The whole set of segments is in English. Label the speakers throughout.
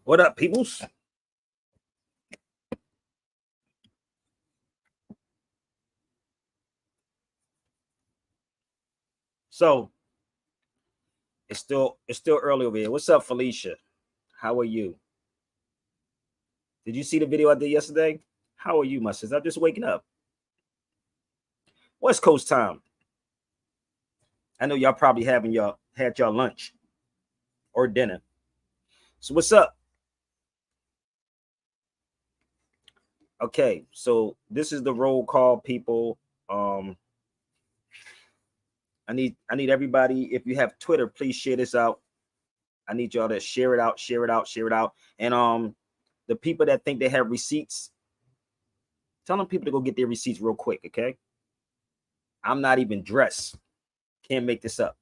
Speaker 1: What up, peoples? So it's still early over here. What's up, Felicia? How are you? Did you see the video I did yesterday? How are you, my sister? I'm just waking up. West Coast time. I know y'all probably had y'all lunch or dinner. So what's up? Okay, so this is the roll call, people. I need everybody. If you have Twitter, please share this out. I need y'all to share it out. And the people that think they have receipts, tell them people to go get their receipts real quick, okay? I'm not even dressed. Can't make this up.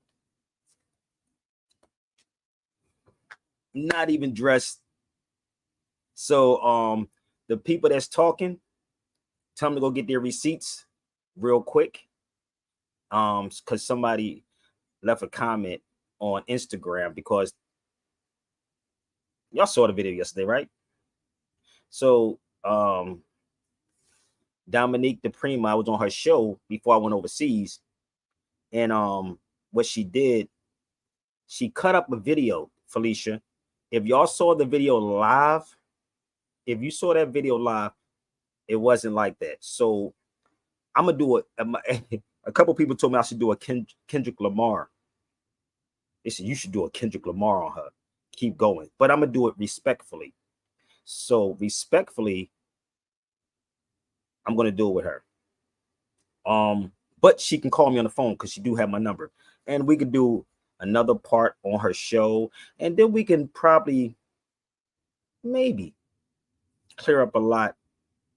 Speaker 1: Not even dressed. So the people that's talking, tell them to go get their receipts real quick. Because somebody left a comment on Instagram, because y'all saw the video yesterday, right? So Dominique DiPrima, I was on her show before I went overseas, and what she did, she cut up a video, Felicia. If y'all saw the video live, if you saw that video live, it wasn't like that. So I'm gonna do it. A couple people told me I should do a Kendrick Lamar. They said you should do a Kendrick Lamar on her. Keep going, but I'm gonna do it respectfully. So respectfully, I'm gonna do it with her. But she can call me on the phone because she do have my number, and we could do another part on her show, and then we can probably maybe clear up a lot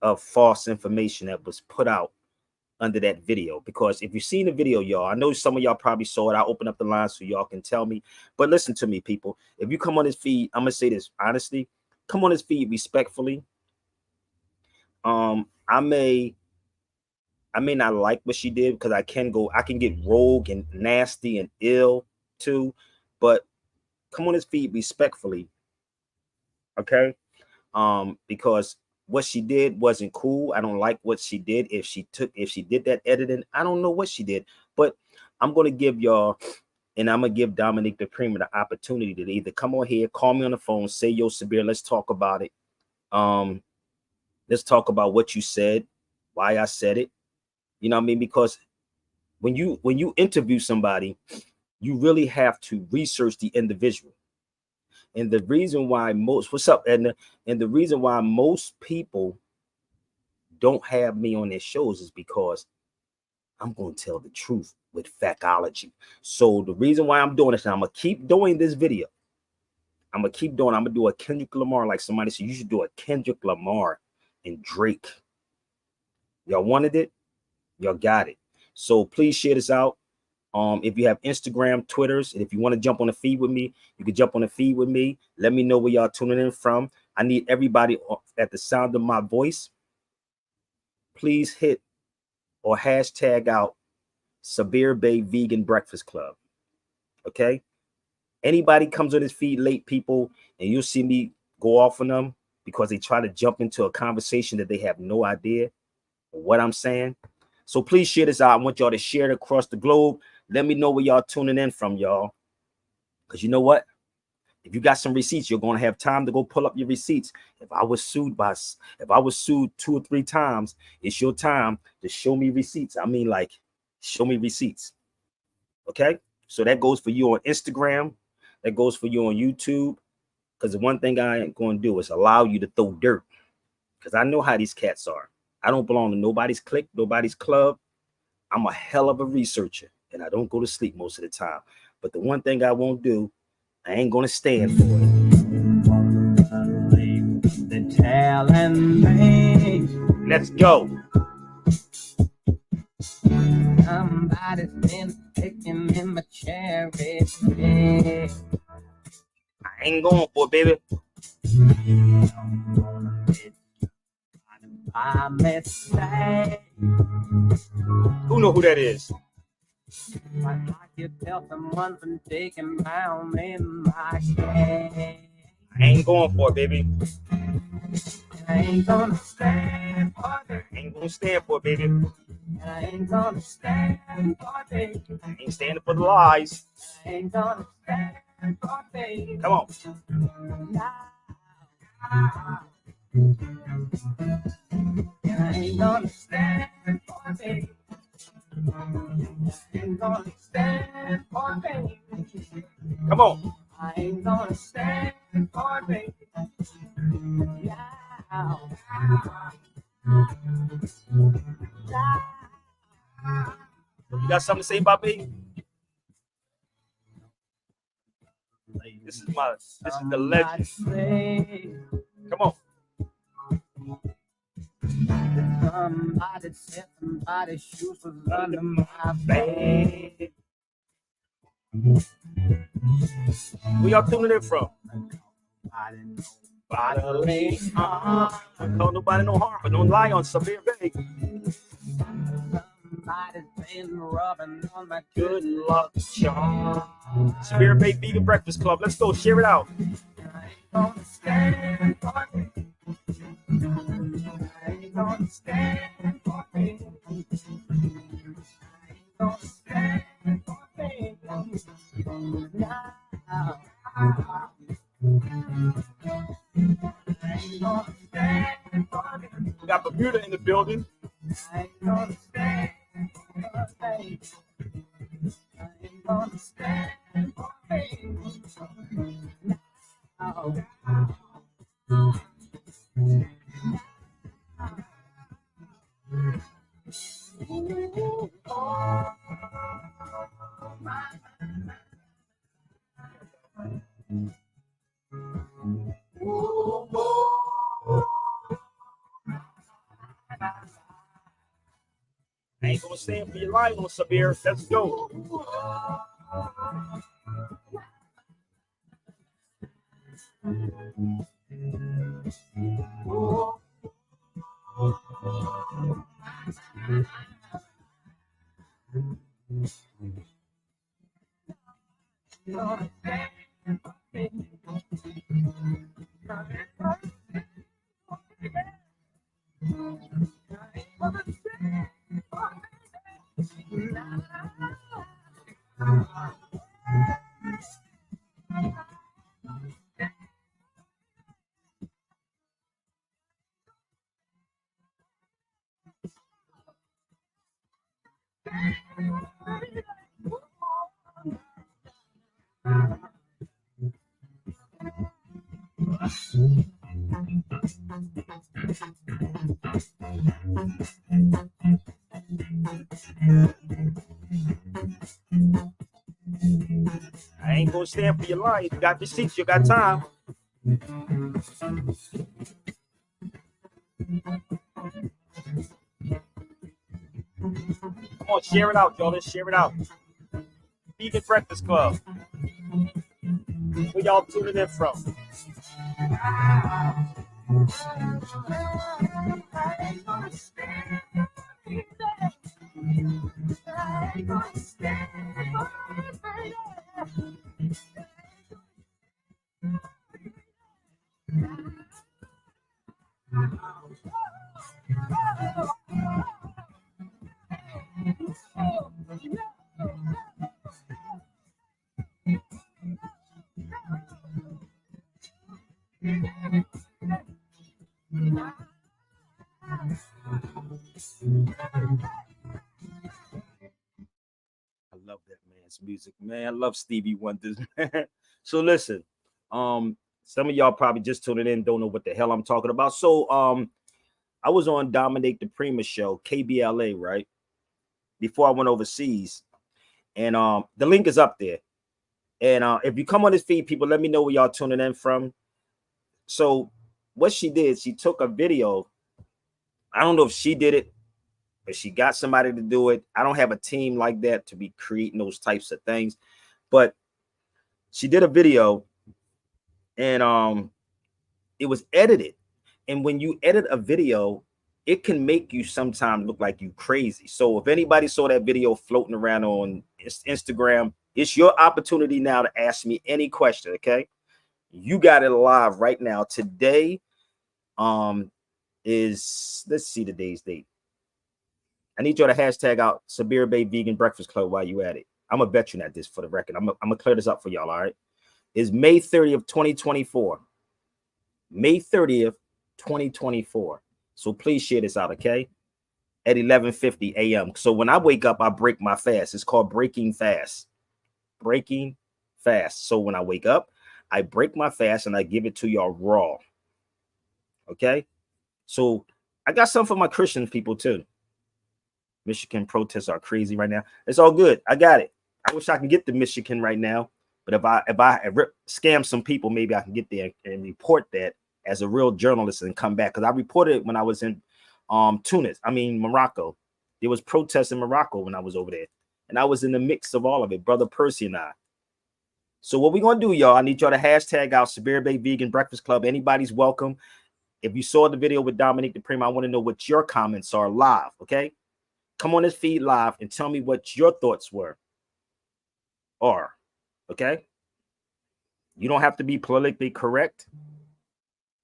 Speaker 1: of false information that was put out under that video. Because if you've seen the video, y'all, I know some of y'all probably saw it. I'll open up the line so y'all can tell me. But listen to me, people. If you come on this feed, I'm gonna say this honestly. Come on this feed respectfully. I may not like what she did, because I can get rogue and nasty and ill too. But come on this feed respectfully, okay? Because what she did wasn't cool. I don't like what she did. If she did that editing, I don't know what she did. But I'm gonna give y'all, and I'm gonna give Dominique DiPrima the opportunity to either come on here, call me on the phone, say, yo, Sabir, let's talk about it. Let's talk about what you said, why I said it. You know what I mean? Because when you interview somebody, you really have to research the individual. And the reason why most people don't have me on their shows is because I'm going to tell the truth with factology. So the reason why I'm doing this, and I'm going to keep doing this video. I'm going to do a Kendrick Lamar, like somebody said, you should do a Kendrick Lamar and Drake. Y'all wanted it? Y'all got it. So please share this out. If you have Instagram, Twitters, and if you want to jump on the feed with me, you can jump on the feed with me. Let me know where y'all tuning in from. I need everybody at the sound of my voice. Please hit or hashtag out Sabir Bay Vegan Breakfast Club. Okay? Anybody comes on this feed late, people, and you'll see me go off on them because they try to jump into a conversation that they have no idea what I'm saying. So please share this out. I want y'all to share it across the globe. Let me know where y'all tuning in from, y'all. Because you know what? If you got some receipts, you're going to have time to go pull up your receipts. If I was sued 2 or 3 times, it's your time to show me receipts. I mean, like, show me receipts. Okay? So that goes for you on Instagram. That goes for you on YouTube. Because the one thing I ain't going to do is allow you to throw dirt. Because I know how these cats are. I don't belong to nobody's clique, nobody's club. I'm a hell of a researcher, and I don't go to sleep most of the time. But the one thing I won't do, I ain't going to stand for it. Let's go. Somebody's been picking in my cherry. I ain't going for it, baby. Who know who that is? I I ain't going for it, baby.
Speaker 2: I ain't gonna stand for it.
Speaker 1: Ain't gonna stand for it, baby.
Speaker 2: I ain't gonna stand for it.
Speaker 1: Ain't standing for the lies.
Speaker 2: I ain't gonna stand for it.
Speaker 1: Come on.
Speaker 2: I ain't gonna stand for it. I ain't gonna stand for it.
Speaker 1: Come on.
Speaker 2: I ain't gonna stand for it.
Speaker 1: You got something to say about me? This is the legend. Come on.
Speaker 2: Somebody said somebody's shoes was under my bed.
Speaker 1: Where y'all tuning in from?
Speaker 2: I didn't know.
Speaker 1: Bodily harm. I don't nobody no harm, but don't lie on Sabir Bay.
Speaker 2: Somebody's been rubbing on my
Speaker 1: Good luck charm. Sabir Bay Vegan Breakfast Club. Let's go. Share it out.
Speaker 2: I ain't gonna stand for it. I ain't gonna stand for it. I ain't gonna stand for it. Now.
Speaker 1: We got Bermuda in the building.
Speaker 2: I ain't gonna stand for it. I ain't gonna stand for it. Now.
Speaker 1: I ain't gonna stand for your line on Sabir. Let's go. I ain't gonna stand for your line. You got the seats. You got time. Come on, share it out, y'all. Let's share it out. Vegan Breakfast Club. Where y'all tuning in from? I love that man's music, man. I love Stevie Wonder's, man. So listen, some of y'all probably just tuning in, don't know what the hell I'm talking about. So I was on Dominique DiPrima show, KBLA, right? Before I went overseas. And the link is up there. And if you come on this feed, people, let me know where y'all tuning in from. So what she did, she took a video. I don't know if she did it, but she got somebody to do it. I don't have a team like that to be creating those types of things. But she did a video, and it was edited. And when you edit a video, it can make you sometimes look like you crazy. So if anybody saw that video floating around on Instagram, it's your opportunity now to ask me any question, okay? You got it live right now. Today is, let's see today's date. I need you to hashtag out Sabir Bay Vegan Breakfast Club while you at it. I'm a veteran at this, for the record. I'm gonna clear this up for y'all, all right? It's May 30th, 2024. May 30th, 2024. So please share this out, okay? At 11:50 a.m. So when I wake up, I break my fast. It's called breaking fast. Breaking fast. So when I wake up, I break my fast and I give it to y'all raw. Okay? So I got some for my Christian people too. Michigan protests are crazy right now. It's all good. I got it. I wish I can get to Michigan right now, but if I scam some people, maybe I can get there and report that as a real journalist and come back. Because I reported it when I was in Morocco. There was protests in Morocco when I was over there, and I was in the mix of all of it, Brother Percy and I. So what we're gonna do, y'all, I need y'all to hashtag out Sabir Bay Vegan Breakfast Club. Anybody's welcome. If you saw the video with Dominique DiPrima, I want to know what your comments are live. Okay, come on this feed live and tell me what your thoughts were. Okay, you don't have to be politically correct.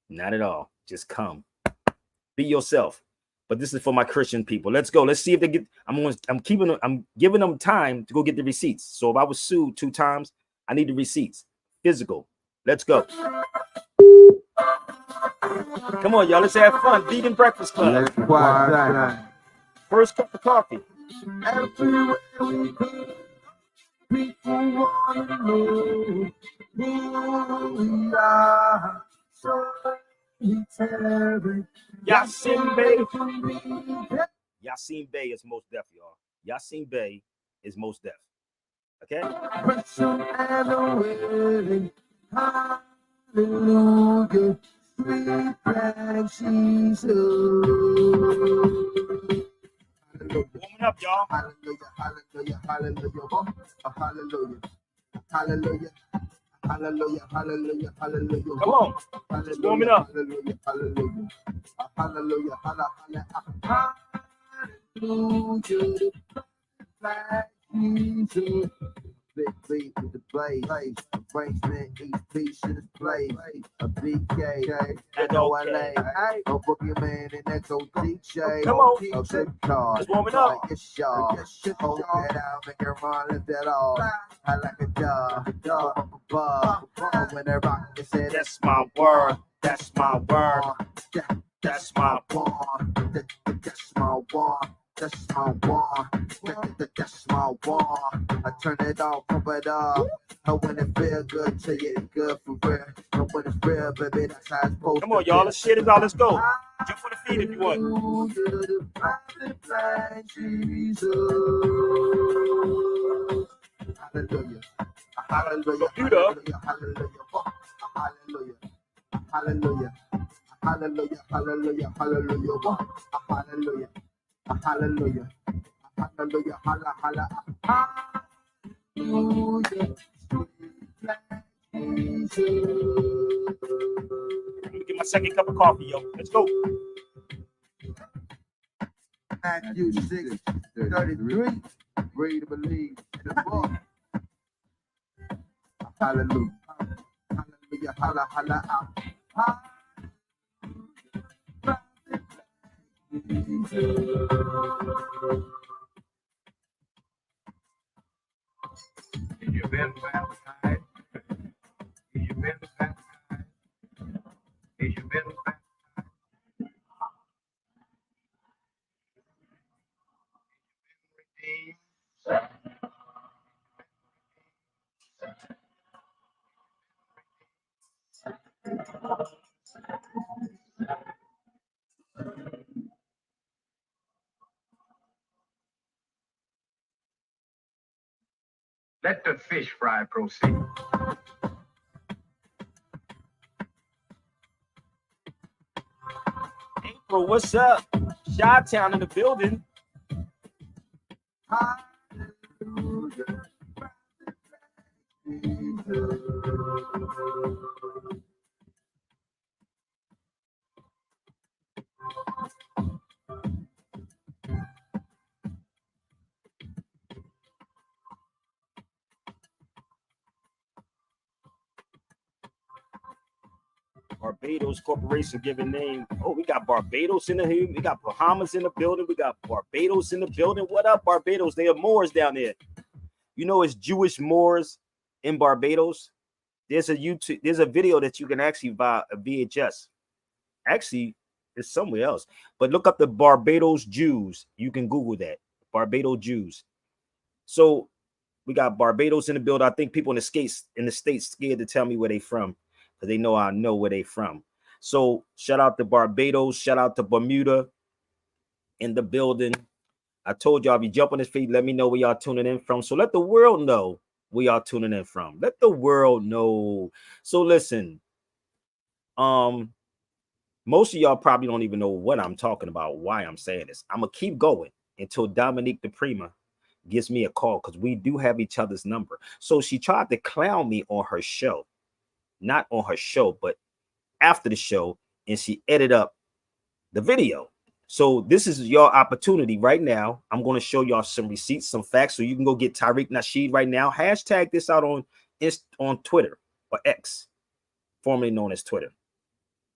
Speaker 1: Not at all. Just come. Be yourself. But this is for my Christian people. Let's go. Let's see if they get. I'm giving them time to go get the receipts. So if I was sued 2 times, I need the receipts. Physical. Let's go. Come on, y'all. Let's have fun. Vegan Breakfast Club. First cup of coffee.
Speaker 2: Everywhere we go, people want to know who we are. So
Speaker 1: Yasin Bey. Yasin Bey is most deaf, y'all. Yasin Bey is most deaf. Okay?
Speaker 2: Hallelujah, sweet precious.
Speaker 1: Warming up, y'all.
Speaker 2: Hallelujah, hallelujah, hallelujah, hallelujah, hallelujah. Hallelujah, hallelujah, hallelujah.
Speaker 1: Come on. Just warming up.
Speaker 2: Hallelujah, hallelujah. Hallelujah, hallelujah. Hallelujah. Jesus. Big beat with the bass. Arrangement, each piece in its place. A BK, NOLA. A boogeyman and echo DJ.
Speaker 1: Come on.
Speaker 2: A good card.
Speaker 1: Just warming up.
Speaker 2: Yes, y'all. Hold that out, make it run, lift that off. I like a dog, above. When they rock, they say
Speaker 1: That's my word. That's my word. That's my
Speaker 2: one. That's my one. That's my one. That's my one. I turn it off, pump it up. And when it feel good to you, it's good for real. And when it's real, baby, that's how it's supposed to be.
Speaker 1: Come on, y'all. Let's share this out. Let's go. Jump on the feet if you want.
Speaker 2: Hallelujah. Hallelujah.
Speaker 1: Computer.
Speaker 2: Hallelujah. Hallelujah. Hallelujah. Hallelujah. Hallelujah. Hallelujah. Hallelujah. Hallelujah. Hallelujah. Hallelujah. Hallelujah.
Speaker 1: Let me get my second cup of coffee, yo. Let's go.
Speaker 2: Matthew 6:33. Read to believe in the book. Hallelujah. Hallelujah. Hallelujah.
Speaker 3: You've been baptized. You've been baptized. You've been baptized. Let the fish fry proceed.
Speaker 1: April, what's up? Chi-Town in the building. Barbados Corporation giving name. Oh, we got Barbados in the here. We got Bahamas in the building. We got Barbados in the building. What up, Barbados? They are Moors down there. You know, it's Jewish Moors in Barbados. There's a video that you can actually buy a VHS. Actually, it's somewhere else. But look up the Barbados Jews. You can Google that. Barbados Jews. So we got Barbados in the building. I think people in the states scared to tell me where they from, because they know I know where they from. So shout out to Barbados, shout out to Bermuda in the building. I told y'all, if you jump on this feed, let me know where y'all tuning in from. So let the world know where y'all tuning in from. Let the world know. So listen, most of y'all probably don't even know what I'm talking about, why I'm saying this. I'm gonna keep going until Dominique DiPrima gives me a call, because we do have each other's number. So she tried to clown me on her show, not on her show, but after the show, and she edited up the video. So this is your opportunity right now. I'm going to show y'all some receipts, some facts, so you can go get Tariq Nasheed right now. Hashtag this out on Twitter, or X, formerly known as Twitter.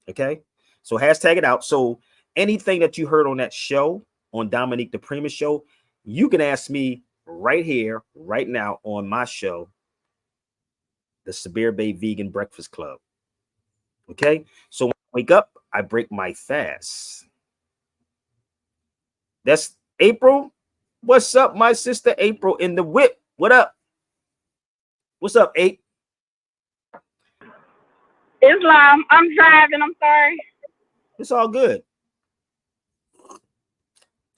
Speaker 1: Okay, so hashtag it out. So anything that you heard on that show, on Dominique DiPrima show, you can ask me right here, right now on my show, the Sabir Bay Vegan Breakfast Club. Okay, so when I wake up, I break my fast. That's April. What's up, my sister April in the whip? What up? What's up, Ape?
Speaker 4: Islam. I'm driving. I'm sorry.
Speaker 1: It's all good.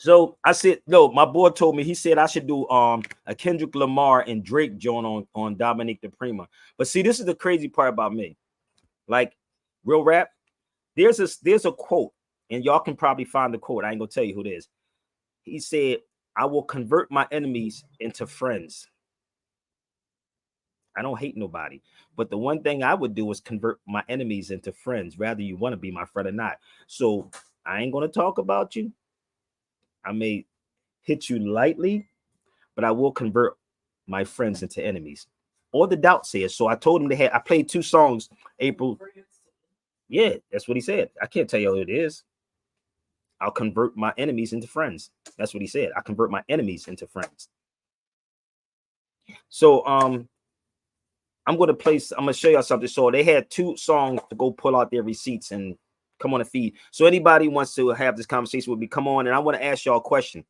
Speaker 1: So I said, no, my boy told me, he said I should do a Kendrick Lamar and Drake joint on Dominique DiPrima. But see, this is the crazy part about me. Like, real rap, there's a quote, and y'all can probably find the quote. I ain't gonna tell you who it is. He said, I will convert my enemies into friends. I don't hate nobody, but the one thing I would do is convert my enemies into friends, rather you want to be my friend or not. So I ain't gonna talk about you. I may hit you lightly, but I will convert my friends into enemies. Or the doubt says. So I told him I played 2 songs, April. Yeah, that's what he said. I can't tell you who it is. I'll convert my enemies into friends. That's what he said. I convert my enemies into friends. So I'm gonna show y'all something. So they had 2 songs to go pull out their receipts and come on the feed. So anybody wants to have this conversation with me, come on. And I want to ask y'all a question.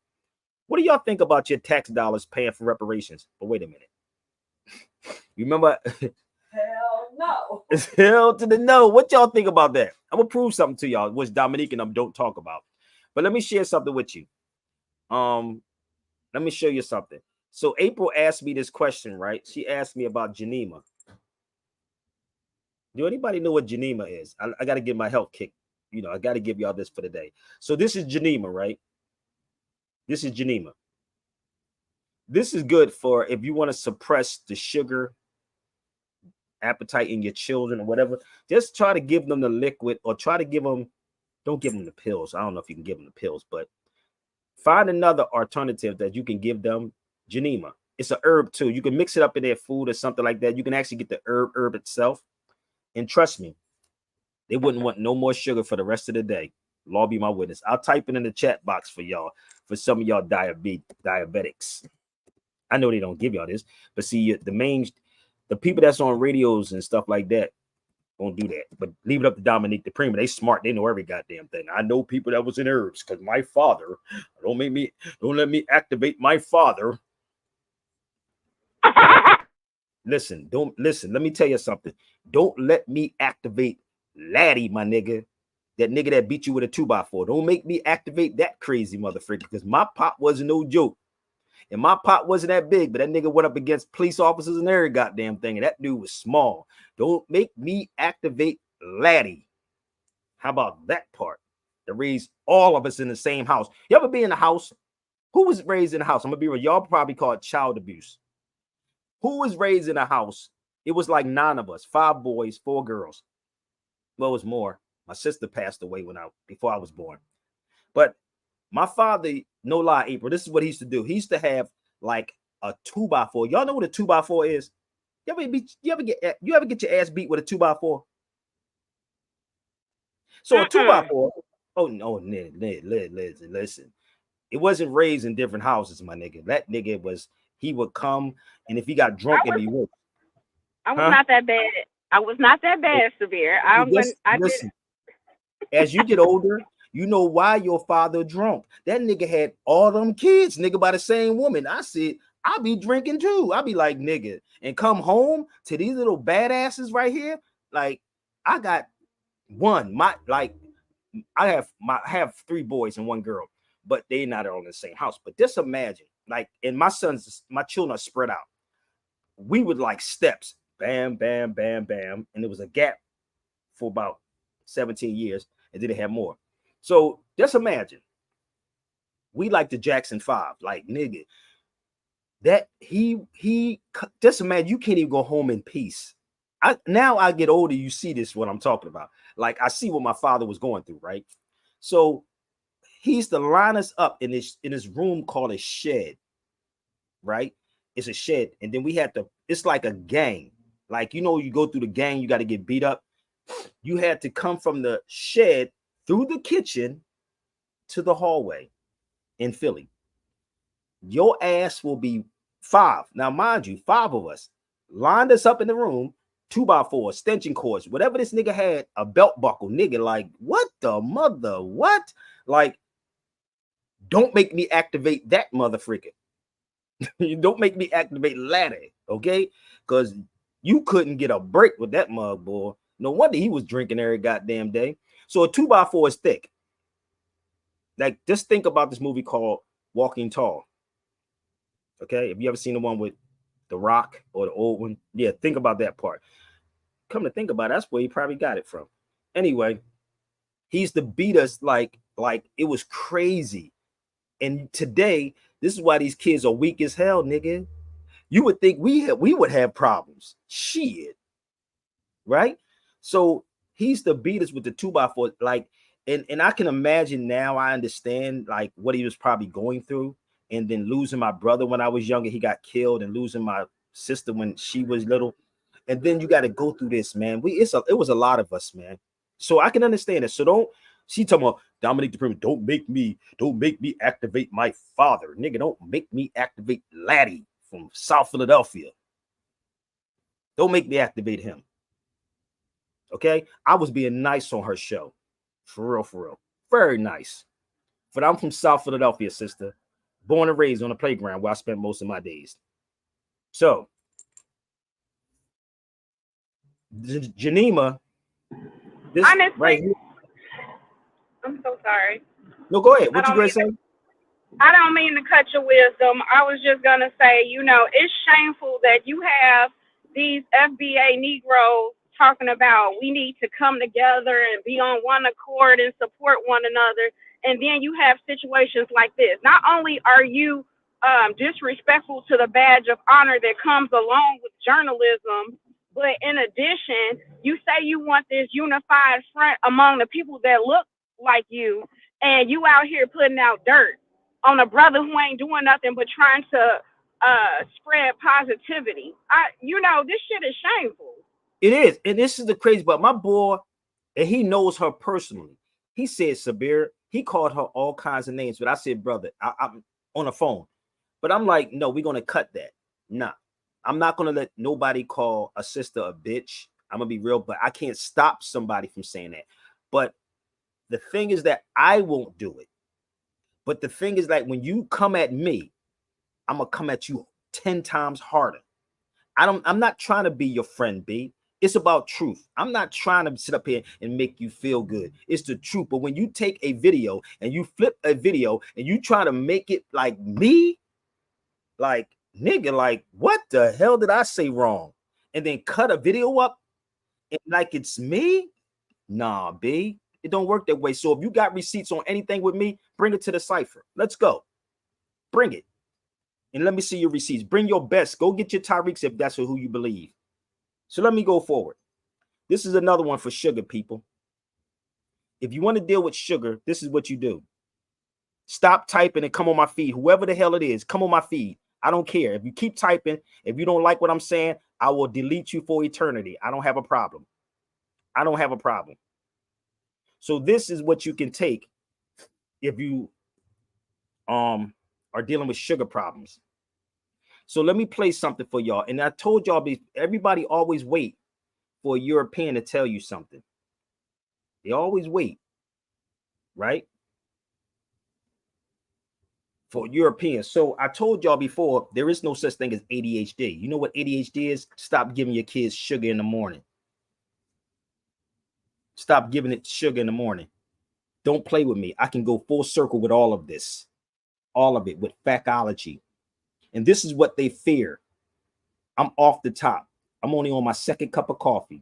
Speaker 1: What do y'all think about your tax dollars paying for reparations? But wait a minute. You remember?
Speaker 5: Hell no.
Speaker 1: It's hell to the no. What y'all think about that? I'm gonna prove something to y'all, which Dominique and them don't talk about. But let me share something with you. Let me show you something. So April asked me this question, right? She asked me about Janima. Do anybody know what Janima is? I got to give my health kick. You know, I got to give y'all this for the day. So this is Janima, right? This is Janima. This is good for if you want to suppress the sugar appetite in your children or whatever. Just try to give them the liquid, or try to give them, don't give them the pills. I don't know if you can give them the pills, but find another alternative that you can give them. Janima. It's an herb too. You can mix it up in their food or something like that. You can actually get the herb itself. And trust me, they wouldn't want no more sugar for the rest of the day. Lord be my witness. I'll type it in the chat box for y'all, for some of y'all diabetics. I know they don't give y'all this, but see, the people that's on radios and stuff like that won't do that. But leave it up to Dominique DiPrima. They smart. They know every goddamn thing. I know people that was in herbs, because my father, don't let me activate my father. Listen, let me tell you something. Don't let me activate Laddie, my nigga. That nigga that beat you with a 2x4. Don't make me activate that crazy motherfucker, because my pop wasn't no joke. And my pop wasn't that big, but that nigga went up against police officers and every goddamn thing. And that dude was small. Don't make me activate Laddie. How about that part? To raise all of us in the same house. You ever be in a house? Who was raised in a house? I'm gonna be real. Y'all probably call it child abuse. Who was raised in a house? It was like 9 of us, 5 boys, 4 girls. Well, it was more. My sister passed away before I was born. But my father, no lie, April, this is what he used to do. He used to have like a 2x4. Y'all know what a 2x4 is? You ever get your ass beat with a 2x4? So a 2x4. Oh no, listen. It wasn't raised in different houses, my nigga. That nigga he would come, and if he got drunk, it'd be worse.
Speaker 4: I was not that bad. I was not that bad, Severe.
Speaker 1: Listen, as you get older, you know why your father drunk. That nigga had all them kids, nigga, by the same woman. I said, I'll be drinking too. I'll be like, nigga, and come home to these little badasses right here. Like, I got one. I have 3 boys and 1 girl, but they're not all in the same house. But just imagine, like, and my children are spread out. We would like steps, bam, bam, bam, bam, and there was a gap for about 17 years, and then they had more. So just imagine, we like the Jackson 5, like, nigga, that he just imagine you can't even go home in peace. Now I get older, you see this, what I'm talking about. Like, I see what my father was going through, right? So he used to line us up in this room called a shed, right? It's a shed, and then we had to, it's like a gang. Like, you know, you go through the gang, you got to get beat up. You had to come from the shed through the kitchen to the hallway in Philly. Your ass will be 5. Now, mind you, 5 of us lined us up in the room, 2x4, extension cords, whatever this nigga had, a belt buckle, nigga, like, what the mother, what? Like, don't make me activate that mother freaking. You don't make me activate ladder, okay? Because you couldn't get a break with that mug, boy. No wonder he was drinking every goddamn day. So a 2x4 is thick. Like, just think about this movie called Walking Tall. Okay, have you ever seen the one with The Rock or the old one? Yeah, think about that part. Come to think about it, that's where he probably got it from. Anyway, he used to beat us like it was crazy. And today, this is why these kids are weak as hell, nigga. You would think we would have problems. Shit. Right? So he used to beat us with the 2x4. Like, and I can imagine now, I understand like what he was probably going through. And then losing my brother when I was younger, he got killed, and losing my sister when she was little. And then you got to go through this, man. It was a lot of us, man. So I can understand it. So she talking about Dominique DiPrima, don't make me activate my father. Nigga, don't make me activate Laddie from South Philadelphia. Don't make me activate him. Okay? I was being nice on her show. For real, for real. Very nice. But I'm from South Philadelphia, sister. Born and raised on a playground where I spent most of my days. So, Janima, this
Speaker 4: honestly,
Speaker 1: right here.
Speaker 4: I'm so sorry.
Speaker 1: No, go ahead. What you gonna say?
Speaker 4: I don't mean to cut your wisdom. I was just gonna say, it's shameful that you have these FBA Negroes talking about we need to come together and be on one accord and support one another. And then you have situations like this. Not only are you disrespectful to the badge of honor that comes along with journalism, but in addition, you say you want this unified front among the people that look like you, and you out here putting out dirt on a brother who ain't doing nothing but trying to spread positivity. This shit is shameful.
Speaker 1: It is, and this is the crazy part. My boy, and he knows her personally. He said, Sabir, he called her all kinds of names, but I said, brother, I'm on the phone. But I'm like, no, we're gonna cut that. Nah, I'm not gonna let nobody call a sister a bitch. I'm gonna be real, but I can't stop somebody from saying that. But the thing is that I won't do it. But the thing is that when you come at me, I'm gonna come at you 10 times harder. I'm not trying to be your friend, B. It's about truth. I'm not trying to sit up here and make you feel good. It's the truth. But when you take a video and you flip a video and you try to make it like me, like, nigga, like, what the hell did I say wrong? And then cut a video up and like it's me? Nah, B. It don't work that way. So if you got receipts on anything with me, bring it to the cipher. Let's go. Bring it. And let me see your receipts. Bring your best. Go get your Tyreeks if that's who you believe. So let me go forward. This is another one for Sugar, people. If you want to deal with Sugar, this is what you do. Stop typing and come on my feed. Whoever the hell it is, come on my feed. I don't care. If you keep typing, if you don't like what I'm saying, I will delete you for eternity. I don't have a problem. I don't have a problem. So this is what you can take if you are dealing with sugar problems. So let me play something for y'all. And I told y'all, everybody always wait for a European to tell you something. They always wait, right? For Europeans. So I told y'all before, there is no such thing as ADHD. You know what ADHD is? Stop giving your kids sugar in the morning. Stop giving it sugar in the morning. Don't play with me. I can go full circle with all of this, all of it with factology. And this is what they fear. I'm off the top. I'm only on my second cup of coffee.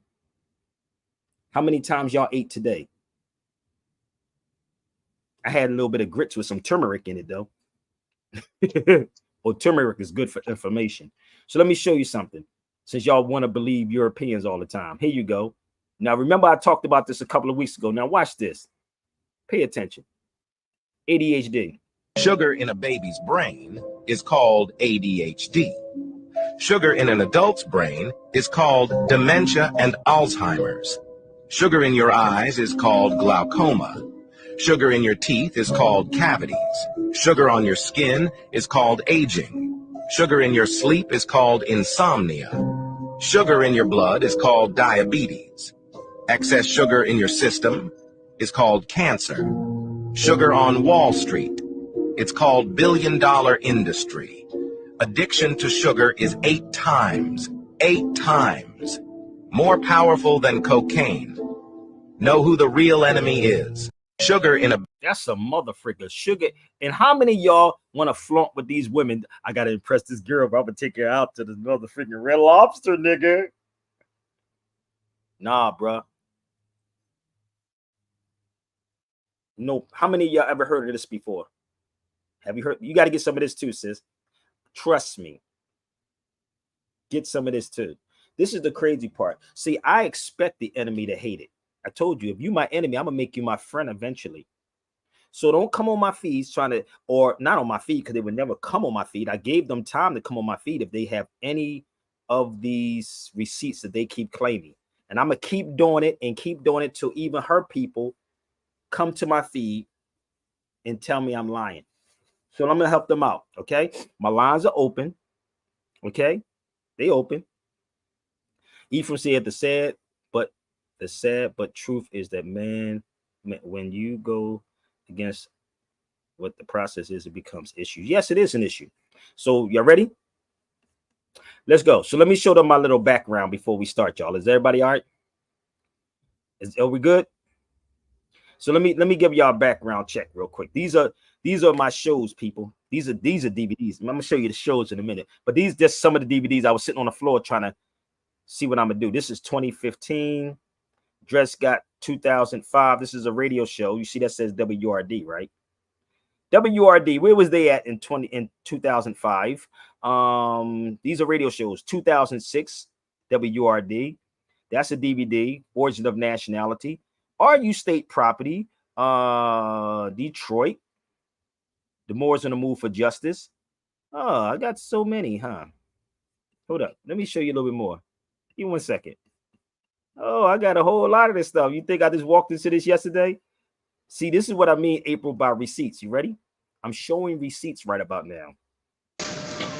Speaker 1: How many times y'all ate today? I had a little bit of grits with some turmeric in it, though. Well, turmeric is good for inflammation. So let me show you something. Since y'all want to believe Europeans all the time. Here you go. Now, remember I talked about this a couple of weeks ago. Now, watch this. Pay attention. ADHD.
Speaker 6: Sugar in a baby's brain is called ADHD. Sugar in an adult's brain is called dementia and Alzheimer's. Sugar in your eyes is called glaucoma. Sugar in your teeth is called cavities. Sugar on your skin is called aging. Sugar in your sleep is called insomnia. Sugar in your blood is called diabetes. Excess sugar in your system is called cancer. Sugar on Wall Street, it's called billion-dollar industry. Addiction to sugar is 8 times more powerful than cocaine. Know who the real enemy is. Sugar in a...
Speaker 1: That's a motherfucker. Sugar. And how many of y'all want to flaunt with these women? I got to impress this girl, but I'm going to take her out to this motherfucking Red Lobster, nigga. Nah, bruh. No. How many of y'all ever heard of this before? Have you heard? You got to get some of this too, sis. Trust me. Get some of this too. This is the crazy part. See, I expect the enemy to hate it. I told you, if you my enemy, I'm going to make you my friend eventually. So don't come on my feeds trying to, or not on my feed, because they would never come on my feed. I gave them time to come on my feed if they have any of these receipts that they keep claiming. And I'm going to keep doing it and keep doing it till even her people come to my feed and tell me I'm lying. So I'm going to help them out, okay? My lines are open, okay? They open. Ephraim said the sad but truth is that, man, when you go against what the process is, it becomes issue. Yes, it is an issue. So y'all ready? Let's go. So let me show them my little background before we start, y'all. Is everybody all right? Are we good? So let me give y'all a background check real quick. These are my shows, people. These are DVDs. I'm gonna show you the shows in a minute, but these just some of the DVDs. I was sitting on the floor trying to see what I'm gonna do. This is 2015. Dress got 2005. This is a radio show. You see that says WRD, right? WRD. Where was they at in 2005? These are radio shows. 2006. WRD. That's a DVD. Origin of Nationality. Are You State Property? Detroit. The Moors on the Move for Justice. Oh, I got so many, huh? Hold up. Let me show you a little bit more. Give me 1 second. Oh, I got a whole lot of this stuff. You think I just walked into this yesterday? See, this is what I mean, April, by receipts. You ready? I'm showing receipts right about now.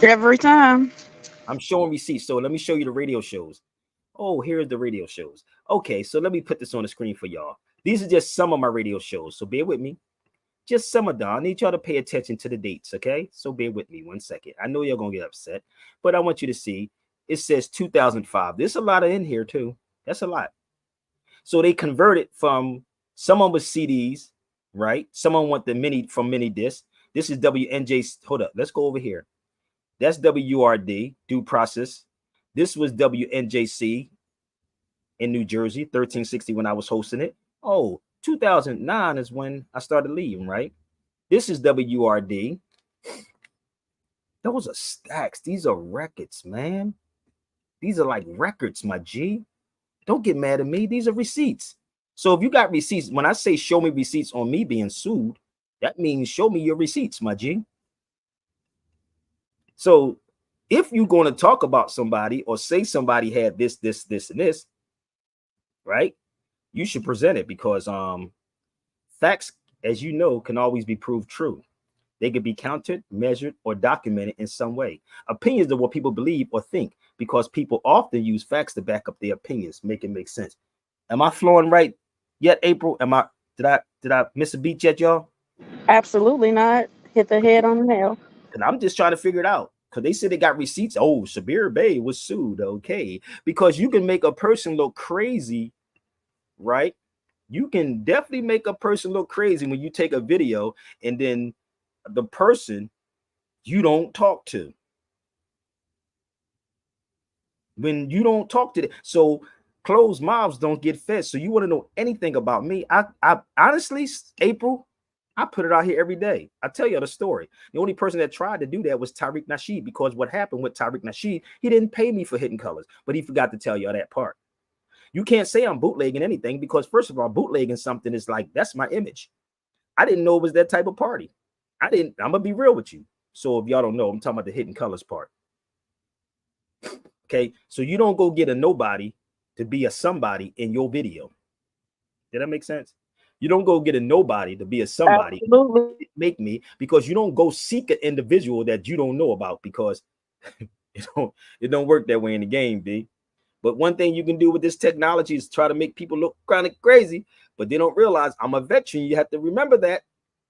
Speaker 4: Every time.
Speaker 1: I'm showing receipts. So let me show you the radio shows. Oh, here's the radio shows. Okay, so let me put this on the screen for y'all. These are just some of my radio shows, so bear with me. Just some of them. I need y'all to pay attention to the dates, okay? So bear with me 1 second. I know you're going to get upset, but I want you to see. It says 2005. There's a lot of in here, too. That's a lot. So they converted from, someone was CDs, right? Someone went the mini disc. This is WNJ. Hold up. Let's go over here. That's WRD, Due Process. This was WNJC in New Jersey, 1360 when I was hosting it. Oh, 2009 is when I started leaving, right? This is WRD. Those are stacks. These are records, man. These are like records, my G. Don't get mad at me. These are receipts. So if you got receipts, when I say show me receipts on me being sued, that means show me your receipts, my G. So if you're going to talk about somebody or say somebody had this, and this, right? You should present it because Facts, as you know, can always be proved true. They can be counted, measured, or documented in some way. Opinions are what people believe or think because people often use facts to back up their opinions, make it make sense. Am I flowing right yet, April? Did I miss a beat yet, y'all?
Speaker 4: Absolutely not. Hit the head on the nail.
Speaker 1: And I'm just trying to figure it out. Because they said they got receipts. Oh, Sabir Bey was sued. Okay. Because you can make a person look crazy, right? You can definitely make a person look crazy when you take a video and then the person you don't talk to. When you don't talk to them. So closed mouths don't get fed. So you want to know anything about me? I honestly, April, I put it out here every day. I tell you the story. The only person that tried to do that was Tariq Nasheed, because what happened with Tariq Nasheed, he didn't pay me for Hidden Colors, but he forgot to tell you that part. You can't say I'm bootlegging anything because, first of all, bootlegging something is like, that's my image. I didn't know it was that type of party. I'm going to be real with you. So if y'all don't know, I'm talking about the Hidden Colors part. Okay, so you don't go get a nobody to be a somebody in your video. Did that make sense? You don't go get a nobody to be a somebody.
Speaker 4: Absolutely.
Speaker 1: Make me, because you don't go seek an individual that you don't know about, because it don't work that way in the game, B. But one thing you can do with this technology is try to make people look kind of crazy, but they don't realize I'm a veteran. You have to remember that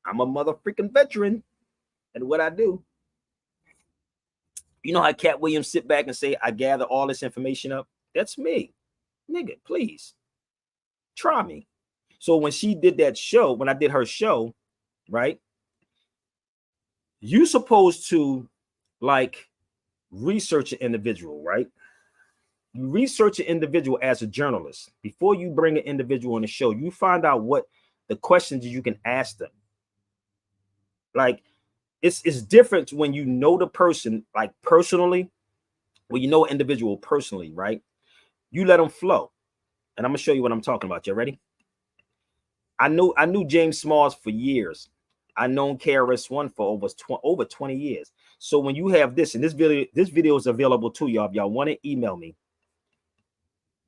Speaker 1: I'm a mother freaking veteran, and what I do. You know how Cat Williams sit back and say, I gather all this information up? That's me. Nigga, please. Try me. So when she did that show, when I did her show, right? You supposed to like research an individual, right? You research an individual as a journalist. Before you bring an individual on the show, you find out what the questions you can ask them. Like, it's different when you know the person, like personally, when you know an individual personally, right? You let them flow. And I'm gonna show you what I'm talking about. You ready? I knew James Smalls for years. I known KRS-One for over 20 years. So when you have this, and this video is available to y'all. If y'all want to email me,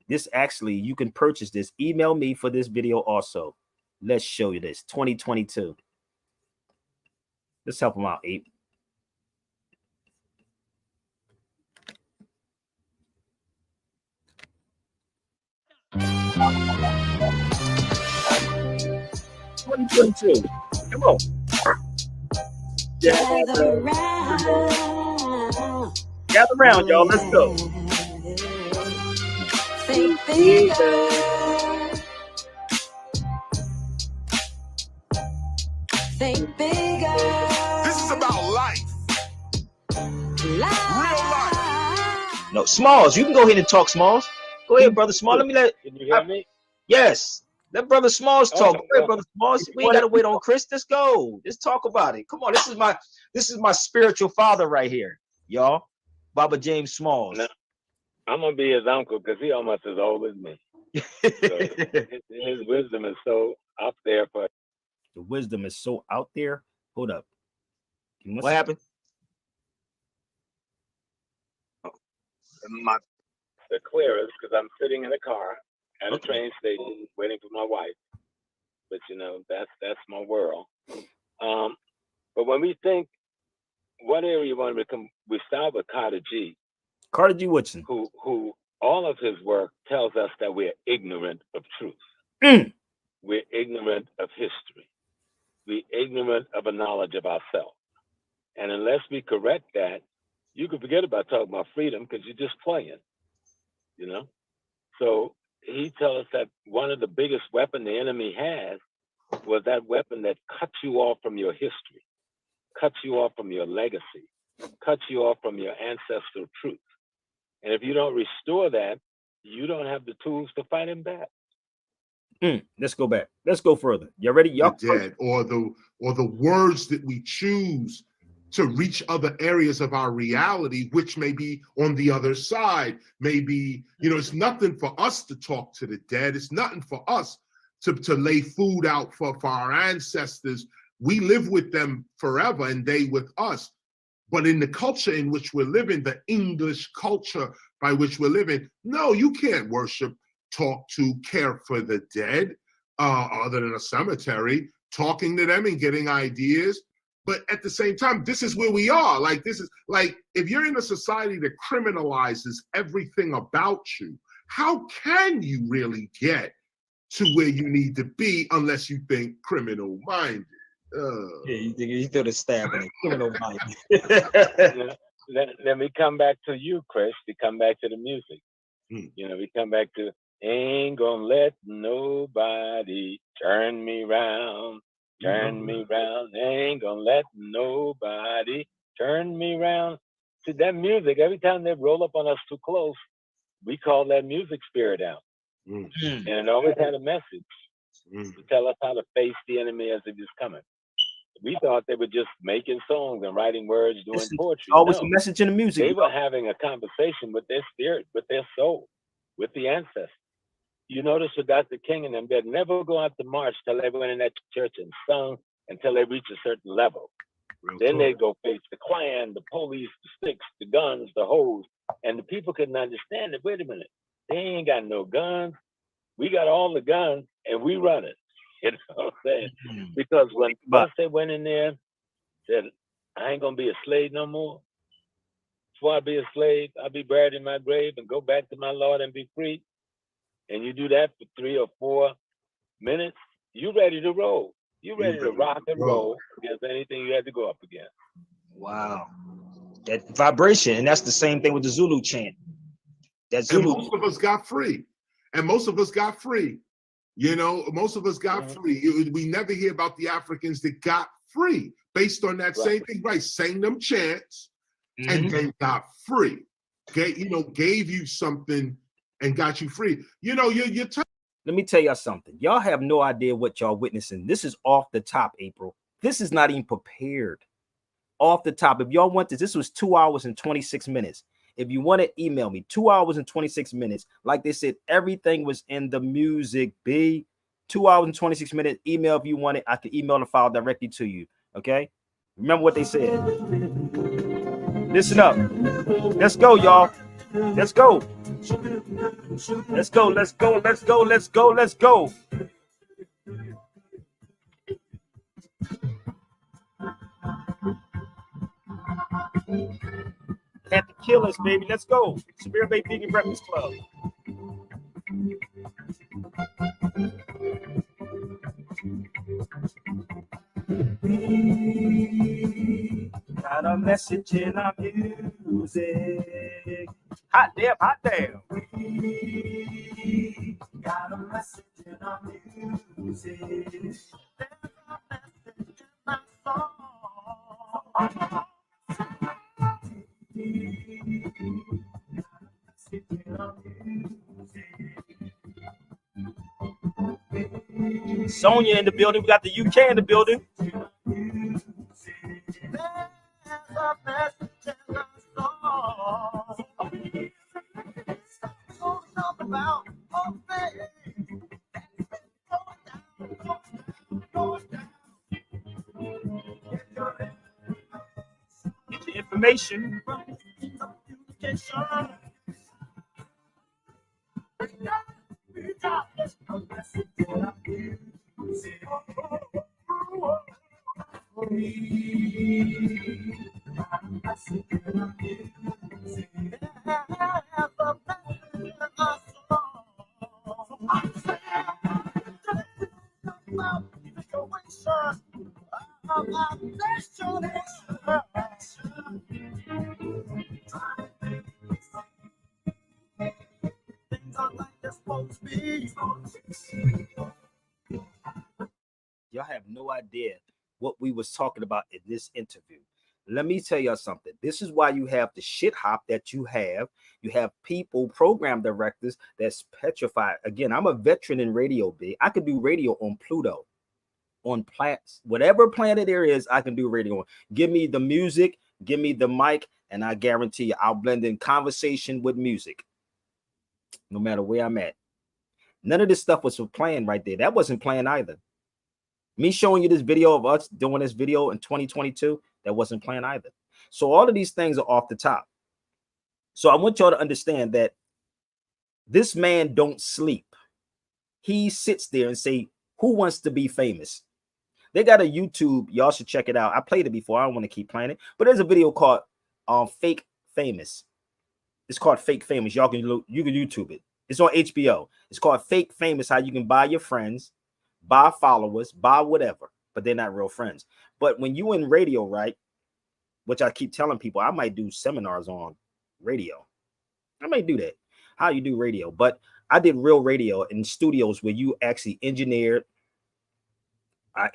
Speaker 1: this actually, you can purchase this. Email me for this video also. Let's show you this. 2022. Let's help them out, Ape. Come on. Gather around, y'all. Let's go. Think bigger.
Speaker 2: Think bigger. This is about life. Real life.
Speaker 1: No, Smalls, you can go ahead and talk, Smalls. Go ahead, brother Smalls. Let me let.
Speaker 7: Can you hear me?
Speaker 1: Yes. Let brother Smalls talk. Go ahead, brother Smalls. We ain't gotta wait on Chris. Let's go. Let's talk about it. Come on. This is my spiritual father right here, y'all. Baba James Smalls.
Speaker 7: No, I'm gonna be his uncle because he almost as old as me. So his wisdom is so out there for.
Speaker 1: The wisdom is so out there. Hold up.
Speaker 6: What happened?
Speaker 7: The clearest, because I'm sitting in a car at a train station waiting for my wife. But you know, that's my world. But when we think, what area you want to become, we start with Carter G.
Speaker 1: Carter G. Woodson.
Speaker 7: Who all of his work tells us that we're ignorant of truth. We're ignorant of history. We're ignorant of a knowledge of ourselves. And unless we correct that, you can forget about talking about freedom because you're just playing, you know? So he tells us that one of the biggest weapons the enemy has was that weapon that cuts you off from your history, cuts you off from your legacy, cuts you off from your ancestral truth. And if you don't restore that, you don't have the tools to fight him back.
Speaker 1: Let's go back. Let's go further. You ready? Y'all
Speaker 8: dead, or the words that we choose to reach other areas of our reality, which may be on the other side. Maybe, it's nothing for us to talk to the dead. It's nothing for us to lay food out for our ancestors. We live with them forever and they with us. But in the culture in which we're living, the English culture by which we're living, no, you can't worship, talk to, care for the dead. other than a cemetery, talking to them and getting ideas. But at the same time, this is where we are. Like, this is like, if you're in a society that criminalizes everything about you, how can you really get to where you need to be unless you think criminal minded?
Speaker 1: Yeah, you think you throw the stab in it, criminal minded.
Speaker 7: Let me come back to you, Chris, to come back to the music. You know, we come back to, ain't gonna let nobody turn me round, turn me round. Ain't gonna let nobody turn me round. See, that music, every time they roll up on us too close, we call that music spirit out. And it always had a message to tell us how to face the enemy as it is coming. We thought they were just making songs and writing words, doing poetry.
Speaker 1: Always a message in the music.
Speaker 7: They were having a conversation with their spirit, with their soul, with the ancestors. You notice with Dr. King and them, they'd never go out to march till they went in that church and sung until they reached a certain level. Then they'd go face the Klan, the police, the sticks, the guns, the hoes, and the people couldn't understand it. Wait a minute, they ain't got no guns. We got all the guns, and we run it. You know what I'm saying? Because once they went in there, said, I ain't gonna be a slave no more. Before I be a slave, I'll be buried in my grave and go back to my Lord and be free. And you do that for 3 or 4 minutes, you ready to roll. You ready to rock and roll against anything you had to go up against.
Speaker 1: Wow. That vibration, and that's the same thing with the Zulu chant. That Zulu.
Speaker 8: And most of us got free. And most of us got free. You know, most of us got free. We never hear about the Africans that got free based on that same thing, right? Sang them chants and they got free. Okay, you know, gave you something and got you free. You know, you're
Speaker 1: let me tell y'all something. Y'all have no idea what y'all witnessing. This is off the top, April. This is not even prepared. Off the top. If y'all want this was 2 hours and 26 minutes. If you want to email me, 2 hours and 26 minutes. Like they said, everything was in the music, B. 2 hours and 26 minutes. Email if you want it. I can email the file directly to you. Okay? Remember what they said. Listen up. Let's go, y'all. Let's go. Let's go. Let's go. Let's go. Let's go. Let's go. Had to kill us, baby. Let's go. Spirit Bay Vegan Breakfast Club. Got a message in our music. Hot damn, hot damn. We got a message in our music. There's a message in my song. Sonia in the building. We got the UK in the building. Get your information. Y'all have no idea what we was talking about in this interview. Let me tell y'all something. This is why you have the shit hop that you have. You have people, program directors that's petrified. Again, I'm a veteran in radio, B. I could do radio on Pluto, on whatever planet there is, I can do radio on. Give me the music, give me the mic, and I guarantee you I'll blend in conversation with music, no matter where I'm at. None of this stuff was playing right there. That wasn't playing either. Me showing you this video of us doing this video in 2022, that wasn't playing either. So all of these things are off the top. So I want y'all to understand that this man don't sleep. He sits there and say, Who wants to be famous? They got a YouTube. Y'all should check it out. I played it before. I don't want to keep playing it, but there's a video called Fake Famous. It's called Fake Famous. Y'all can look, you can YouTube it. It's on HBO. It's called Fake Famous. How you can buy your friends, buy followers, buy whatever, but they're not real friends. But when you in radio, right? Which I keep telling people, I might do seminars on radio. I might do that. How you do radio, but I did real radio in studios where you actually I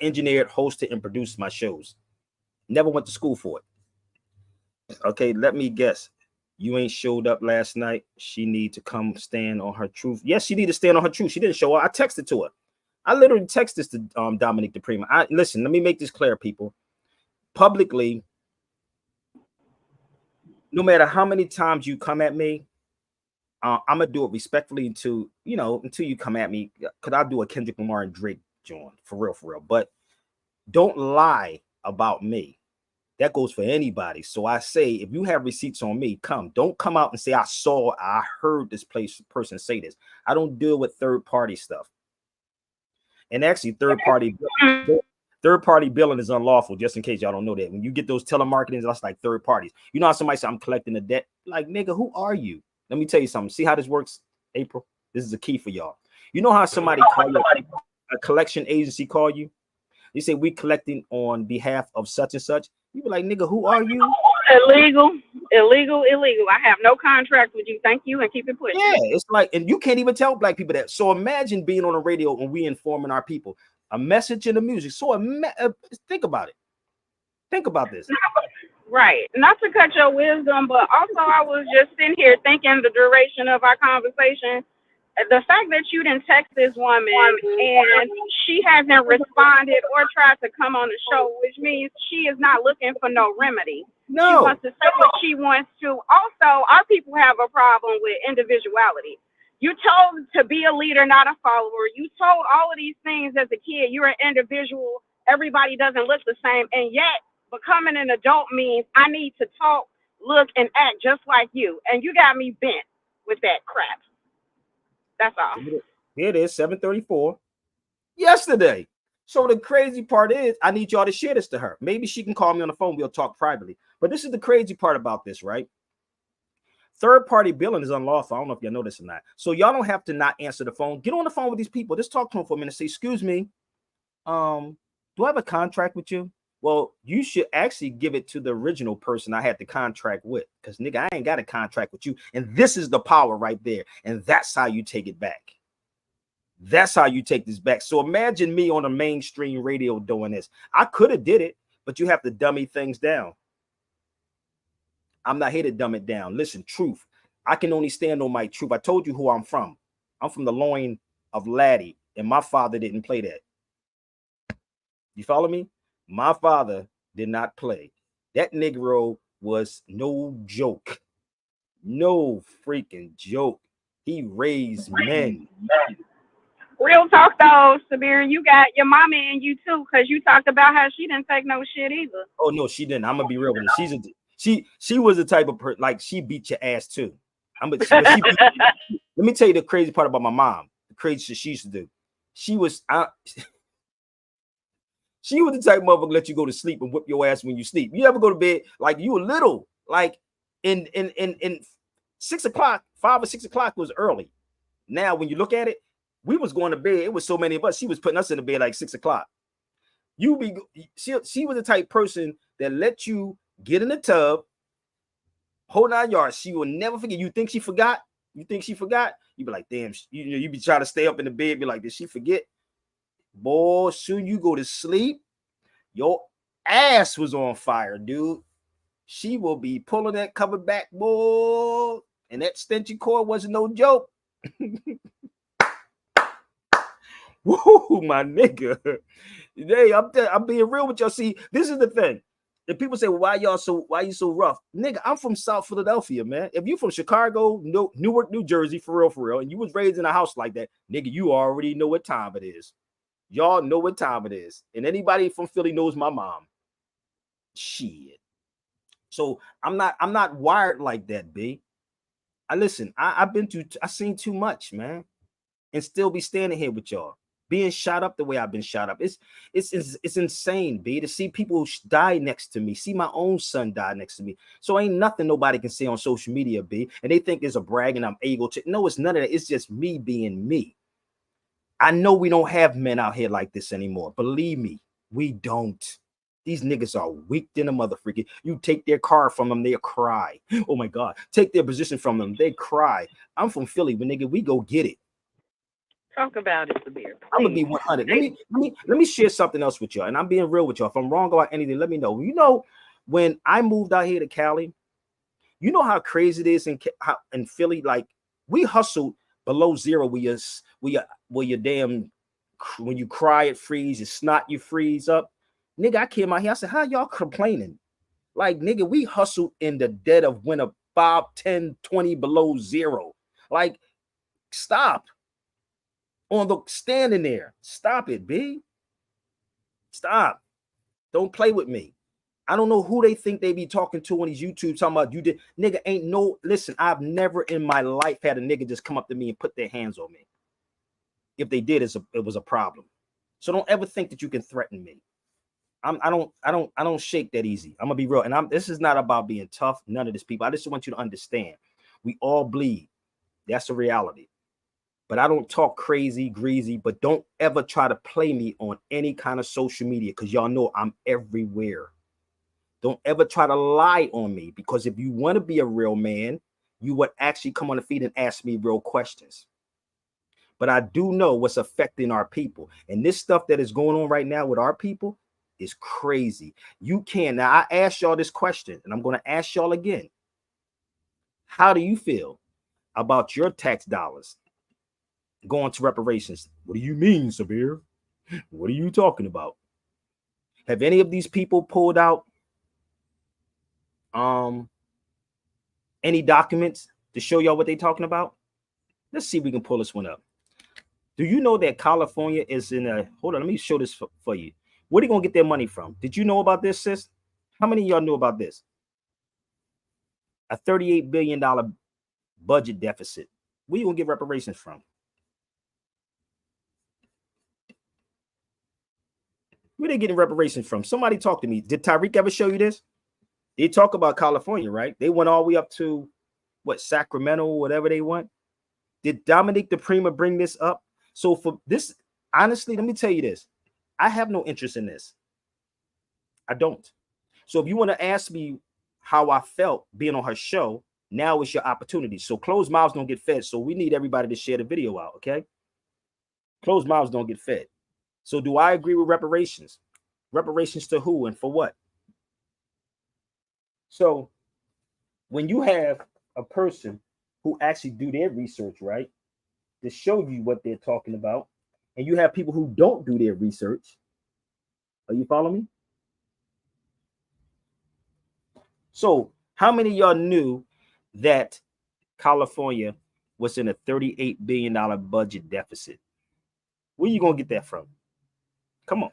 Speaker 1: engineered, hosted, and produced my shows. Never went to school for it. Okay, let me guess. You ain't showed up last night. She need to come stand on her truth. Yes, she need to stand on her truth. She didn't show up. I texted to her. I literally texted this to Dominique DiPrima. Listen, let me make this clear, people. Publicly, no matter how many times you come at me, I'm gonna do it respectfully until you come at me. Cause I'll do a Kendrick Lamar and Drake joint for real. But don't lie about me. That goes for anybody. So I say, if you have receipts on me, don't come out and say I heard this person say this. I don't deal with third-party stuff. And actually, third-party billing is unlawful, just in case y'all don't know that. When you get those telemarketings, that's like third parties. You know how somebody say I'm collecting the debt? Like, nigga, who are you? Let me tell you something. See how this works, April? This is a key for y'all. You know how somebody call you, a collection agency call you? They say we collecting on behalf of such and such. You be like, nigga, who are you?
Speaker 4: Illegal. I have no contract with you. Thank you, and keep it pushing.
Speaker 1: Yeah, it's like, and you can't even tell black people that. So imagine being on the radio and we informing our people a message in the music. So think about it. Think about this.
Speaker 4: Right. Not to cut your wisdom, but also I was just sitting here thinking the duration of our conversation. The fact that you didn't text this woman and she hasn't responded or tried to come on the show, which means she is not looking for no remedy.
Speaker 1: No.
Speaker 4: She wants to say what she wants to. Also, our people have a problem with individuality. You told to be a leader, not a follower. You told all of these things as a kid. You're an individual. Everybody doesn't look the same. And yet, becoming an adult means I need to talk, look, and act just like you. And you got me bent with that crap. That's all.
Speaker 1: Here it is, 7:34 yesterday. So the crazy part is, I need y'all to share this to her. Maybe she can call me on the phone. We'll talk privately. But this is the crazy part about this, right? Third-party billing is unlawful. I don't know if y'all know this or not. So y'all don't have to not answer the phone. Get on the phone with these people. Just talk to them for a minute. Say, excuse me, do I have a contract with you? Well, you should actually give it to the original person I had the contract with, because nigga, I ain't got a contract with you. And this is the power right there. And that's how you take it back. That's how you take this back. So imagine me on a mainstream radio doing this. I could have did it, but you have to dummy things down. I'm not here to dumb it down. Listen, truth. I can only stand on my truth. I told you who I'm from. I'm from the loin of Laddie, and my father didn't play that. You follow me? My father did not play. That Negro was no joke. No freaking joke. He raised men.
Speaker 4: Real talk though, Sabir, you got your mama and you too, because you talked about how she didn't take no shit either.
Speaker 1: Oh no, she didn't. I'm gonna be real with her. She was the type of person, like, she beat your ass too. Let me tell you the crazy part about my mom. The crazy shit she used to do. She was the type of motherfucker let you go to sleep and whip your ass when you sleep. You ever go to bed like you were little, like in 6 o'clock, 5 or 6 o'clock was early. Now when you look at it, we was going to bed. It was so many of us. She was putting us in the bed like 6 o'clock. She was the type person that let you get in the tub, whole 9 yards. She will never forget. You think she forgot? You be like, damn. You be trying to stay up in the bed. Be like, did she forget? Boy, soon you go to sleep, your ass was on fire, dude. She will be pulling that cover back, boy, and that extension cord wasn't no joke. Woo, my nigga. Hey, I'm being real with y'all. See, this is the thing. If people say, well, why you so rough? Nigga, I'm from South Philadelphia, man. If you from Chicago, Newark, New Jersey, for real, and you was raised in a house like that, nigga, you already know what time it is. Y'all know what time it is. And anybody from Philly knows my mom. Shit. So I'm not wired like that, B. I've seen too much, man. And still be standing here with y'all. being shot up the way I've been shot up. It's insane, B, to see people die next to me, see my own son die next to me. So ain't nothing nobody can say on social media, B, and they think it's a brag and I'm able to. No, it's none of that. It's just me being me. I know we don't have men out here like this anymore. Believe me, we don't. These niggas are weak than a motherfucker. You take their car from them, they'll cry. Oh my God. Take their position from them, they cry. I'm from Philly, but nigga, we go get it.
Speaker 4: Talk about it, Sabir.
Speaker 1: I'm gonna be 100. Let me share something else with y'all, and I'm being real with y'all. If I'm wrong about anything, let me know. You know, when I moved out here to Cali, you know how crazy it is in Philly. Like we hustled below zero. When you damn, when you cry it freeze, you snot you freeze up. Nigga, I came out here. I said, how y'all complaining? Like nigga, we hustled in the dead of winter, 5, 10, 20 below zero. Like stop. On the standing there. Stop it, B. Stop. Don't play with me. I don't know who they think they be talking to on these YouTube talking about you did. Nigga, ain't no, listen, I've never in my life had a nigga just come up to me and put their hands on me. If they did, it was a problem. So don't ever think that you can threaten me. I don't shake that easy. I'm gonna be real. And this is not about being tough. None of this, people. I just want you to understand. We all bleed. That's the reality. But I don't talk crazy, greasy, but don't ever try to play me on any kind of social media because y'all know I'm everywhere. Don't ever try to lie on me because if you want to be a real man, you would actually come on the feed and ask me real questions. But I do know what's affecting our people. And this stuff that is going on right now with our people is crazy. You can. Now, I asked y'all this question, and I'm going to ask y'all again. How do you feel about your tax dollars going to reparations? What do you mean, Sabir? What are you talking about? Have any of these people pulled out any documents to show y'all what they're talking about? Let's see if we can pull this one up. Do you know that California is in a, hold on, let me show this for you. Where are they going to get their money from? Did you know about this, sis? How many of y'all knew about this? A $38 billion budget deficit. Where are you going to get reparations from? Where are they getting reparations from? Somebody talk to me. Did Tyreek ever show you this? They talk about California, right? They went all the way up to, what, Sacramento, whatever they want. Did Dominique DiPrima bring this up? So for this, honestly, let me tell you this. I have no interest in this. I don't. So if you want to ask me how I felt being on her show, now is your opportunity. So closed mouths don't get fed. So we need everybody to share the video out, okay? Closed mouths don't get fed. So do I agree with reparations? Reparations to who and for what? So when you have a person who actually do their research, right, to show you what they're talking about, and you have people who don't do their research, are you following me? So how many of y'all knew that California was in a $38 billion budget deficit? Where you going to get that from? Come on.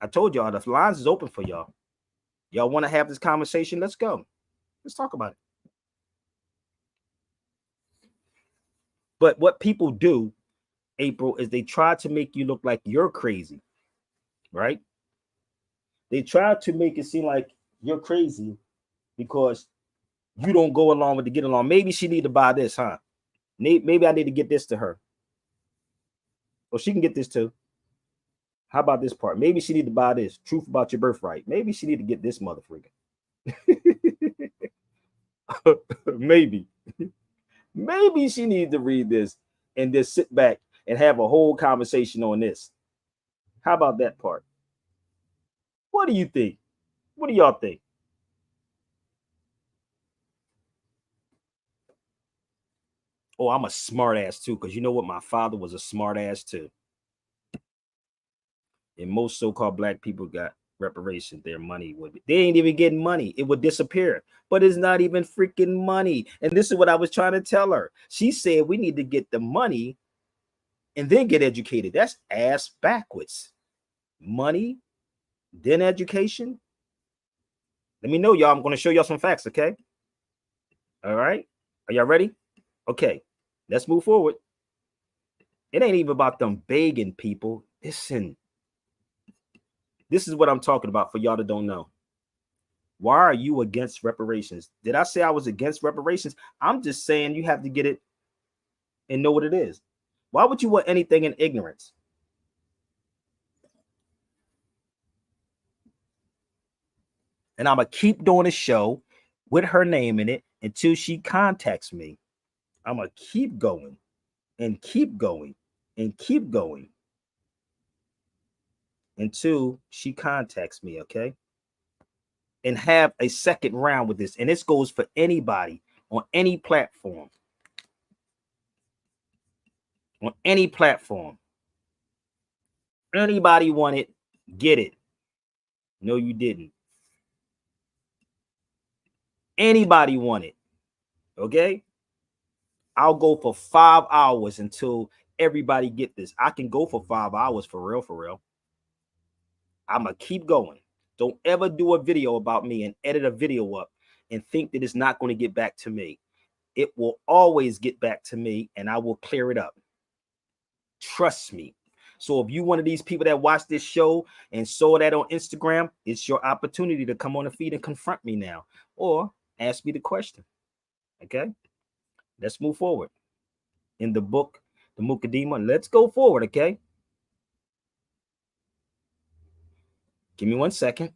Speaker 1: I told y'all the lines is open for y'all. Y'all want to have this conversation? Let's go. Let's talk about it. But what people do, April, is they try to make you look like you're crazy, right? They try to make it seem like you're crazy because you don't go along with the get along. Maybe she need to buy this, huh? Maybe I need to get this to her. Or she can get this too. How about this part? Maybe she need to buy this. Truth about your birthright. Maybe she need to get this motherfucker. Maybe. Maybe she needs to read this and just sit back and have a whole conversation on this. How about that part? What do you think? What do y'all think? Oh, I'm a smart ass too, because you know what? My father was a smart ass too. And most so-called black people got reparations. Their money would be, they ain't even getting money. It would disappear, but it's not even freaking money. And this is what I was trying to tell her. She said we need to get the money and then get educated. That's ass backwards. Money, then education. Let me know, y'all. I'm going to show y'all some facts, okay? All right. Are y'all ready? Okay. Let's move forward. It ain't even about them begging people. Listen, this is what I'm talking about for y'all that don't know. Why are you against reparations? Did I say I was against reparations? I'm just saying you have to get it and know what it is. Why would you want anything in ignorance? And I'm going to keep doing a show with her name in it until she contacts me. I'm going to keep going and keep going and keep going until she contacts me, okay? And have a second round with this. And this goes for anybody on any platform. On any platform. Anybody want it, get it. No, you didn't. Anybody want it, okay? I'll go for 5 hours until everybody get this. I can go for 5 hours for real, for real. I'm going to keep going. Don't ever do a video about me and edit a video up and think that it's not going to get back to me. It will always get back to me and I will clear it up. Trust me. So if you one of these people that watch this show and saw that on Instagram, it's your opportunity to come on the feed and confront me now or ask me the question. Okay, let's move forward. In the book, the Mukaddimah, let's go forward. Okay, give me 1 second.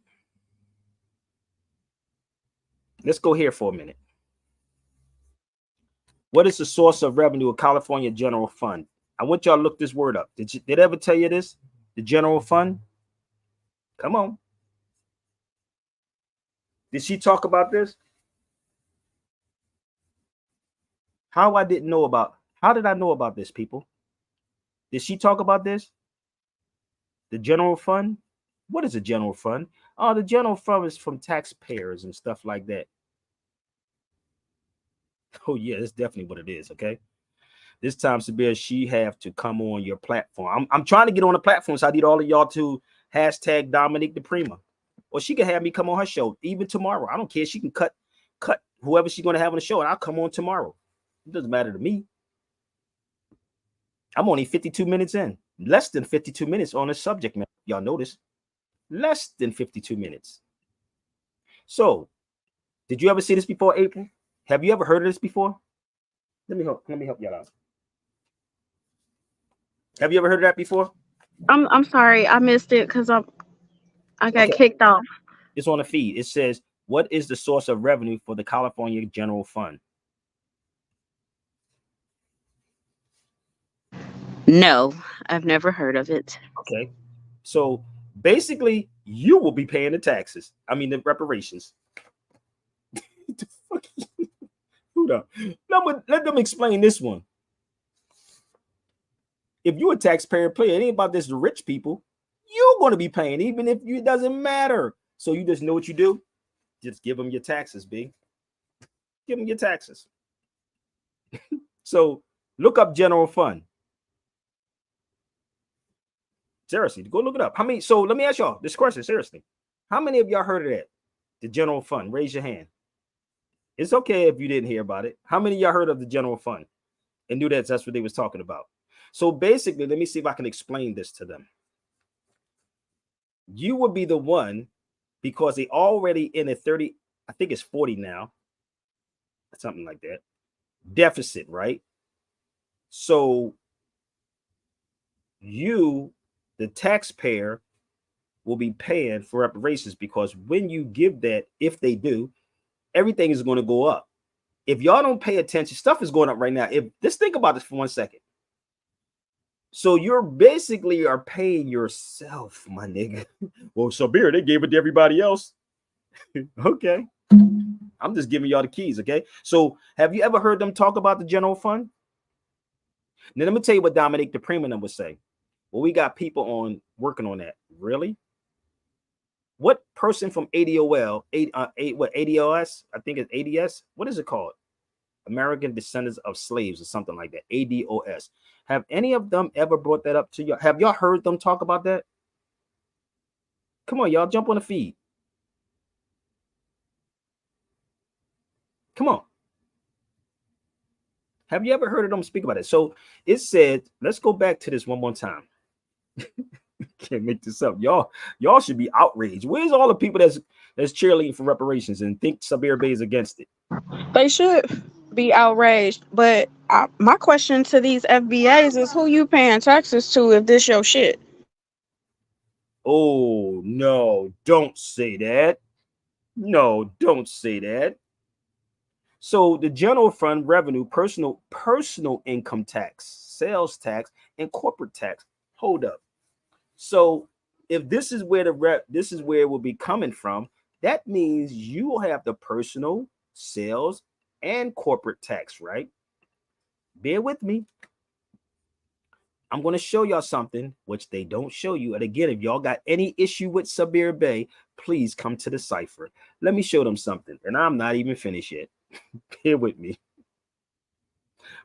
Speaker 1: Let's go here for a minute. What is the source of revenue of California General Fund? I want y'all to look this word up. Did I ever tell you this? The General Fund? Come on. Did she talk about this? How did I know about this, people? Did she talk about this? The General Fund? What is a General Fund? Oh, the General Fund is from taxpayers and stuff like that. Oh, yeah, that's definitely what it is, okay? This time, Sabir, she have to come on your platform. I'm trying to get on the platform, so I need all of y'all to hashtag Dominique DiPrima. Or she can have me come on her show, even tomorrow. I don't care. She can cut whoever she's going to have on the show, and I'll come on tomorrow. It doesn't matter to me. I'm only 52 minutes in. Less than 52 minutes on this subject matter. Y'all notice? Less than 52 minutes. So, did you ever see this before, April? Have you ever heard of this before? Let me help y'all out. Have you ever heard of that before?
Speaker 4: I'm sorry, I missed it because I got kicked off.
Speaker 1: It's on the feed. It says, what is the source of revenue for the California General Fund?
Speaker 4: No, I've never heard of it.
Speaker 1: Okay. So basically, you will be paying the taxes. I mean, the reparations. Hold up. Let them explain this one. If you're a taxpayer player, it ain't about this rich people. You're going to be paying, even if it doesn't matter. So you just know what you do. Just give them your taxes, B. Give them your taxes. So look up General Fund. Seriously, go look it up. How many? So let me ask y'all this question, seriously. How many of y'all heard of that? The General Fund? Raise your hand. It's okay if you didn't hear about it. How many of y'all heard of the General Fund and knew that's what they was talking about? So basically, let me see if I can explain this to them. You would be the one because they already in a 30, I think it's 40 now, something like that, deficit, right? So you, the taxpayer, will be paying for reparations because when you give that, if they do, everything is going to go up. If y'all don't pay attention, stuff is going up right now. Just think about this for 1 second. So you're basically are paying yourself, my nigga. Well, Sabir, they gave it to everybody else. Okay. I'm just giving y'all the keys, okay? So have you ever heard them talk about the General Fund? Now, let me tell you what Dominique DiPrima would say. Well, we got people working on that. Really? What person from ADOS, I think it's ADS. What is it called? American Descendants of Slaves or something like that. ADOS. Have any of them ever brought that up to you? Have y'all heard them talk about that? Come on, y'all, jump on the feed. Come on. Have you ever heard of them speak about it? So it said, let's go back to this one more time. Can't make this up. Y'all should be outraged. Where's all the people that's cheerleading for reparations and think Sabir Bay is against it?
Speaker 4: They should be outraged. But my question to these FBAs is, who you paying taxes to if this your shit?
Speaker 1: Oh, no, don't say that. No, don't say that. So the general fund revenue, personal income tax, sales tax, and corporate tax. Hold up. So if this is where this is where it will be coming from, that means you will have the personal, sales, and corporate tax, right? Bear with me. I'm going to show y'all something which they don't show you. And again, if y'all got any issue with Sabir Bay, please come to the cipher. Let me show them something. And I'm not even finished yet. Bear with me.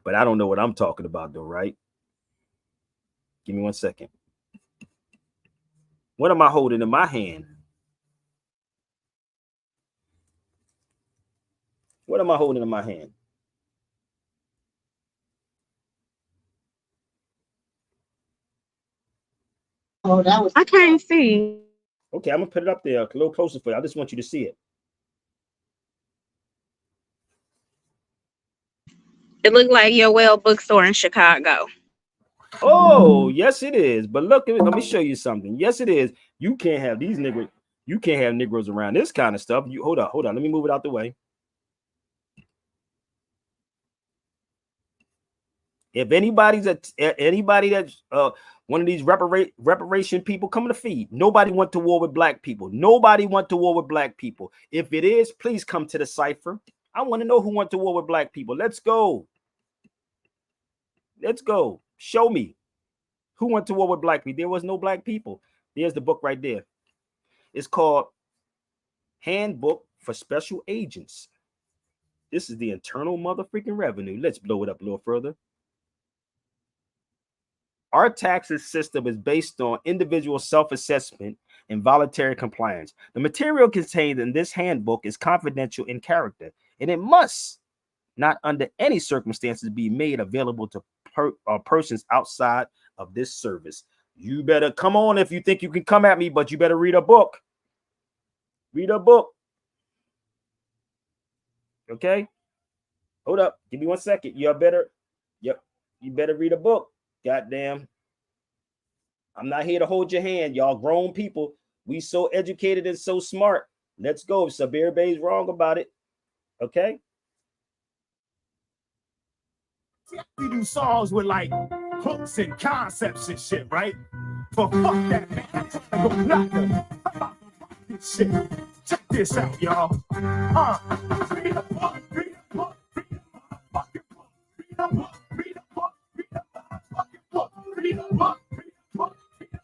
Speaker 1: But I don't know what I'm talking about though, right? Give me 1 second. What am I holding in my hand? What am I holding in my hand?
Speaker 4: Oh, that was. I can't see.
Speaker 1: Okay, I'm gonna put it up there a little closer for you. I just want you to see it.
Speaker 4: It looked like your well bookstore in Chicago.
Speaker 1: Oh, yes, it is. But look, let me show you something. Yes, it is. You can't have these niggers. You can't have Negroes around this kind of stuff. You hold on. Let me move it out the way. If anybody that's one of these reparation people coming to feed, nobody went to war with black people. Nobody went to war with black people. If it is, please come to the cipher. I want to know who went to war with black people. Let's go. Let's go. Show me who went to war with black people. There was no black people. There's the book right there. It's called Handbook for Special Agents. This is the internal motherfucking revenue. Let's blow it up a little further. Our taxes system is based on individual self-assessment and voluntary compliance. The material contained in this handbook is confidential in character, and it must not under any circumstances be made available to persons outside of this service. You better come on if you think you can come at me, but you better read a book. Read a book. Okay? Hold up. Give me 1 second. You better read a book. Goddamn. I'm not here to hold your hand. Y'all grown people. We so educated and so smart. Let's go. If Sabir Bay's wrong about it. Okay?
Speaker 9: We do songs with like hooks and concepts and shit, right? But fuck that, man. I'm trying to go knocker. I'm about to rock this shit. Check this out, y'all. Read a book, read a book, read a fucking book. Read a book, read a book, read a fucking book. Read a book, read a book, read a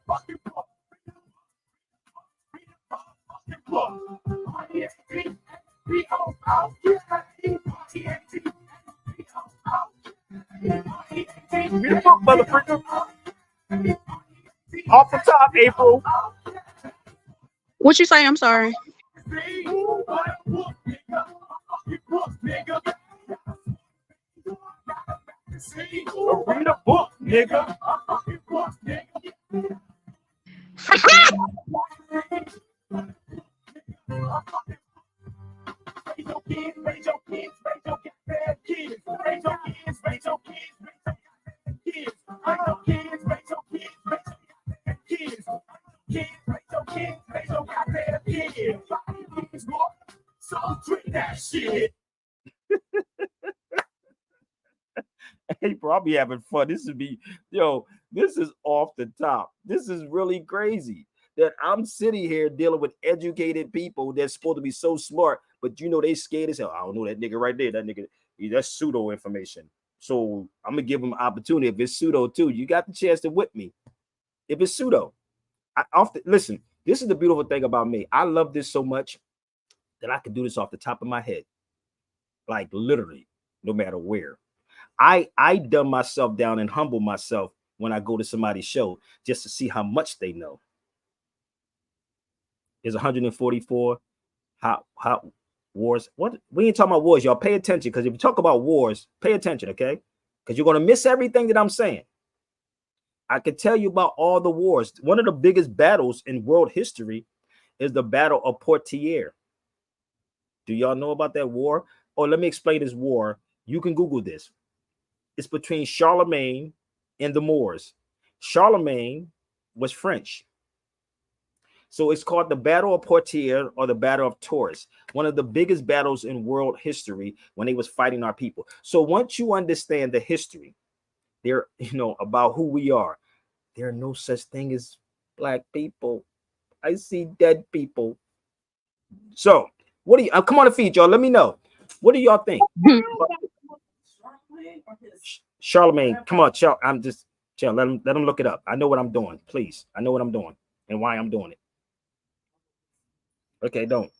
Speaker 9: fucking book. Read a fucking book.
Speaker 1: Read a book, motherfucker. Off the top, April.
Speaker 4: What you say? I'm sorry.
Speaker 9: Read a book, nigga.
Speaker 1: April, I'll be having fun. This is off the top. This is really crazy that I'm sitting here dealing with educated people that's supposed to be so smart, but they scared as hell. I don't know that nigga right there. That nigga, that's pseudo information. So I'm gonna give him an opportunity. If it's pseudo too, you got the chance to whip me. If it's pseudo, listen. This is the beautiful thing about me. I love this so much that I can do this off the top of my head, like literally, no matter where. I dumb myself down and humble myself when I go to somebody's show just to see how much they know. Is 144 how Wars. What? We ain't talking about wars, y'all. Pay attention, because if you talk about wars, pay attention, okay? Because you're gonna miss everything that I'm saying. I can tell you about all the wars. One of the biggest battles in world history is the Battle of Poitiers. Do y'all know about that war? Oh, let me explain this war. You can Google this. It's between Charlemagne and the Moors. Charlemagne was French. So it's called the Battle of Poitiers or the Battle of Tours, one of the biggest battles in world history when they was fighting our people. So once you understand the history, there, about who we are, there are no such thing as black people. I see dead people. So what do you, come on the feed, y'all? Let me know. What do y'all think? Charlemagne, come on, I'm just chill. Let him look it up. I know what I'm doing. Please, I know what I'm doing and why I'm doing it. Okay, don't.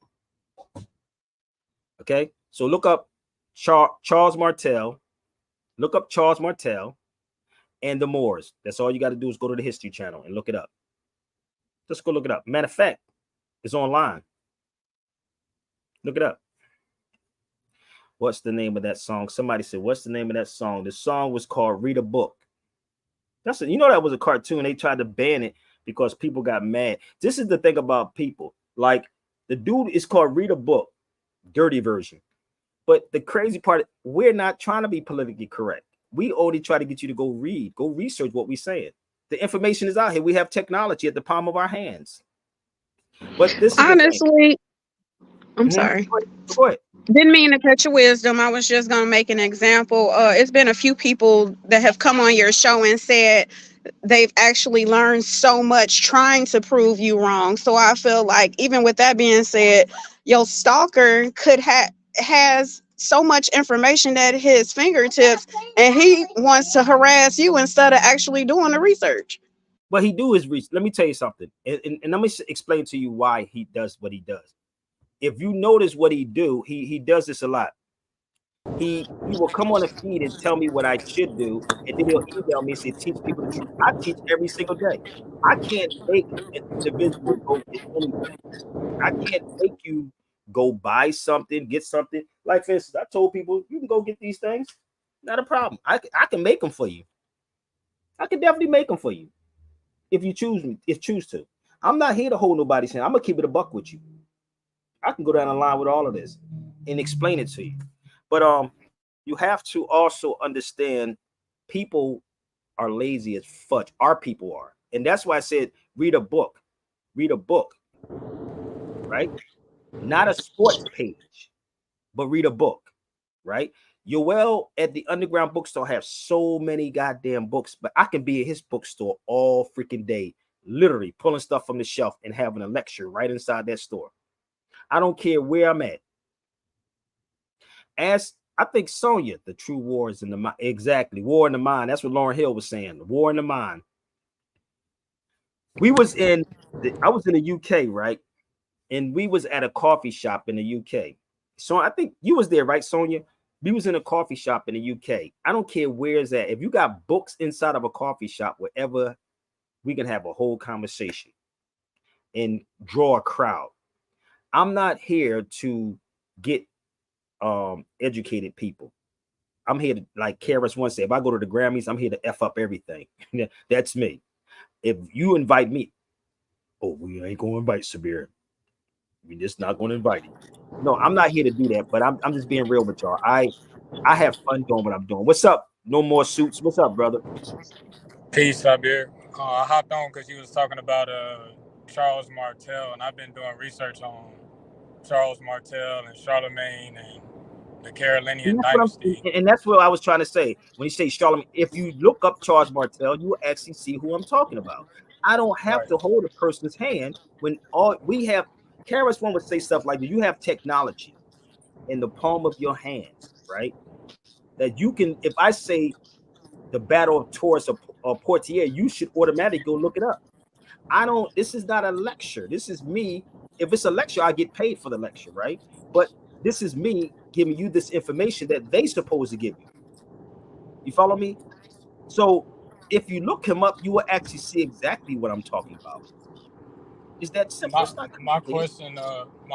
Speaker 1: Okay, so look up Charles Martel. Look up Charles Martel and the Moors. That's all you got to do is go to the History Channel and look it up. Just go look it up. Matter of fact, it's online. Look it up. What's the name of that song? Somebody said, what's the name of that song? The song was called Read a Book. That was a cartoon. They tried to ban it because people got mad. This is the thing about people. Like, the dude is called Read a Book, dirty version. But the crazy part, we're not trying to be politically correct. We only try to get you to go research what we're saying. The information is out here. We have technology at the palm of our hands. But this is
Speaker 4: honestly, I'm sorry.
Speaker 1: Go ahead.
Speaker 4: Didn't mean to cut your wisdom. I was just gonna make an example. It's been a few people that have come on your show and said they've actually learned so much trying to prove you wrong. So I feel like, even with that being said, your stalker has so much information at his fingertips, and he wants to harass you instead of actually doing the research.
Speaker 1: What he do is research. Let me tell you something, and let me explain to you why he does what he does. If you notice what he do, he does this a lot. He will come on the feed and tell me what I should do, and then he'll email me and say, teach people the truth. I teach every single day. I can't make an individual go get anything. I can't make you go buy something, get something. Like, for instance, I told people, you can go get these things. Not a problem. I can make them for you. I can definitely make them for you if you choose to. I'm not here to hold nobody's hand. I'm going to keep it a buck with you. I can go down the line with all of this and explain it to you. But you have to also understand people are lazy as fudge. Our people are. And that's why I said read a book. Read a book. Right? Not a sports page, but read a book. Right? Yoel at the underground bookstore have so many goddamn books, but I can be at his bookstore all freaking day, literally pulling stuff from the shelf and having a lecture right inside that store. I don't care where I'm at. As I think Sonia, the true war is in the mind. Exactly. War in the mind. That's what Lauryn Hill was saying. The war in the mind. I was in the UK, right? And we was at a coffee shop in the UK. So I think you was there, right, Sonia? We was in a coffee shop in the UK. I don't care where it's at. If you got books inside of a coffee shop, wherever, we can have a whole conversation and draw a crowd. I'm not here to get educated people. I'm here to, like Karis once said, if I go to the Grammys, I'm here to F up everything. That's me. If you invite me, we ain't gonna invite Sabir. We just not gonna invite him. No, I'm not here to do that, but I'm just being real with y'all. I have fun doing what I'm doing. What's up? No more suits. What's up, brother?
Speaker 10: Peace, Sabir. I hopped on because you was talking about Charles Martel, and I've been doing research on Charles Martel and Charlemagne and the Carolinian dynasty.
Speaker 1: And that's what I was trying to say. When you say Charlemagne, if you look up Charles Martel, you will actually see who I'm talking about. I don't have to hold a person's hand when all we have. Karis one would say stuff like, you have technology in the palm of your hands, right? That you can, if I say the Battle of Tours or Poitiers, you should automatically go look it up. This is not a lecture. This is me. If it's a lecture, I get paid for the lecture, right? But this is me giving you this information that they supposed to give you. You follow me? So if you look him up, you will actually see exactly what I'm talking about. It's that simple. It's not
Speaker 10: My
Speaker 1: complicated.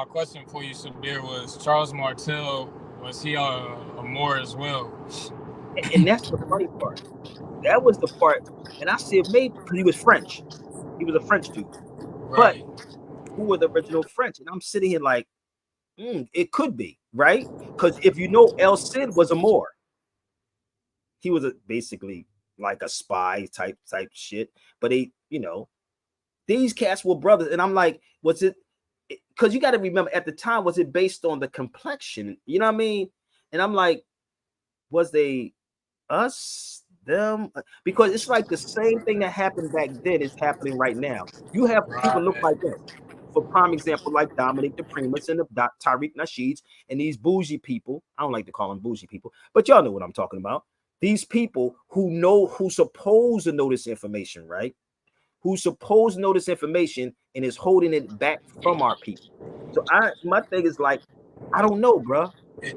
Speaker 10: question for you, Sabir, was Charles Martel, was he a Moor as well?
Speaker 1: And that's the funny part. That was the part. And I said maybe because he was French. He was a French dude. But
Speaker 10: Right.
Speaker 1: who were the original French? And I'm sitting here like, it could be, right? Because if you know, El Cid was a Moor. He was basically like a spy type shit. But these cats were brothers. And I'm like, was it? Because you got to remember, at the time, was it based on the complexion? You know what I mean? And I'm like, was they us, them? Because it's like the same thing that happened back then is happening right now. You have people look
Speaker 10: Right.
Speaker 1: like us. For prime example, like Dominique DiPrima and the Tariq Nasheeds and these bougie people. I don't like to call them bougie people, but y'all know what I'm talking about. These people who supposed to know this information, right? Who's supposed to know this information and is holding it back from our people. So my thing is like, I don't know, bro.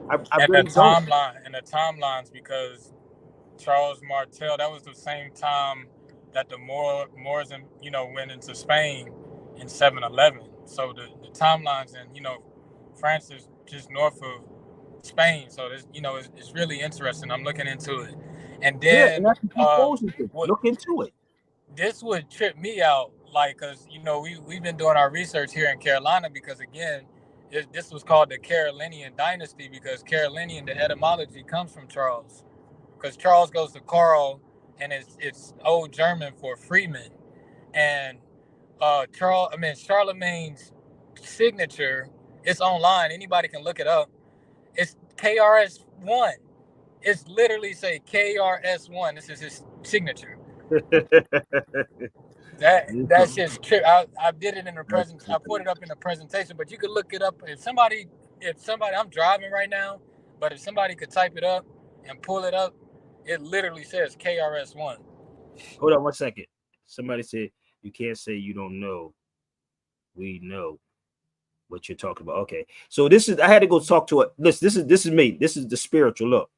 Speaker 1: I
Speaker 10: And
Speaker 1: really don't.
Speaker 10: the timelines, because Charles Martel, that was the same time that the Moors and went into Spain in 711. So the timelines, and France is just north of Spain. So this, it's really interesting. I'm looking into it, and
Speaker 1: Yeah, and
Speaker 10: then
Speaker 1: that's what you're supposed to do.
Speaker 10: what
Speaker 1: Look into it.
Speaker 10: this would trip me out, like, because we've been doing our research here in Carolina, because again, this was called the Carolinian dynasty, because Carolinian, the etymology comes from Charles, because Charles goes to Carl, and it's old German for freeman, and Charlemagne's signature, it's online, anybody can look it up. It's KRS1. It's literally say KRS1. This is his signature. That's just true. I did it in the present. I put it up in the presentation, but you could look it up. If somebody, I'm driving right now, but if somebody could type it up and pull it up, it literally says KRS1.
Speaker 1: Hold on 1 second. Somebody said you can't say you don't know. We know what you're talking about. Okay, so I had to go talk to it. This is me. This is the spiritual look.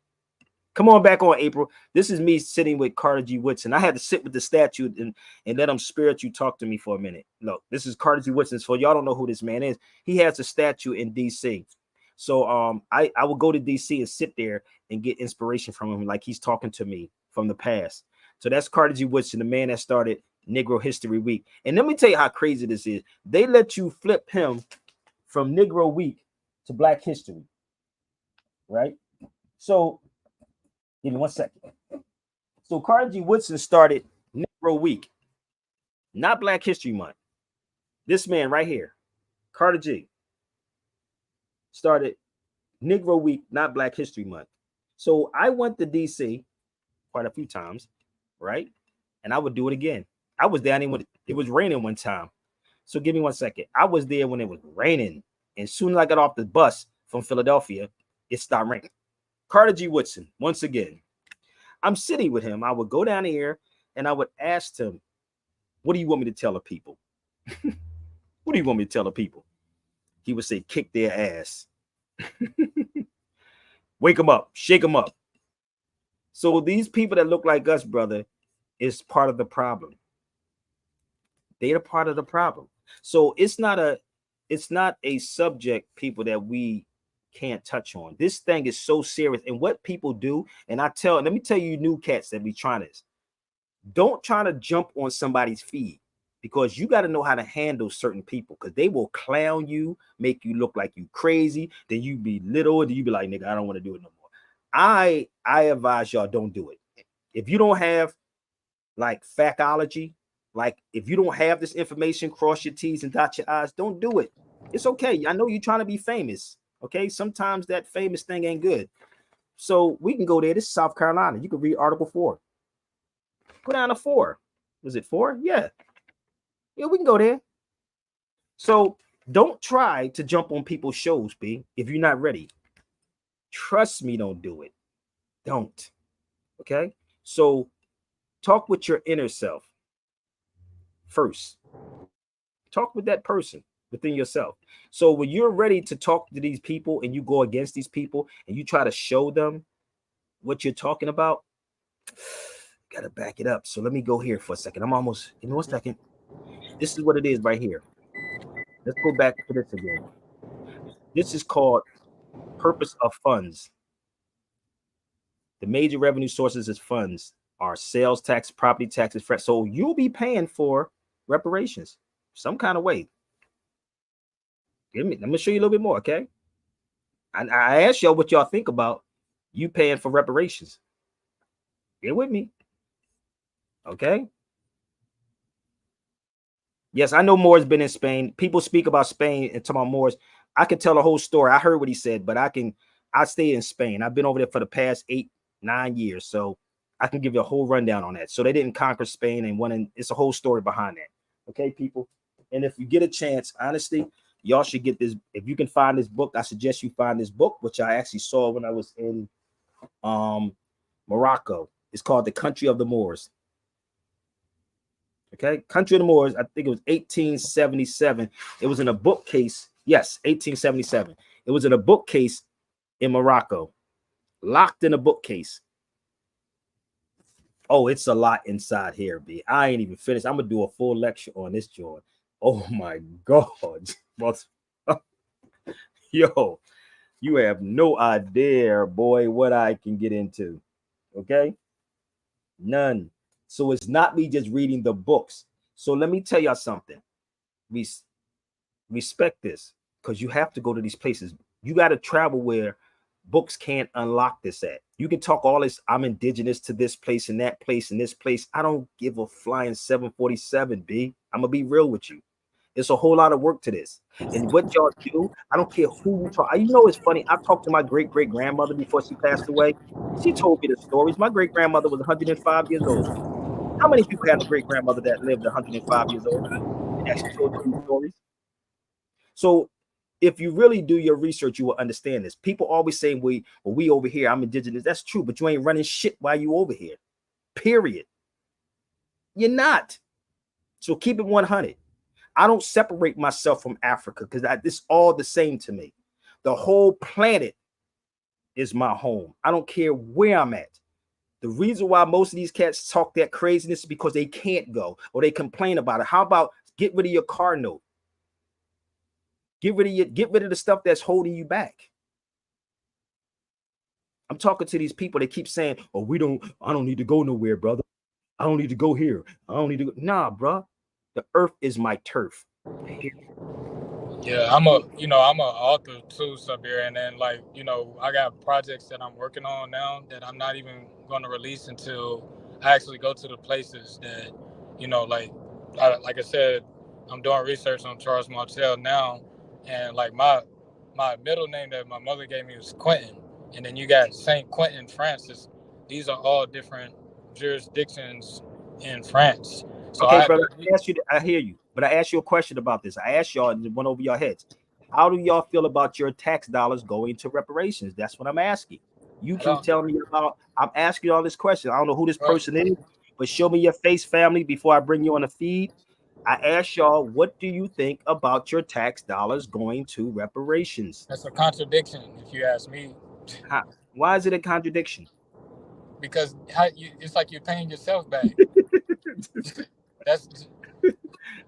Speaker 1: Come on back on, April. This is me sitting with Carter G. Woodson. I had to sit with the statue and let him spiritual talk to me for a minute. Look, this is Carter G. Woodson. For y'all don't know who this man is, he has a statue in D.C. So I will go to D.C. and sit there and get inspiration from him, like he's talking to me from the past. So that's Carter G. Woodson, the man that started Negro History Week. And let me tell you how crazy this is. They let you flip him from Negro Week to Black History, right? So give me 1 second. So Carter G. Woodson started Negro Week, not Black History Month. This man right here, Carter G., started Negro Week, not Black History Month. So I went to D.C. quite a few times, right? And I would do it again. I was down there when it was raining one time. So give me 1 second. I was there when it was raining. And soon as I got off the bus from Philadelphia, it stopped raining. Carter G. Woodson, once again. I'm sitting with him. I would go down here and I would ask him, what do you want me to tell the people? What do you want me to tell the people? He would say, kick their ass. Wake them up, shake them up. So these people that look like us, brother, is part of the problem. They're part of the problem. So it's not a subject, people, that we can't touch on. This thing is so serious. And what people do, and let me tell you, new cats that be trying this, don't try to jump on somebody's feed, because you got to know how to handle certain people, because they will clown you, make you look like you crazy, then you be little, then you be like, nigga, I don't want to do it no more. I advise y'all, don't do it. If you don't have like factology, like if you don't have this information, cross your T's and dot your I's, don't do it. It's okay. I know you're trying to be famous. Okay, sometimes that famous thing ain't good. So we can go there. This is South Carolina. You can read Article 4. Go down to 4. Was it 4? Yeah, we can go there. So don't try to jump on people's shows, B, if you're not ready. Trust me, don't do it. Don't. Okay? So talk with your inner self first. Talk with that person within yourself. So when you're ready to talk to these people and you go against these people and you try to show them what you're talking about, got to back it up. So let me go here for a second. I'm almost, give me 1 second. This is what it is right here. Let's go back to this again. This is called purpose of funds. The major revenue sources as funds are sales tax, property taxes. So you'll be paying for reparations some kind of way. Let me show you a little bit more, okay? And I asked y'all what y'all think about you paying for reparations. Get with me, okay? Yes, I know Moore's been in Spain. People speak about Spain and talk about Moore's. I can tell the whole story. I heard what he said, but I stay in Spain. I've been over there for the past 8-9 years, so I can give you a whole rundown on that. So they didn't conquer Spain and it's a whole story behind that. Okay, people. And if you get a chance, honestly, y'all should get this. If you can find this book, I suggest you find this book, which I actually saw when I was in Morocco. It's called The Country of the Moors. Okay, Country of the Moors. I think it was 1877. It was in a bookcase. Yes, 1877. It was in a bookcase in Morocco, locked in a bookcase. Oh, it's a lot inside here, B. I ain't even finished. I'm gonna do a full lecture on this joint. Oh my God. Yo, you have no idea, boy, what I can get into. Okay? None. So it's not me just reading the books. So let me tell y'all something. Respect this, because you have to go to these places. You got to travel where books can't unlock this at. You can talk all this, I'm indigenous to this place and that place and this place. I don't give a flying 747, B. I'm gonna be real with you. It's a whole lot of work to this. And what y'all do, I don't care who you talk. You know, it's funny. I talked to my great-great-grandmother before she passed away. She told me the stories. My great-grandmother was 105 years old. How many people had a great-grandmother that lived 105 years old and actually told you these stories? So if you really do your research, you will understand this. People always say, we over here, I'm indigenous. That's true, but you ain't running shit while you over here. Period. You're not. So keep it 100. I don't separate myself from Africa because it's all the same to me. The whole planet is my home. I don't care where I'm at. The reason why most of these cats talk that craziness is because they can't go or they complain about it. How about get rid of your car note? Get rid of the stuff that's holding you back. I'm talking to these people. They keep saying, "Oh, I don't need to go nowhere, brother. I don't need to go here. I don't need to go." Nah, bro. The earth is my turf.
Speaker 10: Yeah, I'm an author too, Sabir, and then I got projects that I'm working on now that I'm not even going to release until I actually go to the places that, like I said, I'm doing research on Charles Martel now, and like my middle name that my mother gave me was Quentin, and then you got Saint Quentin Francis. These are all different jurisdictions in France. So
Speaker 1: okay, brother, I hear you, but I asked you a question about this. I asked y'all and it went over your heads. How do y'all feel about your tax dollars going to reparations? That's what I'm asking. You keep telling me about, I'm asking you all this question. I don't know who this person is, but show me your face, family, before I bring you on the feed. I asked y'all, what do you think about your tax dollars going to reparations?
Speaker 10: That's a contradiction, if you ask me.
Speaker 1: Why is it a contradiction?
Speaker 10: Because it's like you're paying yourself back.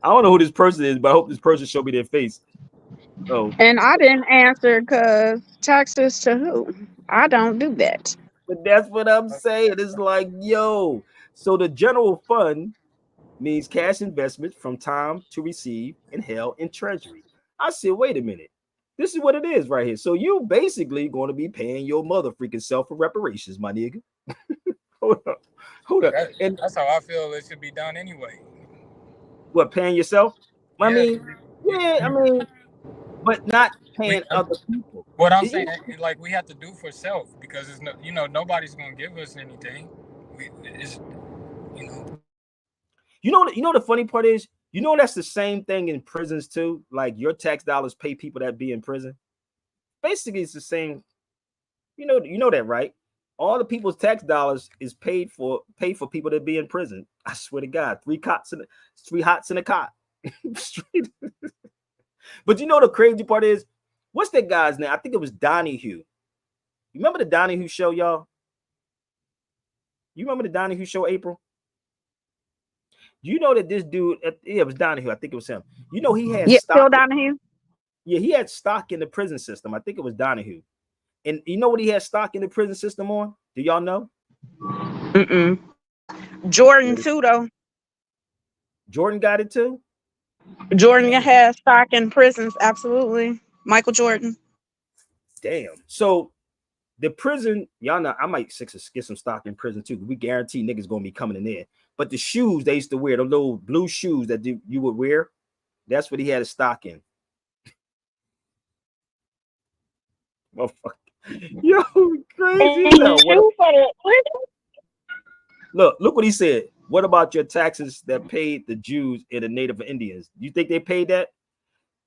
Speaker 1: I don't know who this person is, but I hope this person show me their face. Oh.
Speaker 4: And I didn't answer because taxes to who? I don't do that.
Speaker 1: But that's what I'm saying. It's like, yo. So the general fund means cash investments from time to receive and held in treasury. I said, wait a minute. This is what it is right here. So you basically going to be paying your mother freaking self for reparations, my nigga. Hold up.
Speaker 10: And that's how I feel it should be done anyway.
Speaker 1: What, paying yourself? I mean, but not paying other people.
Speaker 10: What I'm saying, like, we have to do for self, because it's nobody's gonna give us anything.
Speaker 1: You know the funny part is, that's the same thing in prisons too. Like your tax dollars pay people that be in prison. Basically, it's the same. You know that, right? All the people's tax dollars is paid for people that be in prison. I swear to God, 3 hots in a cot. But you know the crazy part is, what's that guy's name? I think it was Donahue. You remember the Donahue show, y'all? You remember the Donahue show, April? Do you know that this dude, it was Donahue, I think it was him. You know, he had
Speaker 4: Yeah,
Speaker 1: stock.
Speaker 4: Phil Donahue.
Speaker 1: Yeah, he had stock in the prison system. I think it was Donahue. And you know what he had stock in the prison system on? Do y'all know?
Speaker 4: Jordan too, though.
Speaker 1: Jordan got it too?
Speaker 4: Jordan has stock in prisons, absolutely. Michael Jordan.
Speaker 1: Damn. So the prison, y'all know, I might get some stock in prison too. We guarantee niggas gonna be coming in there. But the shoes they used to wear, the little blue shoes that you would wear, that's what he had a stock in. Yo, crazy. Look what he said. What about your taxes that paid the Jews and the Native Indians? You think they paid that?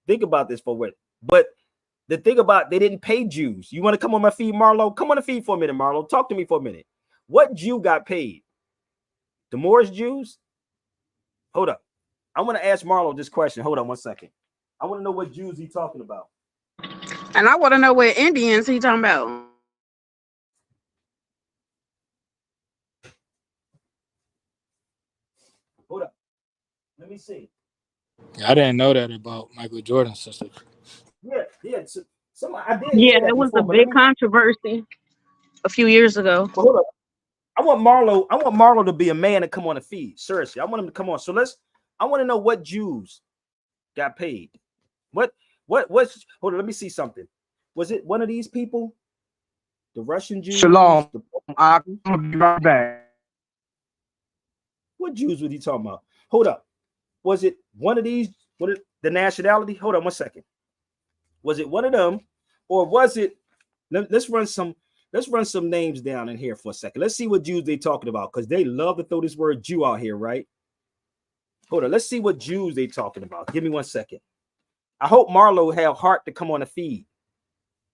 Speaker 1: Think about this for what. But the thing about they didn't pay Jews. You want to come on my feed, Marlo? Come on the feed for a minute, Marlo. Talk to me for a minute. What Jew got paid? The Moorish Jews? Hold up. I want to ask Marlo this question. Hold on 1 second. I want to know what Jews he talking about.
Speaker 4: And I want to know what Indians he talking about.
Speaker 1: Hold up. Let me see.
Speaker 10: I didn't know that about Michael Jordan's sister.
Speaker 1: Yeah. So I did.
Speaker 4: Yeah, it was a big controversy a few years ago.
Speaker 1: Hold up. I want Marlo to be a man and come on the feed. Seriously, I want him to come on. So I want to know what Jews got paid. What's hold on, let me see something. Was it one of these people? The Russian Jews?
Speaker 11: Shalom. I'll be right back.
Speaker 1: What Jews was he talking about? Hold up. Was it one of these? The nationality? Hold on 1 second. Was it one of them, or was it? Let's run some names down in here for a second. Let's see what Jews they talking about, because they love to throw this word Jew out here, right? Hold on. Let's see what Jews they talking about. Give me 1 second. I hope Marlo have heart to come on the feed,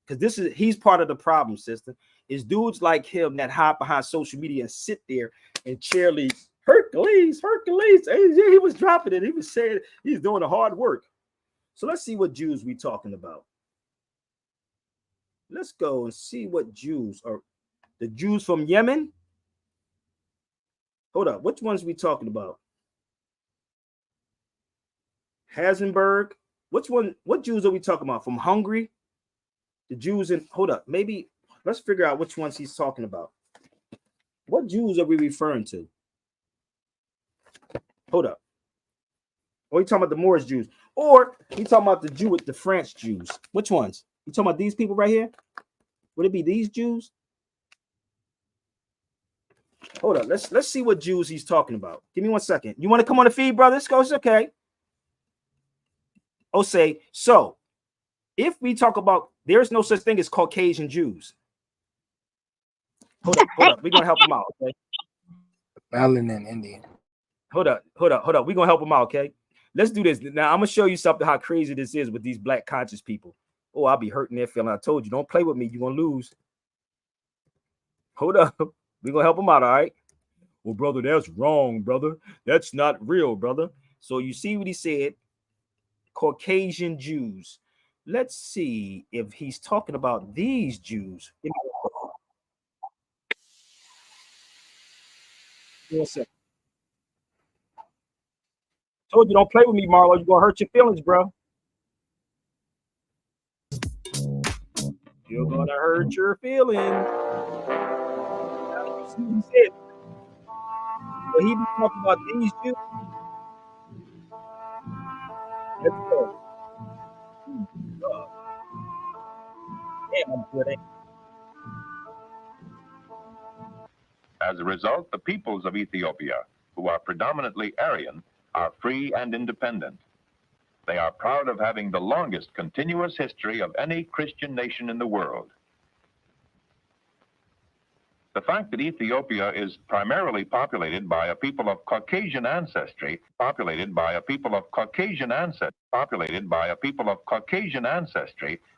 Speaker 1: because he's part of the problem, sister. Is dudes like him that hide behind social media and sit there and cheerlead Hercules. He was dropping it. He was saying he's doing the hard work. So let's see what Jews we talking about. Let's go and see what Jews are. The Jews from Yemen. Hold up. Which ones we talking about? Hasenberg. What Jews are we talking about? From Hungary? The Jews in, hold up. Maybe let's figure out which ones he's talking about. What Jews are we referring to? Hold up. Or he talking about the Moorish Jews, or he talking about the French Jews. Which ones? You talking about these people right here? Would it be these Jews? Hold up. Let's see what Jews he's talking about. Give me 1 second. You want to come on the feed, brother? It's okay. Oh, say so. If we talk about, there's no such thing as Caucasian Jews. Hold up. We're gonna help him out, okay?
Speaker 10: Melanin Indian.
Speaker 1: Hold up. We're gonna help him out, okay? Let's do this. Now I'm gonna show you something how crazy this is with these black conscious people. Oh, I'll be hurting their feeling. I told you, don't play with me. You're gonna lose. Hold up. We're gonna help him out, all right? Well, brother, that's wrong, brother. That's not real, brother. So you see what he said? Caucasian Jews. Let's see if he's talking about these Jews. Give me 1 second. Told you, don't play with me, Marlo. You're gonna hurt your feelings, bro. You're gonna hurt your feelings. He said, but he be talking about these Jews. Let's go. Damn, I'm good.
Speaker 12: As a result, the peoples of Ethiopia, who are predominantly Aryan, are free and independent. They are proud of having the longest continuous history of any Christian nation in the world. The fact that Ethiopia is primarily populated by a people of Caucasian ancestry,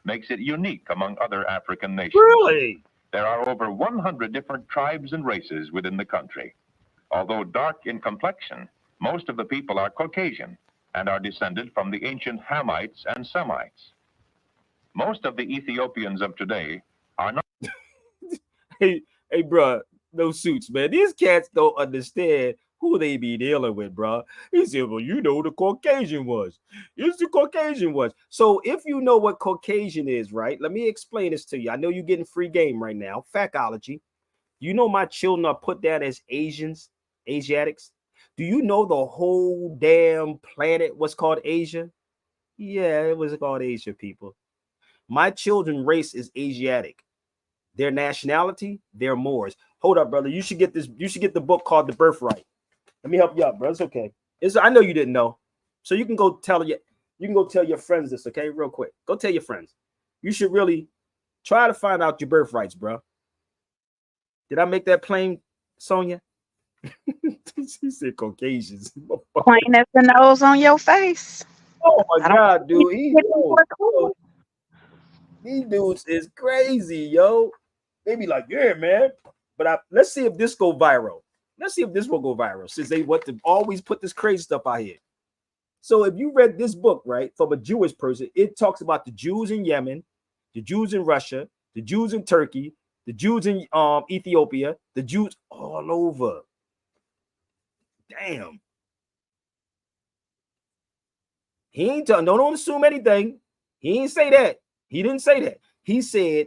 Speaker 12: makes it unique among other African nations.
Speaker 1: Really?
Speaker 12: There are over 100 different tribes and races within the country. Although dark in complexion, most of the people are Caucasian and are descended from the ancient Hamites and Semites. Most of the Ethiopians of today are not...
Speaker 1: Hey, bro, no suits, man. These cats don't understand Who they be dealing with, bro? He said, well, you know the Caucasian was. It's the Caucasian was. So if you know what Caucasian is, right? Let me explain this to you. I know you're getting free game right now. Factology. You know my children are put down as Asians, Asiatics. Do you know the whole damn planet was called Asia? Yeah, it was called Asia, people. My children race is Asiatic. Their nationality, they're Moors. Hold up, brother. You should get this. You should get the book called The Birthright. Let me help you out, bro. It's okay. I know you didn't know. So you can go tell your friends this, okay? Real quick. Go tell your friends. You should really try to find out your birthrights, bro. Did I make that plain, Sonia? She said Caucasians.
Speaker 4: Plain as the nose on your face.
Speaker 1: Oh my God, dude. These dudes is crazy, yo. They be like, yeah, man. But let's see if this go viral. Let's see if this will go viral since they want to always put this crazy stuff out here. So if you read this book, right, from a Jewish person, it talks about the Jews in Yemen, the Jews in Russia, the Jews in Turkey, the Jews in Ethiopia, the Jews all over. Damn. He ain't telling, don't assume anything. He ain't say that. He didn't say that. He said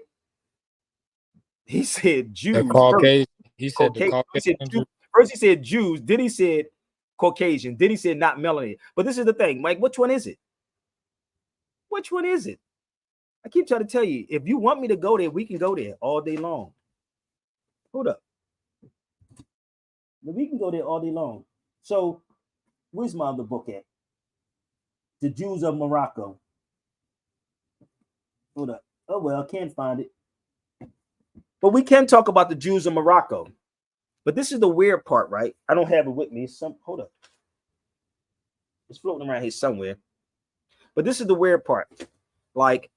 Speaker 1: Jews.
Speaker 10: The Caucasian. He said
Speaker 1: Caucasian.
Speaker 10: the Caucasian.
Speaker 1: First he said Jews, then he said Caucasian, then he said not melanated. But this is the thing, Mike, which one is it? Which one is it? I keep trying to tell you, if you want me to go there, we can go there all day long. Hold up. We can go there all day long. So where's my other book at? The Jews of Morocco. Hold up. Oh, well, I can't find it. But we can talk about the Jews of Morocco. But this is the weird part, right? I don't have it with me. Hold up. It's floating around here somewhere. But this is the weird part. Like,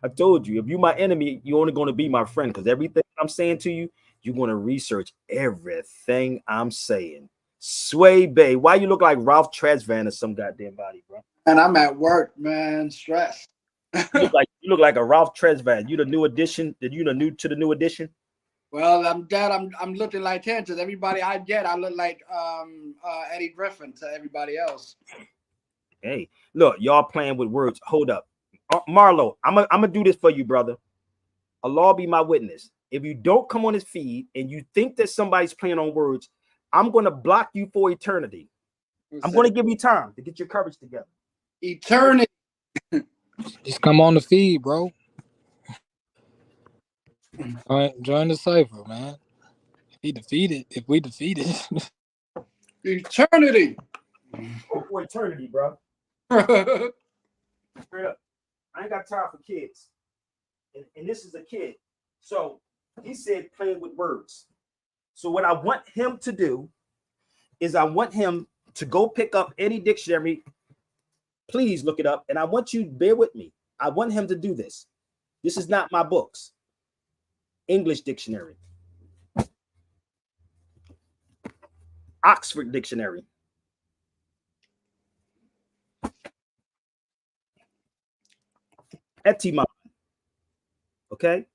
Speaker 1: I told you, if you're my enemy, you're only going to be my friend. Because everything I'm saying to you, you're going to research everything I'm saying. Sway Bay, why you look like Ralph Tresvant or some goddamn body, bro?
Speaker 13: And I'm at work, man. Stressed.
Speaker 1: You look like a Ralph Tresvant. You the new edition? You the new to the new edition?
Speaker 13: Well, I'm looking like him. To everybody I get, I look like Eddie Griffin to everybody else.
Speaker 1: Hey, look, y'all playing with words. Hold up, Marlo. I'm gonna do this for you, brother. Allah be my witness. If you don't come on his feed and you think that somebody's playing on words, I'm gonna block you for eternity. I'm gonna give you time to get your courage together.
Speaker 13: Eternity.
Speaker 10: Just come on the feed, bro. Join the cipher, man. If we defeated.
Speaker 13: Eternity.
Speaker 1: For eternity, bro. Straight up. I ain't got time for kids. And this is a kid. So he said playing with words. So what I want him to do is I want him to go pick up any dictionary. Please look it up. And I want you to bear with me. I want him to do this. This is not my books. English dictionary. Oxford dictionary. Etymology. Okay?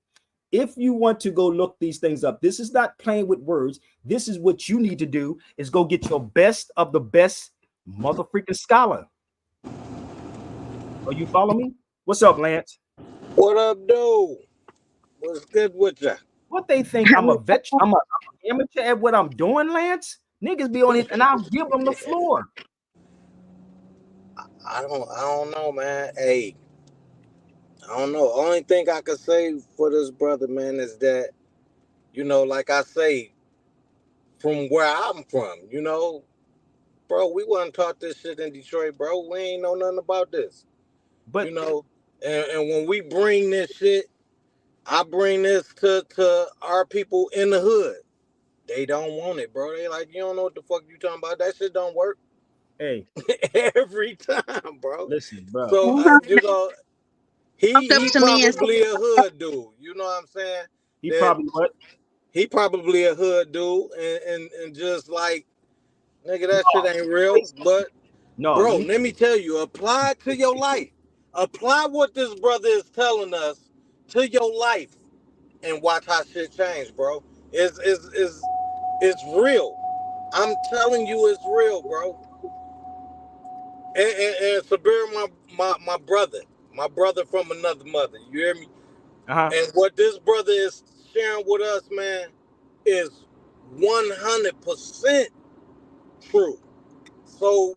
Speaker 1: If you want to go look these things up, this is not playing with words. This is what you need to do is go get your best of the best mother freaking scholar. Oh, you follow me? What's up, Lance?
Speaker 14: What up, dude? What's good with ya?
Speaker 1: What they think I'm a veteran? I'm an amateur at what I'm doing, Lance? Niggas be on it, and I'll give them the floor.
Speaker 14: I don't know, man. Hey, I don't know. Only thing I can say for this brother, man, is that, you know, like I say, from where I'm from, you know, bro, we wasn't taught this shit in Detroit, bro. We ain't know nothing about this. But you know, and when we bring this shit, I bring this to our people in the hood. They don't want it, bro. They like, you don't know what the fuck you talking about. That shit don't work.
Speaker 1: Hey,
Speaker 14: every time, bro.
Speaker 1: Listen, bro.
Speaker 14: So you know, he probably a hood dude. You know what I'm saying?
Speaker 1: He probably what?
Speaker 14: He probably a hood dude, and just like, nigga, that shit ain't real. But
Speaker 1: no,
Speaker 14: bro, let me tell you, apply it to your life. Apply what this brother is telling us to your life, and watch how shit change, bro. Is It's real. I'm telling you, it's real, bro. And Sabir, my brother from another mother. You hear me? And what this brother is sharing with us, man, is 100% true. So,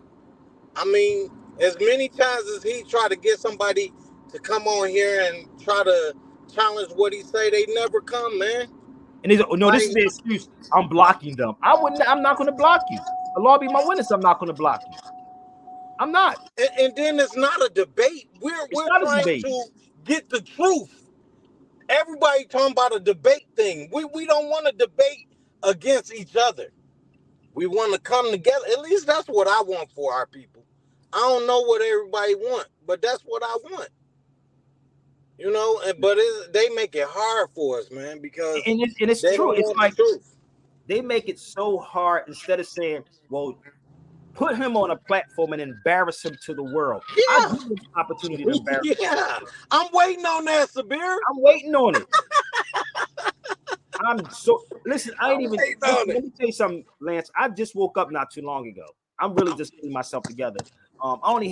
Speaker 14: I mean, as many times as he tried to get somebody to come on here and try to challenge what he say, they never come, man.
Speaker 1: And he's no, this is the excuse. I'm blocking them. I'm not going to block you. The law be my witness. I'm not going to block you. I'm not.
Speaker 14: And then it's not a debate. We're trying to get the truth. Everybody talking about a debate thing. We don't want to debate against each other. We want to come together. At least that's what I want for our people. I don't know what everybody want, but that's what I want. You know, but they make it hard for us, man, because
Speaker 1: and it's
Speaker 14: they
Speaker 1: true.
Speaker 14: don't
Speaker 1: It's
Speaker 14: want
Speaker 1: like
Speaker 14: the truth.
Speaker 1: they make it so hard instead of saying, well, put him on a platform and embarrass him to the world.
Speaker 14: Yeah.
Speaker 1: I give him the opportunity to embarrass him.
Speaker 14: Yeah. I'm waiting on that, Sabir.
Speaker 1: I'm waiting on it. I'm so listen. I ain't even. Let me tell you something, Lance. I just woke up not too long ago. I'm really just getting myself together. I only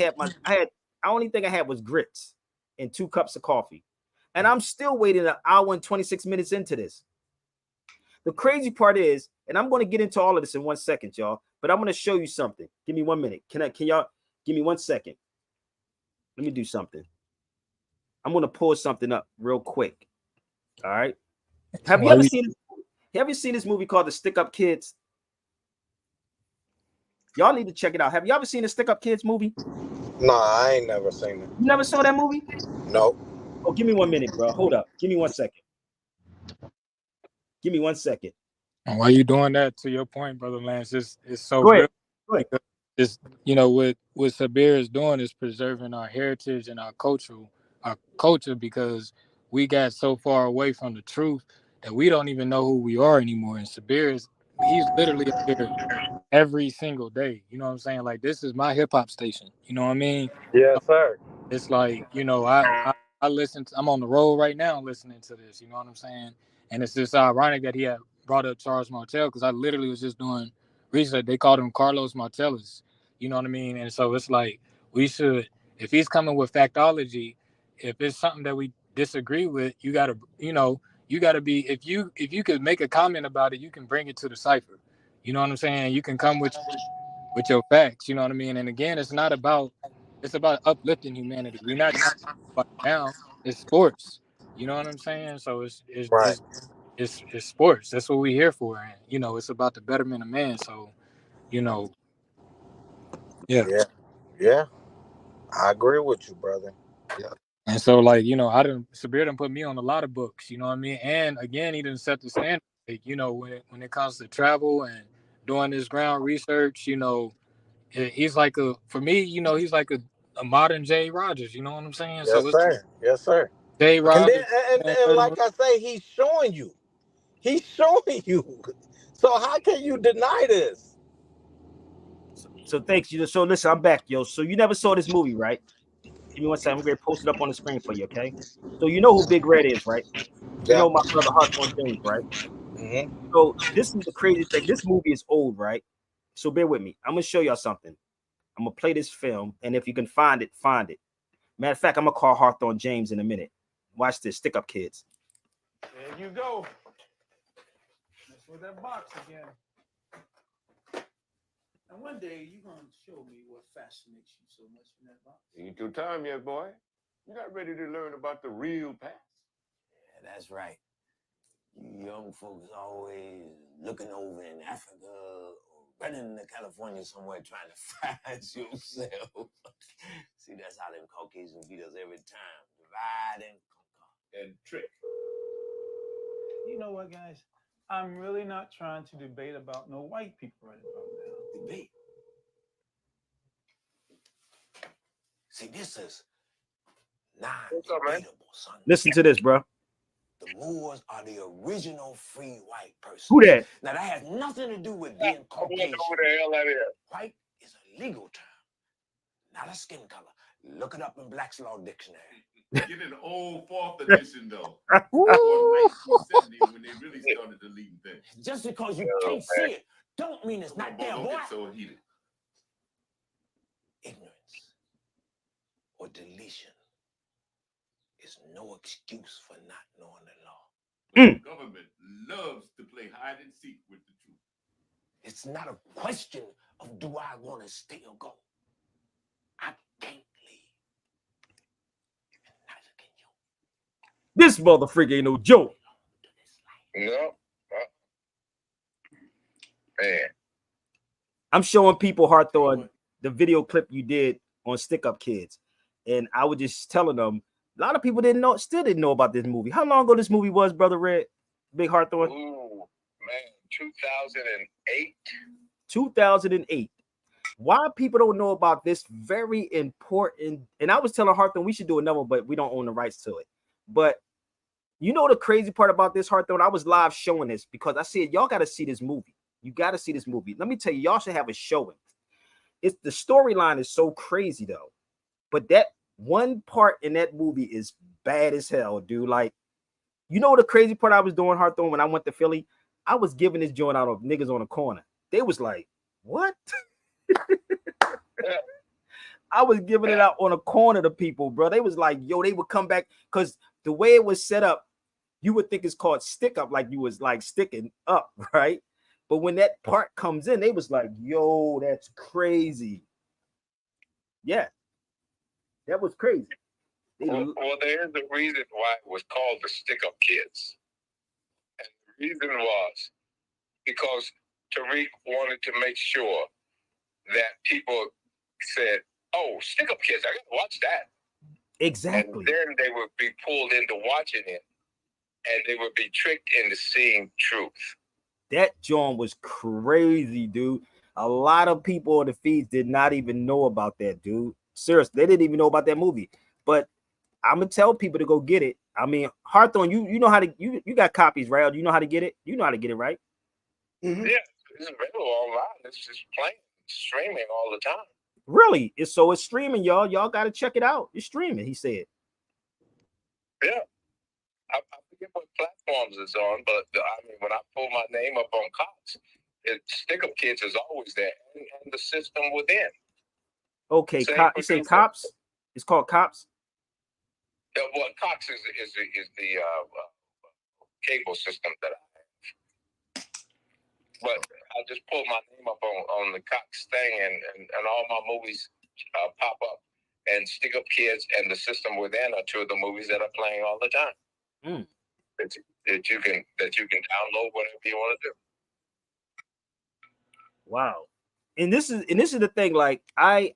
Speaker 1: think I had was grits and 2 cups of coffee, and I'm still waiting an hour and 26 minutes into this. The crazy part is, and I'm going to get into all of this in 1 second, y'all. But I'm going to show you something. Give me 1 minute. Can y'all give me 1 second? Let me do something. I'm going to pull something up real quick. All right. Have you ever seen this movie called The Stick Up Kids? Y'all need to check it out. Have you ever seen the Stick Up Kids movie?
Speaker 14: No, I ain't never seen it.
Speaker 1: You never saw that movie?
Speaker 14: No.
Speaker 1: Oh, give me 1 minute, bro. Hold up. Give me 1 second. Give me 1 second.
Speaker 10: And while you doing that, to your point, Brother Lance, it's so
Speaker 1: Go ahead.
Speaker 10: good. Because it's, you know, what Sabir is doing is preserving our heritage and our culture, because we got so far away from the truth that we don't even know who we are anymore. And Sabir he's literally up here every single day. You know what I'm saying? Like, this is my hip hop station. You know what I mean?
Speaker 14: Yes, sir.
Speaker 10: It's like, you know, I listen to, I'm on the road right now listening to this, you know what I'm saying? And it's just ironic that he had brought up Charles Martel, because I literally was just doing research. They called him Carlos Martellus, you know what I mean? And so it's like, we should, if he's coming with factology, if it's something that we disagree with, you gotta be, if you could make a comment about it, you can bring it to the cipher. You know what I'm saying? You can come with your facts, you know what I mean? And again, it's about uplifting humanity. We're not down. It's sports. You know what I'm saying? So it's sports. That's what we're here for. And, you know, it's about the betterment of man. So, you know,
Speaker 14: Yeah. I agree with you, brother.
Speaker 10: Yeah. And so, like, you know, Sabir done put me on a lot of books, you know what I mean? And again, he done set the standard. Like, you know, when it comes to travel and doing this ground research, you know, he's like for me, you know, he's like a modern Jay Rogers, you know what I'm saying?
Speaker 14: Yes, sir. Yes, sir.
Speaker 10: Jay Rogers.
Speaker 14: And like I say, he's showing you. He's showing you. So how can you deny this?
Speaker 1: So thanks you. So listen, I'm back, yo. So you never saw this movie, right? Give me 1 second. I'm going to post it up on the screen for you, okay? So you know who Big Red is, right? You know my brother Hawthorne James, right?
Speaker 14: Mm-hmm.
Speaker 1: So this is the crazy thing. This movie is old, right? So bear with me. I'm going to show y'all something. I'm going to play this film, and if you can find it, find it. Matter of fact, I'm going to call Hawthorne James in a minute. Watch this. Stick Up Kids.
Speaker 9: There you go. That's with that box again. And one day you're going to show me what fascinates you so much in that box.
Speaker 15: Ain't your time yet, boy. You're not ready to learn about the real past.
Speaker 16: Yeah, that's right. You young folks always looking over in Africa or running to California somewhere trying to find yourself. See, that's how them Caucasian beat us every time. Divide and conquer.
Speaker 15: And trick.
Speaker 9: You know what, guys? I'm really not trying to debate about no white people right about now.
Speaker 16: Debate. See, this is non-debatable, son.
Speaker 1: Listen to this, bro.
Speaker 16: The Moors are the original free white person.
Speaker 1: Who that?
Speaker 16: Now, that has nothing to do with being Caucasian.
Speaker 15: Who the hell that is?
Speaker 16: White is a legal term, not a skin color. Look it up in Black's Law Dictionary.
Speaker 15: Get an old 4th edition though. Or 1970 when they really started deleting things.
Speaker 16: Just because you can't see it, don't mean it's not there,
Speaker 15: Don't
Speaker 16: boy.
Speaker 15: get so heated.
Speaker 16: Ignorance or deletion is no excuse for not knowing the law.
Speaker 15: The government loves to play hide and seek with the truth.
Speaker 16: It's not a question of do I want to stay or go. I can't leave. And neither can you.
Speaker 1: This motherfucker ain't no joke.
Speaker 12: No. Man.
Speaker 1: I'm showing people, Hawthorne, the video clip you did on Stick Up Kids. And I was just telling them, a lot of people still didn't know about this movie. How long ago this movie was, Brother Red? Big Hawthorne?
Speaker 12: Ooh, man, 2008.
Speaker 1: 2008. Why people don't know about this very important, and I was telling Hawthorne we should do another one, but we don't own the rights to it. But you know the crazy part about this, Hawthorne, I was live showing this because I said, y'all got to see this movie. You got to see this movie. Let me tell you, y'all should have a showing. It's the storyline is so crazy though. But that one part in that movie is bad as hell, dude. Like, you know the crazy part I was doing, Hawthorne, when I went to Philly? I was giving this joint out of niggas on the corner. They was like, what? I was giving it out on a corner to people, bro. They was like, yo, they would come back because the way it was set up, you would think it's called stick up, like you was like sticking up, right? But when that part comes in, they was like, yo, that's crazy. Yeah, that was crazy.
Speaker 12: Well, there is a reason why it was called the Stick Up Kids. And the reason was because Tariq wanted to make sure that people said, oh, Stick Up Kids, I got to watch that.
Speaker 1: Exactly.
Speaker 12: And then they would be pulled into watching it, and they would be tricked into seeing truth.
Speaker 1: That joint was crazy, dude. A lot of people on the feeds did not even know about that, dude. Seriously, they didn't even know about that movie. But I'm gonna tell people to go get it. I mean, Hawthorne, you know how to you got copies, right? You know how to get it. You know how to get it, right?
Speaker 12: Mm-hmm. Yeah, it's available online. It's just playing, streaming all the time.
Speaker 1: Really? It's streaming, y'all. Y'all got to check it out. It's streaming. He said.
Speaker 12: Yeah. I forget what platforms it's on, but I mean, when I pull my name up on Cox, Stick Up Kids is always there, and the system within.
Speaker 1: Okay, you say Cops? It's called Cops.
Speaker 12: Yeah, well, Cox is the cable system that I have, but I just pull my name up on the Cox thing, and all my movies pop up, and Stick Up Kids and the system within are two of the movies that are playing all the time. That you can download whatever you want to do.
Speaker 1: Wow. And this is the thing. Like, I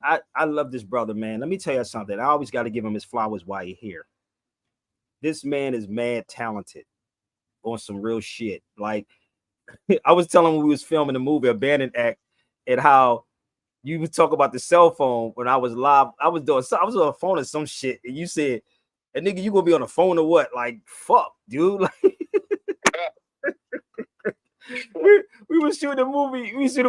Speaker 1: love this brother, man. Let me tell you something. I always got to give him his flowers while you're here. This man is mad talented on some real shit. Like, I was telling him when we was filming the movie Abandoned Act, and how you would talk about the cell phone when I was live. I was on a phone or some shit, and you said, "And nigga, you gonna be on the phone or what?" Like, fuck, dude. Like, we were shooting a movie. And he said,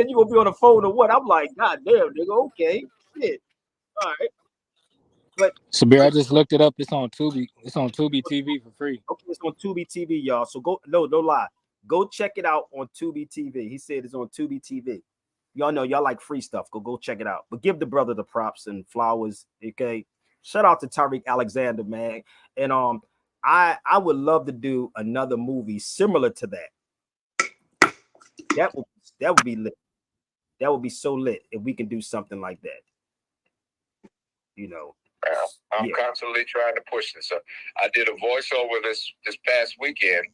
Speaker 1: "You gonna be on the phone or what?" I'm like, "God damn, nigga, okay, shit, all right." But
Speaker 10: Sabir, I just looked it up. It's on Tubi. It's on Tubi TV for free.
Speaker 1: Okay, it's on Tubi TV, y'all. So go, no lie, go check it out on Tubi TV. He said it's on Tubi TV. Y'all know y'all like free stuff. Go check it out. But give the brother the props and flowers. Okay. Shout out to Tariq Alexander, man. And I would love to do another movie similar to that. That would be lit. That would be so lit if we can do something like that. You know.
Speaker 12: I'm constantly trying to push this up. I did a voiceover this past weekend,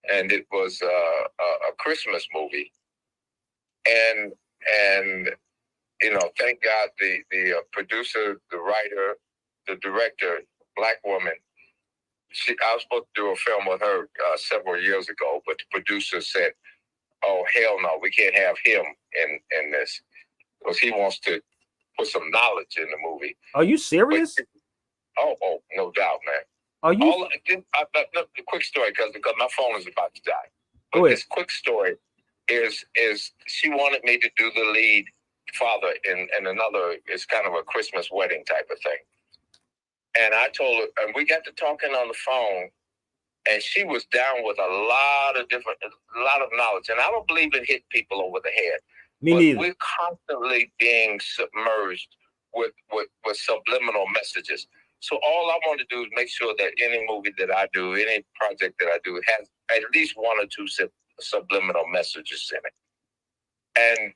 Speaker 12: and it was a Christmas movie, and you know, thank God the producer, the writer, the director, black woman. I was supposed to do a film with her several years ago, but the producer said, "Oh hell no, we can't have him in this because he wants to put some knowledge in the movie."
Speaker 1: Are you serious?
Speaker 12: But, oh, no doubt, man.
Speaker 1: Are you?
Speaker 12: The quick story, because my phone is about to die. But this quick story is she wanted me to do the lead father in another. It's kind of a Christmas wedding type of thing.
Speaker 7: And I told her, and we got to talking on the phone, and she was down with a lot of knowledge. And I don't believe in hitting people over the head.
Speaker 1: Me neither.
Speaker 7: We're constantly being submerged with subliminal messages. So all I want to do is make sure that any movie that I do, any project that I do, has at least one or two subliminal messages in it.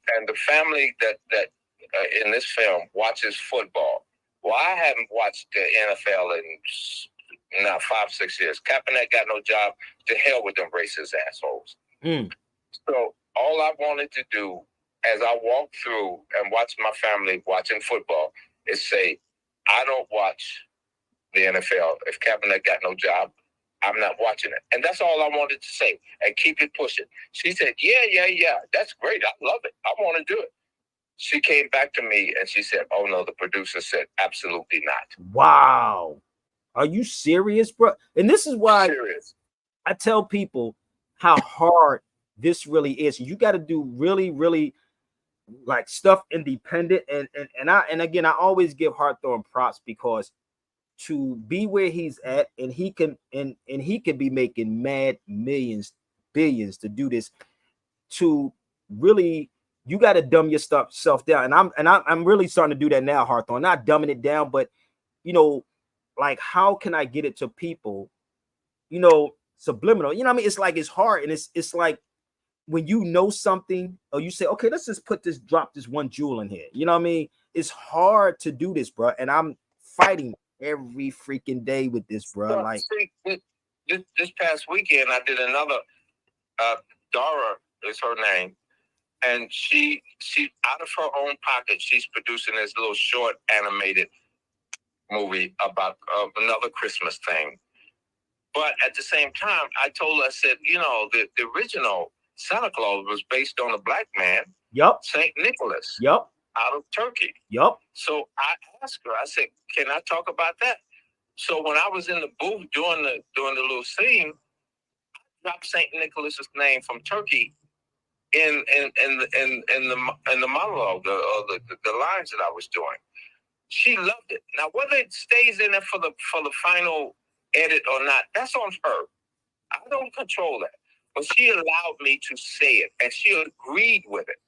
Speaker 7: And the family that in this film watches football. Well, I haven't watched the NFL in now 5-6 years. Kaepernick got no job. To hell with them racist assholes. So all I wanted to do as I walk through and watch my family watching football is say, I don't watch the NFL. If Kaepernick got no job, I'm not watching it. And that's all I wanted to say, and keep it pushing. She said, yeah, that's great. I love it. I want to do it. She came back to me and she said, oh no, the producer said, absolutely not.
Speaker 1: Wow. Are you serious, bro? And this is why I tell people how hard this really is. You got to do really, really like stuff independent. And again, I always give Hawthorne props, because to be where he's at, and he can be making mad millions, billions to do this, to really, you got to dumb your self down. And I'm really starting to do that now, Hawthorne. Not dumbing it down, but like, how can I get it to people, subliminal, I mean, it's like, it's hard. And it's like, when you know something, or you say, okay, let's just drop this one jewel in here. You know what I mean? It's hard to do this, bro. And I'm fighting every freaking day with this, bro.
Speaker 7: Well,
Speaker 1: like
Speaker 7: see, this past weekend, I did another, Dara is her name. And she out of her own pocket, she's producing this little short animated movie about another Christmas thing. But at the same time, I told her, I said, the original Santa Claus was based on a black man, Saint Nicholas, out of Turkey. So I asked her, I said, can I talk about that? So when I was in the booth doing the little scene, I dropped Saint Nicholas's name from Turkey in the monologue, the lines that I was doing. She loved it. Now, whether it stays in there for the final edit or not, that's on her. I don't control that. But she allowed me to say it, and she agreed with it.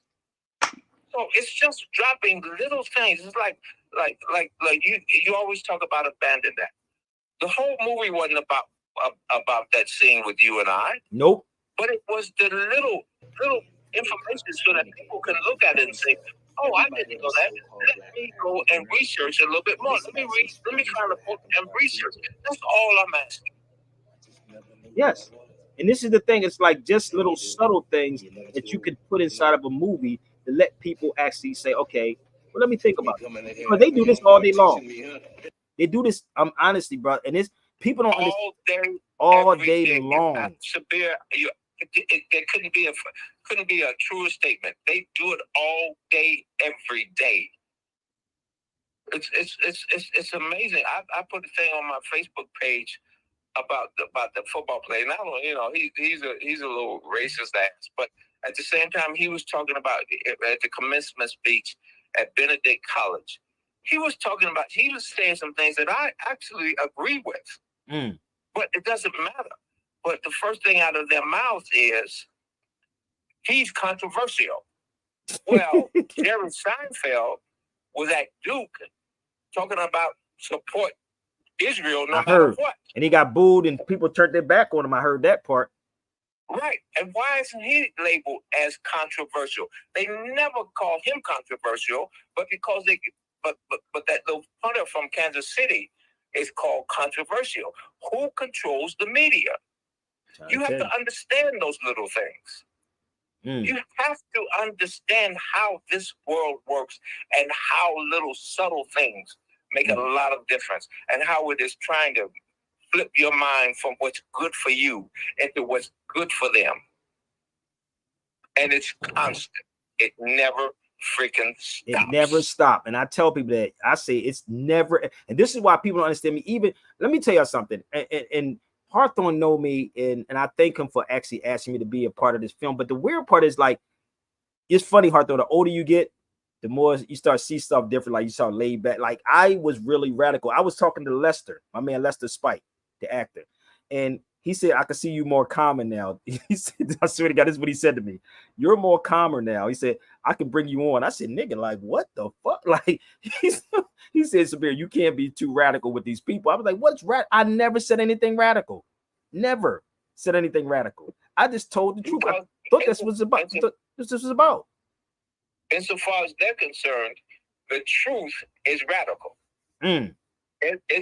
Speaker 7: So it's just dropping little things. It's like you always talk about abandon that. The whole movie wasn't about that scene with you and I.
Speaker 1: Nope.
Speaker 7: But it was the little information so that people can look at it and say, oh, I didn't know that. Let me go and research a little bit more. Let me find a book and research. That's all I'm asking.
Speaker 1: Yes. And this is the thing. It's like just little subtle things that you can put inside of a movie to let people actually say, okay, well, let me think about it. Because they do this all day long. They do this, honestly, bro. And it's people don't understand all day long.
Speaker 7: Sabir, there couldn't be a truer statement. They do it all day, every day. It's amazing. I put a thing on my Facebook page about the football player. Now, he's a little racist ass, but at the same time, he was talking about at the commencement speech at Benedict College. He was saying some things that I actually agree with, but it doesn't matter. But the first thing out of their mouths is, he's controversial. Well, Jerry Seinfeld was at Duke talking about support Israel no matter what.
Speaker 1: And he got booed and people turned their back on him. I heard that part.
Speaker 7: Right. And why isn't he labeled as controversial? They never call him controversial, but because but that little punter from Kansas City is called controversial. Who controls the media? You have to understand those little things. You have to understand how this world works and how little subtle things make a lot of difference, and how it is trying to flip your mind from what's good for you into what's good for them. And it's constant. It never freaking stops.
Speaker 1: It never stops. And I tell people that, I say it's never, and this is why people don't understand me. Even, let me tell you something, and Hawthorne know me, and I thank him for actually asking me to be a part of this film. But the weird part is, like, it's funny, Hawthorne, the older you get, the more you start see stuff different. Like you start laid back. Like I was really radical. I was talking to Lester, my man Lester Spike, the actor, and he said, I can see you more calmer now. He said, I swear to God, this is what he said to me. You're more calmer now. He said, I can bring you on. I said, nigga, like, what the fuck? Like, he said, Sabir, you can't be too radical with these people. I was like, what's I never said anything radical. Never said anything radical. I just told the truth. I thought this was about. This was about.
Speaker 17: Insofar as they're concerned, the truth is radical. Isn't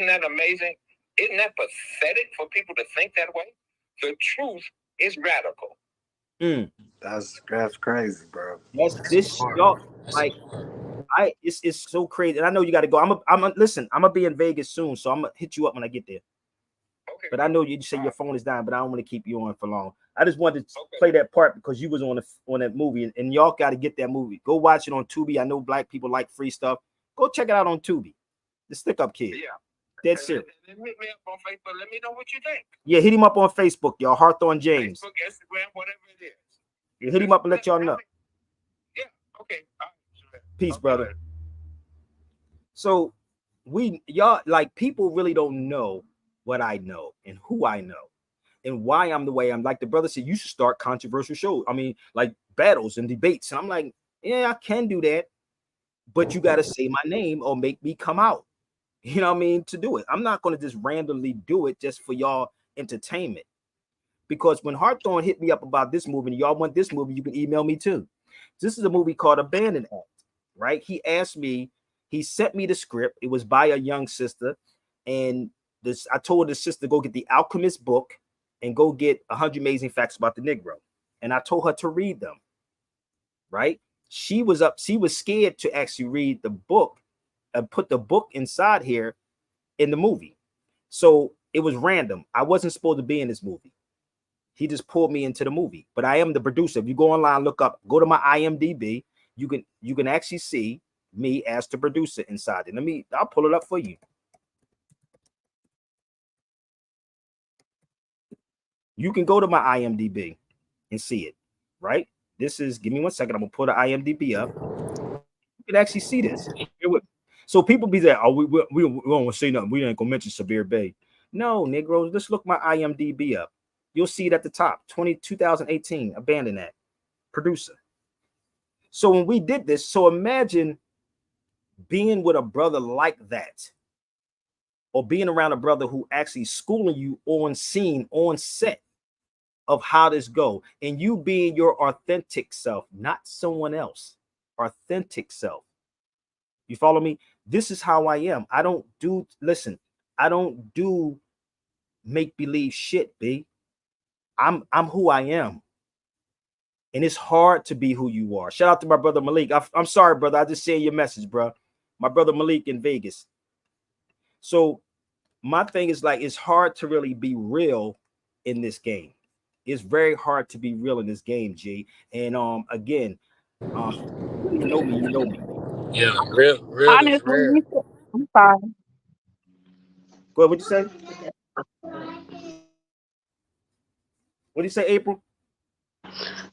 Speaker 17: that amazing? Isn't that pathetic for people to think that way? The truth is radical.
Speaker 14: That's crazy, bro.
Speaker 1: This y'all like it's so crazy. And I know you got to go. Listen, I'm gonna be in Vegas soon, so I'm gonna hit you up when I get there. Okay. But I know you say your phone is down, but I don't want to keep you on for long. I just wanted to play that part because you was on that movie, and y'all got to get that movie. Go watch it on Tubi. I know black people like free stuff. Go check it out on Tubi. The Stick Up Kid. Yeah. Dead serious.
Speaker 17: Hit me up on Facebook. Let me know what you think.
Speaker 1: Yeah, hit him up on Facebook, y'all. Hawthorne James.
Speaker 17: Facebook, Instagram, whatever it is.
Speaker 1: Yeah, hit him up and let y'all know.
Speaker 17: Yeah. Okay.
Speaker 1: Peace, brother. So y'all like people really don't know what I know and who I know and why I'm the way I'm. Like the brother said, you should start controversial shows. I mean, like battles and debates. And I'm like, yeah, I can do that, but you got to say my name or make me come out. You know what I mean? To do it. I'm not going to just randomly do it just for y'all entertainment. Because when Hawthorne hit me up about this movie and y'all want this movie, you can email me too. This is a movie called Abandoned Act, right? He asked me, he sent me the script. It was by a young sister. And I told the sister, go get the Alchemist book and go get 100 Amazing Facts About the Negro. And I told her to read them, right? She was scared to actually read the book and put the book inside here in the movie. So it was random. I wasn't supposed to be in this movie. He just pulled me into the movie, but I am the producer. If you go online, go to my IMDb, you can actually see me as the producer inside it. I'll pull it up for you. You can go to my IMDb and see it, right? This is, give me 1 second. I'm gonna pull the IMDb up. You can actually see this. So people be there, oh, we don't want to say nothing. We ain't gonna mention Sabir Bey. No, Negroes, let's look my IMDb up. You'll see it at the top, 2018, Abandoned Act, producer. So when we did this, so imagine being with a brother like that, or being around a brother who actually schooling you on scene, on set of how this go, and you being your authentic self, not someone else, authentic self. You follow me? This is how I am. I don't do make-believe shit, B. I'm who I am. And it's hard to be who you are. Shout out to my brother Malik. I'm sorry, brother. I just said your message, bro. My brother Malik in Vegas. So my thing is like, it's hard to really be real in this game. It's very hard to be real in this game, G. And again, you know me, you know me.
Speaker 10: Yeah, real
Speaker 4: Honestly,
Speaker 10: is rare.
Speaker 4: I'm sorry.
Speaker 1: Go ahead, what'd you say? What'd you say, April?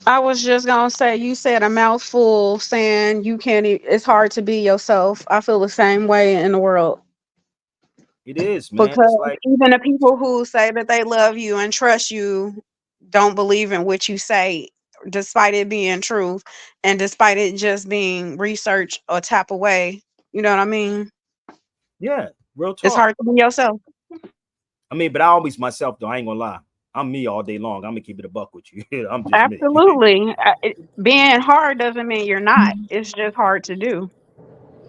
Speaker 4: I was just gonna say, you said a mouthful saying you can't. It's hard to be yourself. I feel the same way in the world.
Speaker 1: It is, man.
Speaker 4: Because
Speaker 1: It's like,
Speaker 4: even the people who say that they love you and trust you don't believe in what you say, despite it being truth and despite it just being research or tap away. You know what I mean?
Speaker 1: yeah, real
Speaker 4: It's
Speaker 1: talk.
Speaker 4: hard to be yourself.
Speaker 1: I mean, but I always myself though. I ain't gonna lie. I'm me all day long. I'm gonna keep it a buck with you. I'm just me.
Speaker 4: Absolutely. Being hard doesn't mean you're not. It's just hard to do.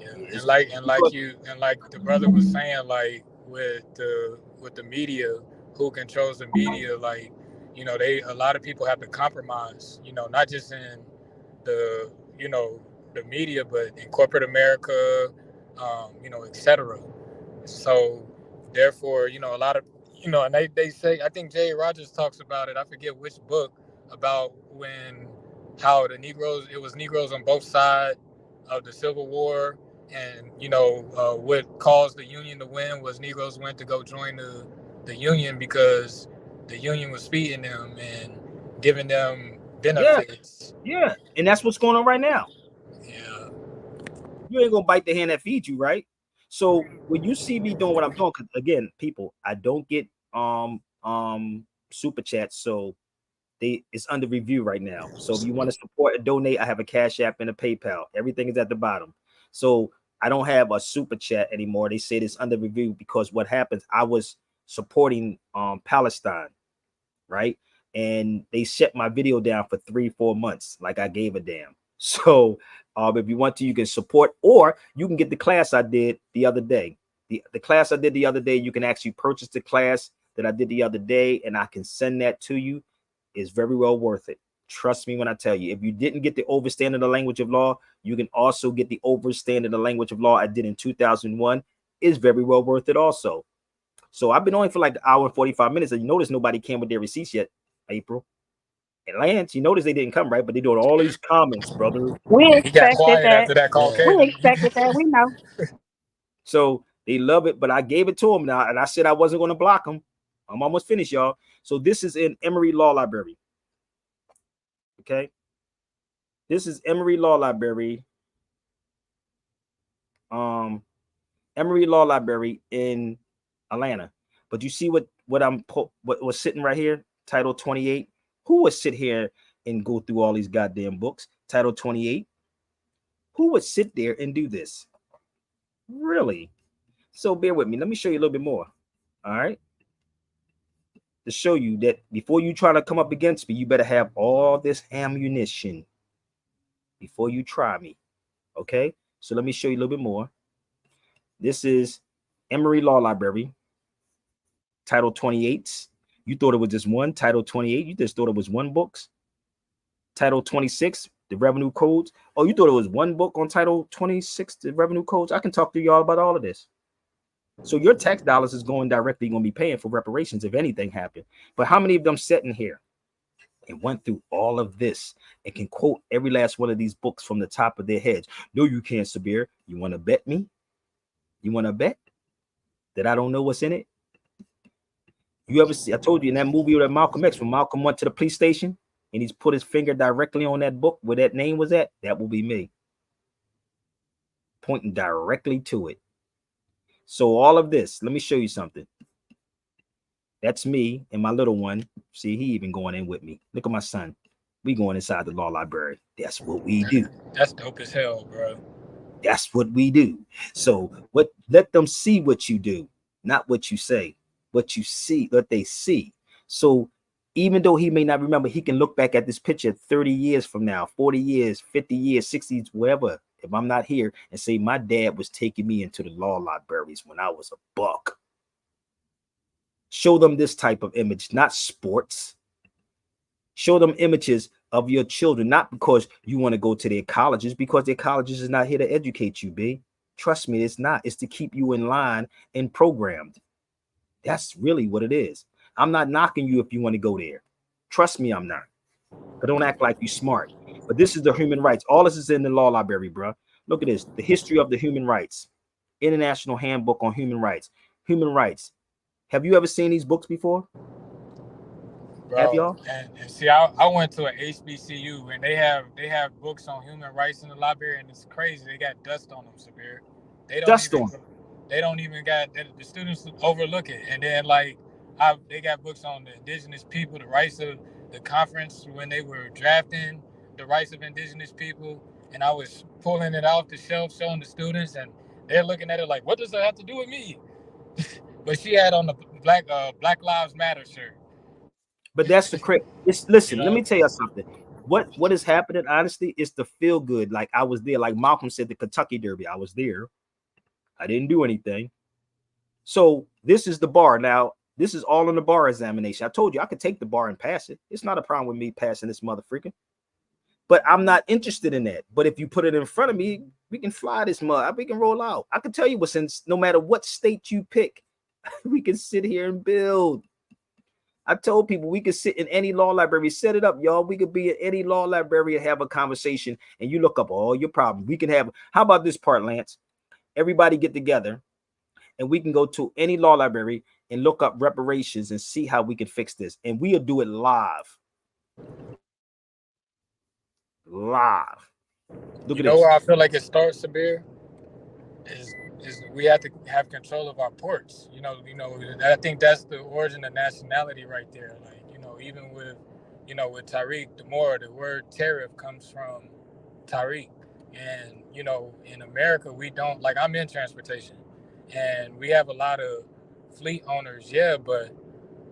Speaker 10: And like the brother was saying, like with the media, who controls the media, like, you know, a lot of people have to compromise, you know, not just in the, you know, the media, but in corporate America, you know, etc. So therefore, you know, a lot of, you know, and they say, I think Jay Rogers talks about it, I forget which book, about how it was Negroes on both sides of the Civil War. And, you know, what caused the Union to win was Negroes went to go join the Union because the Union was feeding them and giving them benefits.
Speaker 1: Yeah, and that's what's going on right now.
Speaker 10: Yeah.
Speaker 1: You ain't gonna bite the hand that feeds you, right? So when you see me doing what I'm doing, 'cause again, people, I don't get super chats, so it's under review right now. So if you want to support and donate, I have a Cash App and a PayPal. Everything is at the bottom. So I don't have a super chat anymore. They said it's under review because what happens, I was supporting Palestine, right? And they shut my video down for 3-4 months, like I gave a damn. So if you want to, you can support, or you can get the class I did the other day. The class I did the other day, you can actually purchase the class that I did the other day, and I can send that to you. It's very well worth it. Trust me when I tell you. If you didn't get the Overstanding the Language of Law, you can also get the Overstanding the Language of Law I did in 2001. It's very well worth it also. So I've been on for like an hour and 45 minutes, and you notice nobody came with their receipts yet, April. And Lance, you notice they didn't come, right? But they're doing all these comments, brother.
Speaker 4: We
Speaker 10: He got
Speaker 4: expected
Speaker 10: quiet
Speaker 4: that.
Speaker 10: after that
Speaker 4: We
Speaker 10: Caucasian.
Speaker 4: expected that. We know.
Speaker 1: So they love it, but I gave it to them now, and I said I wasn't going to block them. I'm almost finished, y'all. So this is in Emory Law Library. Okay. This is Emory Law Library. Emory Law Library in Atlanta. But you see what was sitting right here? Title 28. Who would sit here and go through all these goddamn books? Title 28. Who would sit there and do this? Really? So bear with me. Let me show you a little bit more. All right. To show you that before you try to come up against me, you better have all this ammunition before you try me. Okay. So let me show you a little bit more. This is Emory Law Library, Title 28. You thought it was just one. Title 28. You just thought it was one books. Title 26, the revenue codes. Oh, you thought it was one book on Title 26, the revenue codes. I can talk to y'all about all of this. So your tax dollars is going directly going to be paying for reparations if anything happened. But how many of them sitting here and went through all of this and can quote every last one of these books from the top of their heads? No, you can't, Sabir. You want to bet me? You want to bet that I don't know what's in it? You ever see? I told you in that movie with Malcolm X, when Malcolm went to the police station and he's put his finger directly on that book where that name was at, that will be me. Pointing directly to it. So all of this, let me show you something. That's me and my little one. See, he even going in with me. Look at my son. We going inside the law library. That's what we do.
Speaker 10: That's dope as hell, bro.
Speaker 1: That's what we do. So let them see what you do, not what you say, what you see, what they see. So even though he may not remember, he can look back at this picture 30 years from now, 40 years, 50 years, 60s, whatever. If I'm not here, and say my dad was taking me into the law libraries when I was a buck. Show them this type of image, not sports. Show them images of your children, not because you want to go to their colleges, because their colleges is not here to educate you, B. Trust me, it's not. It's to keep you in line and programmed. That's really what it is. I'm not knocking you if you want to go there. Trust me, I'm not. But don't act like you're smart. But this is the human rights. All this is in the law library, bro. Look at this. The history of the human rights. International Handbook on Human Rights. Human rights. Have you ever seen these books before?
Speaker 10: Bro,
Speaker 1: have y'all?
Speaker 10: And see, I went to an HBCU and they have books on human rights in the library, and it's crazy. They got dust on them, Sabir. They don't even got the students overlook it. And then they got books on the indigenous people, the rights of the conference when they were drafting the rights of indigenous people. And I was pulling it off the shelf, showing the students, and they're looking at it like, what does that have to do with me? But she had on the Black Lives Matter shirt.
Speaker 1: But that's the correct. Listen, let me tell you something. What is happening, honestly, is the feel good. Like I was there, like Malcolm said, the Kentucky Derby. I was there. I didn't do anything. So this is the bar. Now, this is all in the bar examination. I told you I could take the bar and pass it. It's not a problem with me passing this mother freaking. But I'm not interested in that. But if you put it in front of me, we can fly this mud. We can roll out. I can tell you what's in, no matter what state you pick, we can sit here and build. I told people we could sit in any law library, set it up, y'all. We could be in any law library and have a conversation, and you look up all your problems. We can have, how about this part, Lance? Everybody get together, and we can go to any law library and look up reparations and see how we can fix this. And we'll do it live. Live.
Speaker 10: Look at this. You know where I feel like it starts, Sabir? is we have to have control of our ports. I think that's the origin of nationality right there. Like, even with, with Tariq, the word tariff comes from Tariq. And, in America, we don't, like, I'm in transportation and we have a lot of fleet owners, yeah, but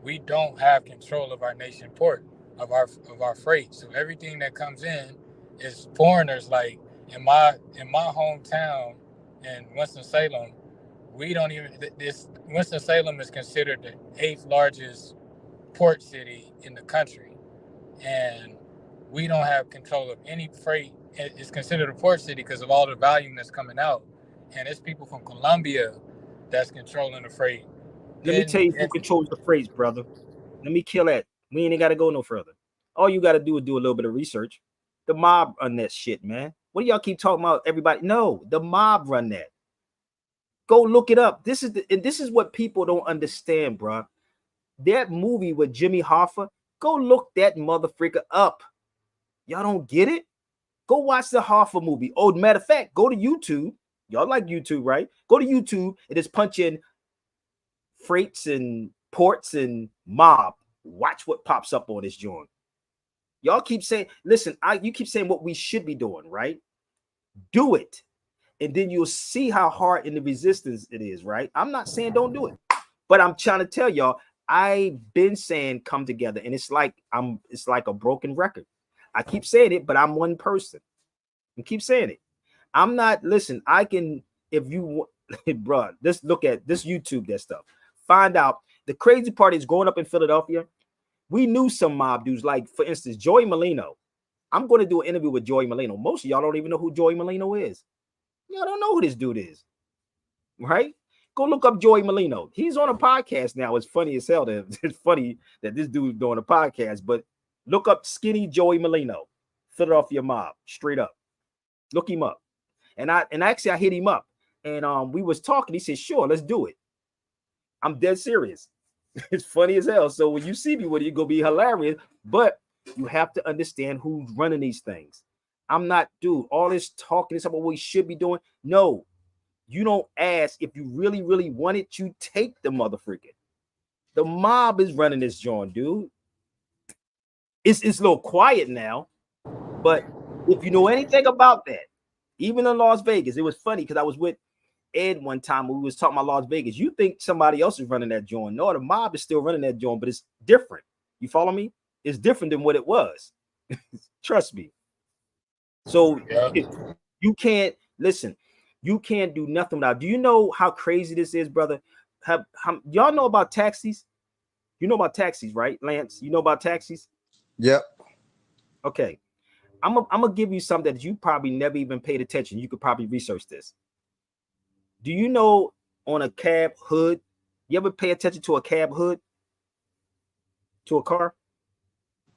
Speaker 10: we don't have control of our nation port, of our freight. So everything that comes in is foreigners. Like in my hometown in Winston-Salem, we don't even this Winston-Salem is considered the 8th largest port city in the country, and we don't have control of any freight. It's considered a port city because of all the volume that's coming out, and it's people from Colombia that's controlling the freight.
Speaker 1: Let me tell you who controls the phrase, brother. Let me kill that. We ain't got to go no further. All you got to do is do a little bit of research. The mob run that shit, man. What do y'all keep talking about? Everybody, no, the mob run that. Go look it up. This is what people don't understand, bro. That movie with Jimmy Hoffa, go look that motherfucker up. Y'all don't get it? Go watch the Hoffa movie. Oh, matter of fact, go to YouTube. Y'all like YouTube, right? Go to YouTube and just punch in freights and ports and mob. Watch what pops up on this joint. Y'all keep saying, listen, you keep saying what we should be doing, right? Do it. And then you'll see how hard in the resistance it is, right? I'm not saying don't do it, but I'm trying to tell y'all, I've been saying come together, and it's like a broken record. I keep saying it, but I'm one person. I keep saying it. I'm not, listen, I can, if you bro, just look at this YouTube, that stuff. Find out. The crazy part is growing up in Philadelphia, we knew some mob dudes, like for instance, Joey Molino. I'm going to do an interview with Joey Molino. Most of y'all don't even know who Joey Molino is. Y'all don't know who this dude is, right? Go look up Joey Molino. He's on a podcast now. It's funny as hell. It's funny that this dude's doing a podcast, but look up Skinny Joey Molino, Philadelphia mob, straight up. Look him up. And actually I hit him up, and we was talking. He said, sure, let's do it. I'm dead serious. It's funny as hell. So when you see me with it, you're gonna be hilarious, but you have to understand who's running these things. I'm not, dude, all this talking is about what we should be doing. No, you don't ask. If you really, really want it, you take the motherfucker. The mob is running this joint, dude. It's a little quiet now, but if you know anything about that, even in Las Vegas, it was funny because I was with Ed one time when we was talking about Las Vegas. You think somebody else is running that joint. No, the mob is still running that joint, but it's different. You follow me? It's different than what it was. Trust me. So you can't, listen, you can't do nothing without. Do you know how crazy this is, brother? Y'all know about taxis? You know about taxis, right, Lance? You know about taxis?
Speaker 14: Yep.
Speaker 1: Okay. I'm gonna give you something that you probably never even paid attention. You could probably research this. Do you know on a cab hood, you ever pay attention to a cab hood? To a car?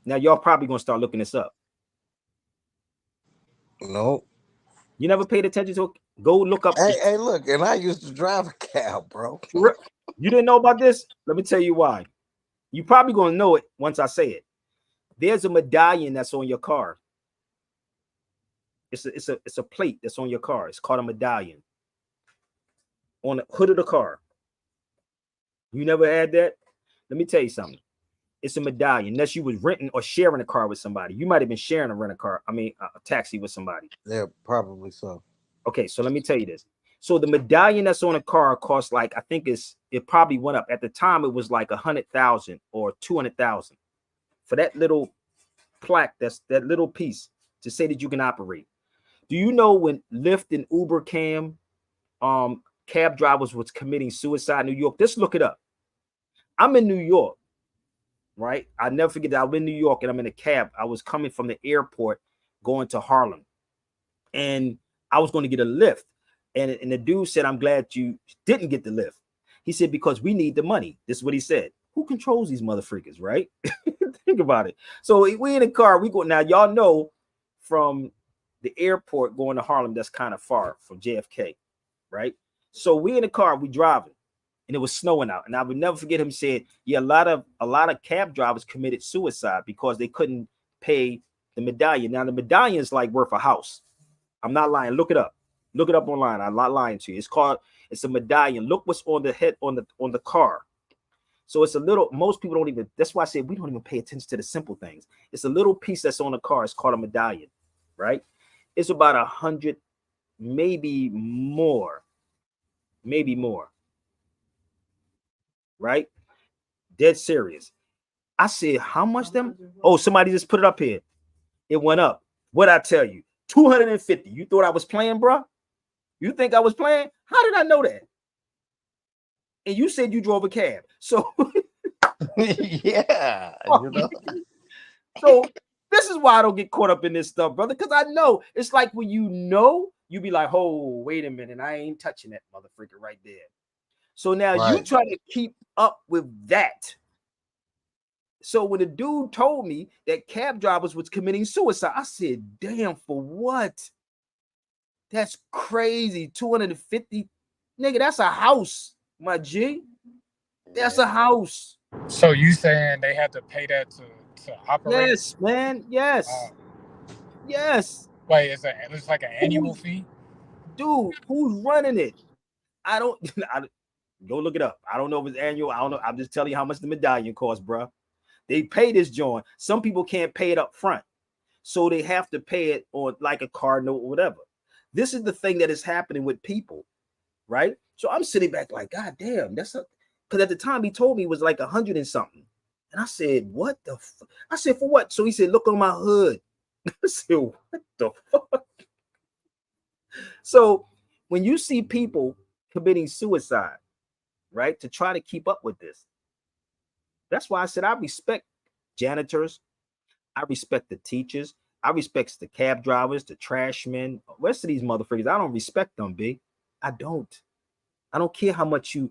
Speaker 1: Now y'all probably gonna start looking this up.
Speaker 14: No.
Speaker 1: You never paid attention to it? Go look up.
Speaker 14: Hey, look, and I used to drive a cab, bro.
Speaker 1: You didn't know about this? Let me tell you why. You probably gonna know it once I say it. There's a medallion that's on your car. It's a plate that's on your car. It's called a medallion. On the hood of the car. You never had that? Let me tell you something. It's a medallion. Unless you was renting or sharing a car with somebody. You might have been sharing a taxi with somebody.
Speaker 14: Yeah, probably so.
Speaker 1: Okay, so let me tell you this. So the medallion that's on a car costs like, I think it probably went up. At the time, it was like 100,000 or 200,000 for that little plaque. That's that little piece to say that you can operate. Do you know when Lyft and Uber cab drivers was committing suicide in New York? Just look it up. I'm in New York, right? I never forget that I'm in New York and I'm in a cab. I was coming from the airport going to Harlem, and I was going to get a lift. And the dude said, I'm glad you didn't get the lift. He said, because we need the money. This is what he said. Who controls these motherfuckers, right? Think about it. So we in a car. We go now. Y'all know from the airport going to Harlem, that's kind of far from JFK, right? So we in the car, we driving, and it was snowing out. And I would never forget him saying, yeah, a lot of cab drivers committed suicide because they couldn't pay the medallion. Now the medallion is like worth a house. I'm not lying. Look it up. Look it up online. I'm not lying to you. It's a medallion. Look what's on the head on the car. So it's a little, most people don't even, that's why I said we don't even pay attention to the simple things. It's a little piece that's on the car. It's called a medallion, right? It's about 100, maybe more, right? Dead serious. I said, how much them? Oh, somebody just put it up here. It went up. What I tell you? 250. You thought I was playing, bro? You think I was playing? How did I know that? And you said you drove a cab. So
Speaker 18: yeah, you know.
Speaker 1: So this is why I don't get caught up in this stuff, brother. Because I know it's like when you be like, oh, wait a minute, I ain't touching that motherfucker right there. So now you try to keep up with that. So when the dude told me that cab drivers was committing suicide, I said, damn, for what? That's crazy. 250, nigga, that's a house, my G. That's a house.
Speaker 10: So you saying they had to pay that to operate?
Speaker 1: Yes, man. Yes. Yes.
Speaker 10: Wait, it's like an annual fee?
Speaker 1: Dude, who's running it? I don't go look it up. I don't know if it's annual. I don't know. I'm just telling you how much the medallion costs, bro. They pay this joint. Some people can't pay it up front, so they have to pay it on like a card note or whatever. This is the thing that is happening with people, right? So I'm sitting back like, God damn, that's because at the time he told me it was like 100 and something, and I said, what the? I said, for what? So he said, look on my hood. I said, what the fuck? So when you see people committing suicide, right, to try to keep up with this, that's why I said I respect janitors, I respect the teachers, I respect the cab drivers, the trash men, the rest of these motherfuckers. I don't respect them, B. I don't care how much you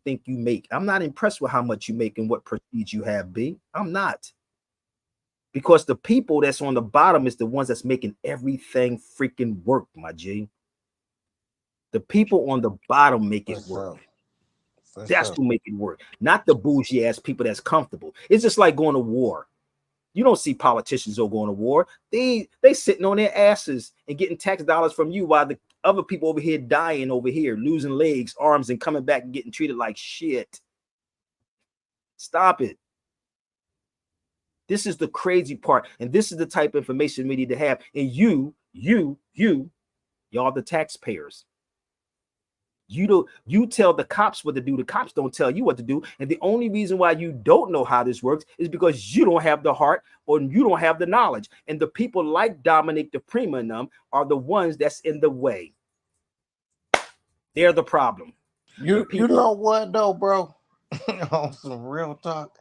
Speaker 1: think you make. I'm not impressed with how much you make and what prestige you have, B. I'm not. Because the people that's on the bottom is the ones that's making everything freaking work, my G. The people on the bottom make it work. That's who make it work, not the bougie ass people that's comfortable. It's just like going to war. You don't see politicians go going to war. They sitting on their asses and getting tax dollars from you while the other people over here dying over here, losing legs, arms, and coming back and getting treated like shit. Stop it. This is the crazy part, and this is the type of information we need to have. And y'all the taxpayers. You tell the cops what to do. The cops don't tell you what to do. And the only reason why you don't know how this works is because you don't have the heart or you don't have the knowledge. And the people like Dominique DiPrima and them are the ones that's in the way. They're the problem.
Speaker 18: You know what though, bro? On some real talk,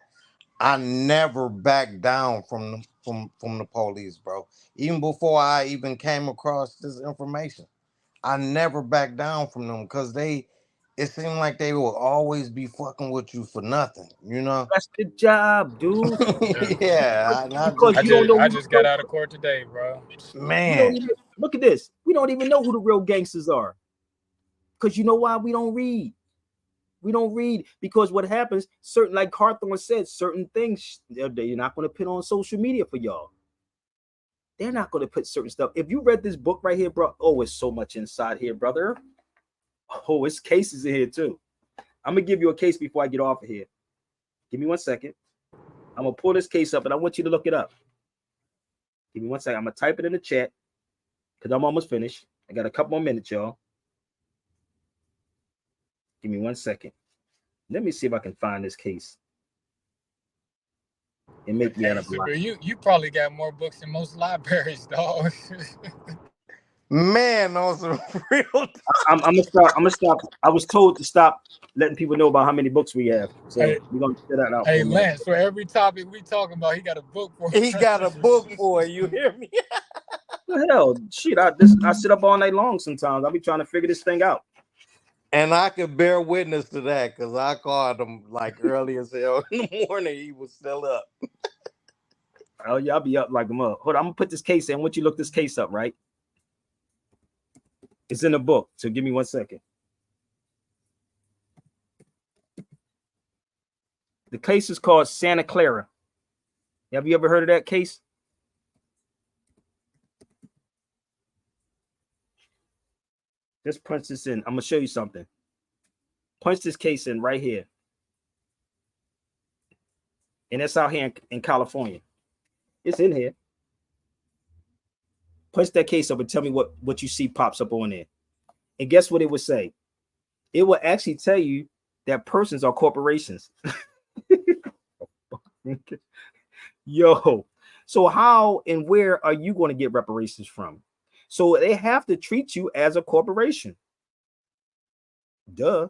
Speaker 18: I never backed down from the police, bro. Even before I even came across this information, I never backed down from them because it seemed like they will always be fucking with you for nothing, you know?
Speaker 1: That's the job, dude.
Speaker 18: Yeah.
Speaker 10: I just got out of court today, bro.
Speaker 18: Man.
Speaker 1: Look at this. We don't even know who the real gangsters are. Because you know why? We don't read. We don't read because what happens, certain, like Carthon said, certain things they're not going to put on social media for y'all. They're not going to put certain stuff. If you read this book right here, bro, oh, it's so much inside here, brother. Oh, it's cases in here too. I'm going to give you a case before I get off of here. Give me 1 second. I'm going to pull this case up and I want you to look it up. Give me 1 second. I'm going to type it in the chat because I'm almost finished. I got a couple more minutes, y'all. Give me 1 second. Let me see if I can find this case. And make me end up
Speaker 10: you probably got more books than most libraries, dog.
Speaker 18: Man, those are real.
Speaker 1: I'm gonna stop. I was told to stop letting people know about how many books we have. So we're gonna set that out.
Speaker 10: Hey, Lance, for every topic we talking about, he got a book for.
Speaker 18: He got a book for you. Hear me?
Speaker 1: The hell, shit! I sit up all night long. Sometimes I'll be trying to figure this thing out.
Speaker 18: And I could bear witness to that because I called him like early as hell in the morning. He was still up.
Speaker 1: Oh, y'all be up like a mug. Hold on, I'm gonna put this case in. I want you to look this case up, right? It's in the book, so give me 1 second. The case is called Santa Clara. Have you ever heard of that case? Just punch this in. I'm gonna show you something. Punch this case in right here. And that's out here in California. It's in here. Punch that case up and tell me what you see pops up on there. And guess what it would say? It will actually tell you that persons are corporations. Yo, so how and where are you going to get reparations from? So they have to treat you as a corporation. Duh.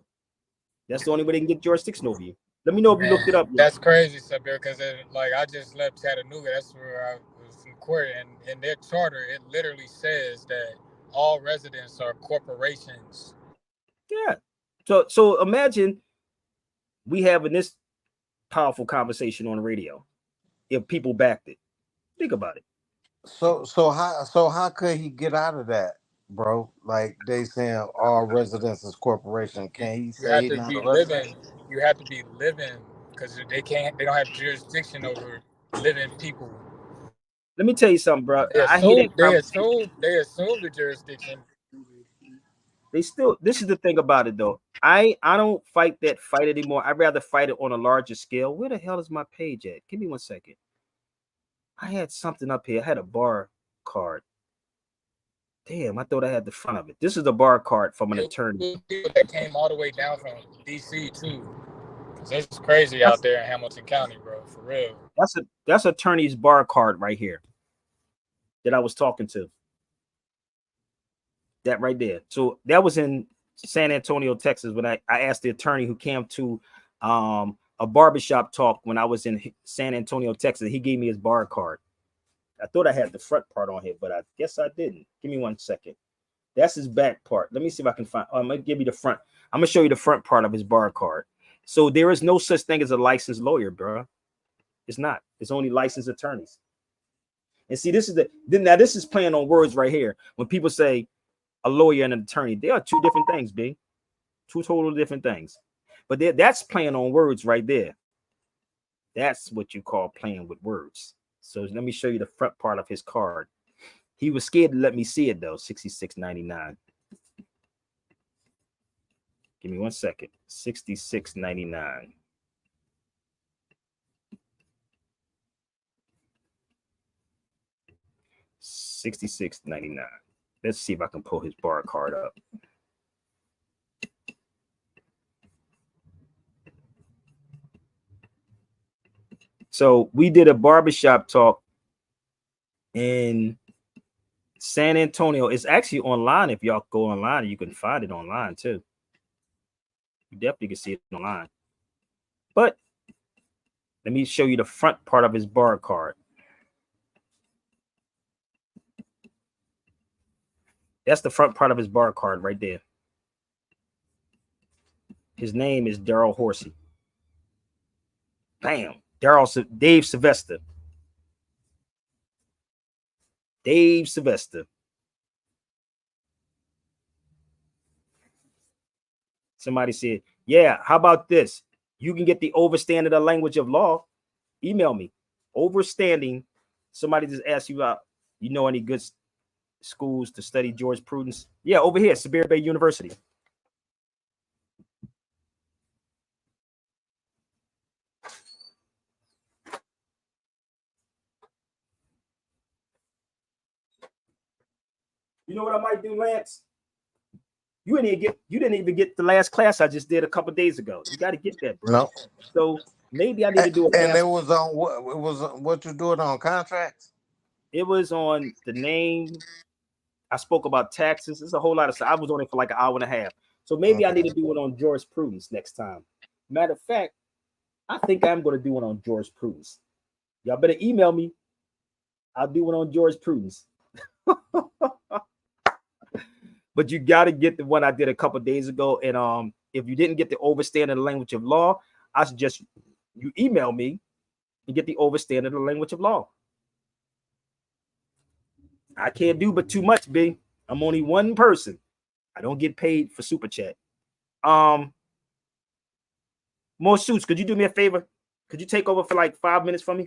Speaker 1: That's the only way they can get jurisdiction over you. Let me know if you looked it up.
Speaker 10: That's crazy, Sabir, because like I just left Chattanooga. That's where I was in court, and in their charter, it literally says that all residents are corporations.
Speaker 1: Yeah. So imagine we having this powerful conversation on the radio. If people backed it, think about it.
Speaker 18: So how could he get out of that, bro? Like they saying all residents is corporation. Can he say he's not a resident?
Speaker 10: You have to be living because they don't have jurisdiction over living people.
Speaker 1: Let me tell you something, bro.
Speaker 10: They assume the jurisdiction.
Speaker 1: They still. This is the thing about it, though. I don't fight that fight anymore. I'd rather fight it on a larger scale. Where the hell is my page at? Give me 1 second. I had something up here. I had a bar card. Damn, I thought I had the front of it. This is a bar card from an attorney.
Speaker 10: That came all the way down from DC too. It's crazy out there in Hamilton County, bro. For real.
Speaker 1: That's attorney's bar card right here that I was talking to. That right there. So that was in San Antonio, Texas, when I asked the attorney who came to a barbershop talk when I was in San Antonio, Texas. He gave me his bar card. I thought I had the front part on here, but I guess I didn't. Give me 1 second. That's his back part. Let me see if I can find. I'm gonna give you the front. I'm gonna show you the front part of his bar card. So there is no such thing as a licensed lawyer, bro. It's not. It's only licensed attorneys. And see, this is playing on words right here. When people say a lawyer and an attorney, they are two different things, B. Two total different things. But that's playing on words right there. That's what you call playing with words. So let me show you the front part of his card. He was scared to let me see it though. $66.99. Give me 1 second. $66.99. $66.99. Let's see if I can pull his bar card up. So we did a barbershop talk in San Antonio. It's actually online. If y'all go online, you can find it online too. You definitely can see it online. But let me show you the front part of his bar card. That's the front part of his bar card right there. His name is Daryl Horsey. Bam. Dave Sylvester. Dave Sylvester. Somebody said, yeah, how about this? You can get the overstanding of the language of law. Email me. Overstanding. Somebody just asked you about, you know, any good schools to study jurisprudence? Yeah, over here, Sabir Bay University. You know what I might do, Lance? You didn't even get the last class I just did a couple days ago. You got to get that, bro.
Speaker 18: No.
Speaker 1: So maybe I need to do a class.
Speaker 18: And it was on what you doing on contracts?
Speaker 1: It was on the name. I spoke about taxes. It's a whole lot of stuff. I was on it for like an hour and a half. So maybe I need to do it on jurisprudence next time. Matter of fact, I think I'm going to do it on jurisprudence. Y'all better email me. I'll do it on jurisprudence. But you got to get the one I did a couple days ago. And if you didn't get the overstanding of the language of law, I suggest you email me and get the overstanding of the language of law. I can't do but too much, B. I'm only one person. I don't get paid for super chat. More Suits, could you do me a favor? Could you take over for like 5 minutes for me?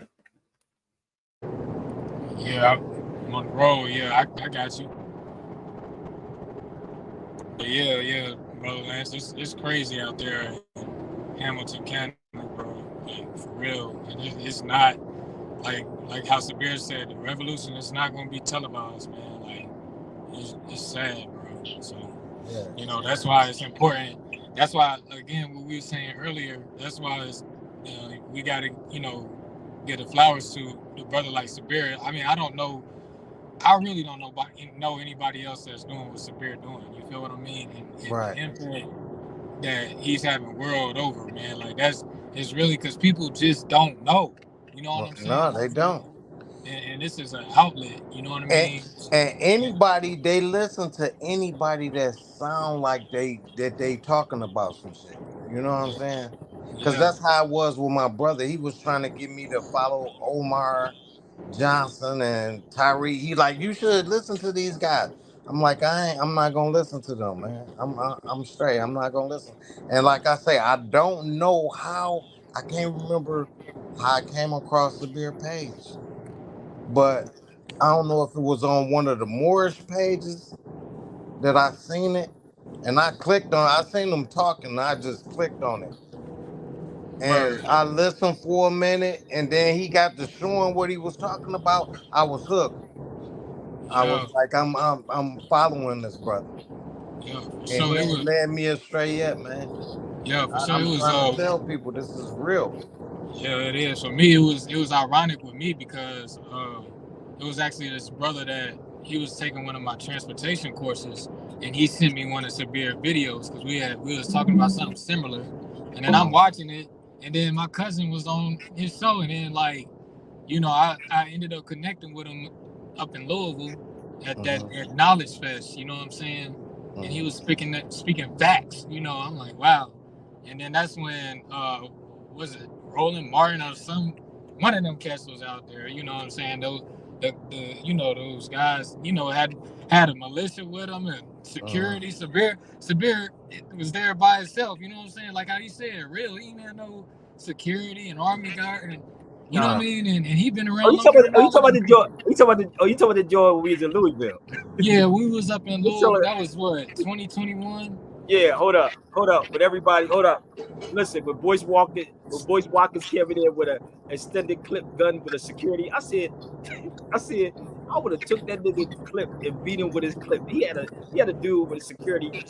Speaker 10: Yeah, I'm on the road. Yeah, I got you. Yeah, brother Lance. It's crazy out there in Hamilton County, bro. Like for real, and it's not like how Sabir said, the revolution is not going to be televised, man. Like it's sad, bro. So you know that's why it's important. That's why again what we were saying earlier. That's why it's we got to get the flowers to the brother like Sabir. I mean I really don't know anybody else that's doing what Sabir doing. You feel what I mean? And
Speaker 18: Right.
Speaker 10: the impact that he's having world over, man. Like it's really because people just don't know. You know what I'm saying?
Speaker 18: No, they don't.
Speaker 10: And this is an outlet. You know what I mean?
Speaker 18: And anybody, they listen to anybody that sound like they talking about some shit. You know what I'm saying? Because
Speaker 10: Yeah.
Speaker 18: that's how it was with my brother. He was trying to get me to follow Omar Johnson and Tyree. He like, you should listen to these guys. I'm like, I'm not gonna listen to them, man. I'm straight. I'm not gonna listen. And like I say, I don't know how. I can't remember how I came across the beer page, but I don't know if it was on one of the Moorish pages that I seen it, and I clicked on. I seen them talking, and I just clicked on it, and
Speaker 10: Word.
Speaker 18: I listened for a minute, and then he got to showing what he was talking about. I was hooked. I was
Speaker 10: Yeah.
Speaker 18: like, I'm following this brother,
Speaker 10: Yeah. For
Speaker 18: and
Speaker 10: sure
Speaker 18: he
Speaker 10: it
Speaker 18: ain't
Speaker 10: was.
Speaker 18: led me astray yet, man.
Speaker 10: Yeah. For sure it
Speaker 18: I'm
Speaker 10: was.
Speaker 18: trying to tell people this is real.
Speaker 10: Yeah, it is. For me, it was ironic with me because it was actually this brother that he was taking one of my transportation courses, and he sent me one of Sabir videos because we was talking about something similar, and then I'm watching it, and then my cousin was on his show, and then like, I ended up connecting with him up in Louisville at that Knowledge Fest. You know what I'm saying? And he was speaking facts. I'm like, wow. And then that's when was it Roland Martin or one of them cats was out there. You know what I'm saying? Those those guys had a militia with them and security. Sabir was there by himself. You know what I'm saying? Like how he said, real. He didn't have no security and army guard and. You know what I mean? And he been around longer than all of them people.
Speaker 1: You talking about the joy when we was in Louisville?
Speaker 10: Yeah, we was up in Louisville. That was what, 2021?
Speaker 1: Yeah, hold up. With everybody, hold up. Listen, when Boyce Walker's came in there with a extended clip gun with a security, I said, I would have took that nigga clip and beat him with his clip. He had a dude with a security.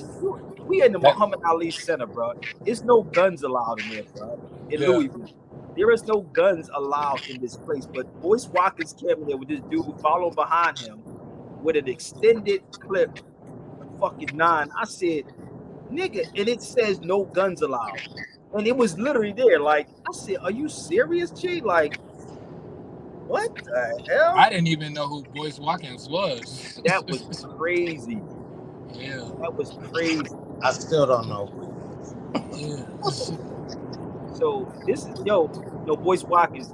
Speaker 1: We in the Muhammad Ali Center, bro. It's no guns allowed in there, bro. In Louisville. There is no guns allowed in this place. But Boyce Watkins came in there with this dude following behind him with an extended clip, fucking 9. I said, nigga, and it says no guns allowed. And it was literally there. Like, I said, are you serious, G? Like, what the hell?
Speaker 10: I didn't even know who Boyce Watkins was.
Speaker 1: That was crazy.
Speaker 10: Yeah.
Speaker 1: That was crazy.
Speaker 18: I still don't know.
Speaker 10: Yeah.
Speaker 1: So this is Boyce Watkins.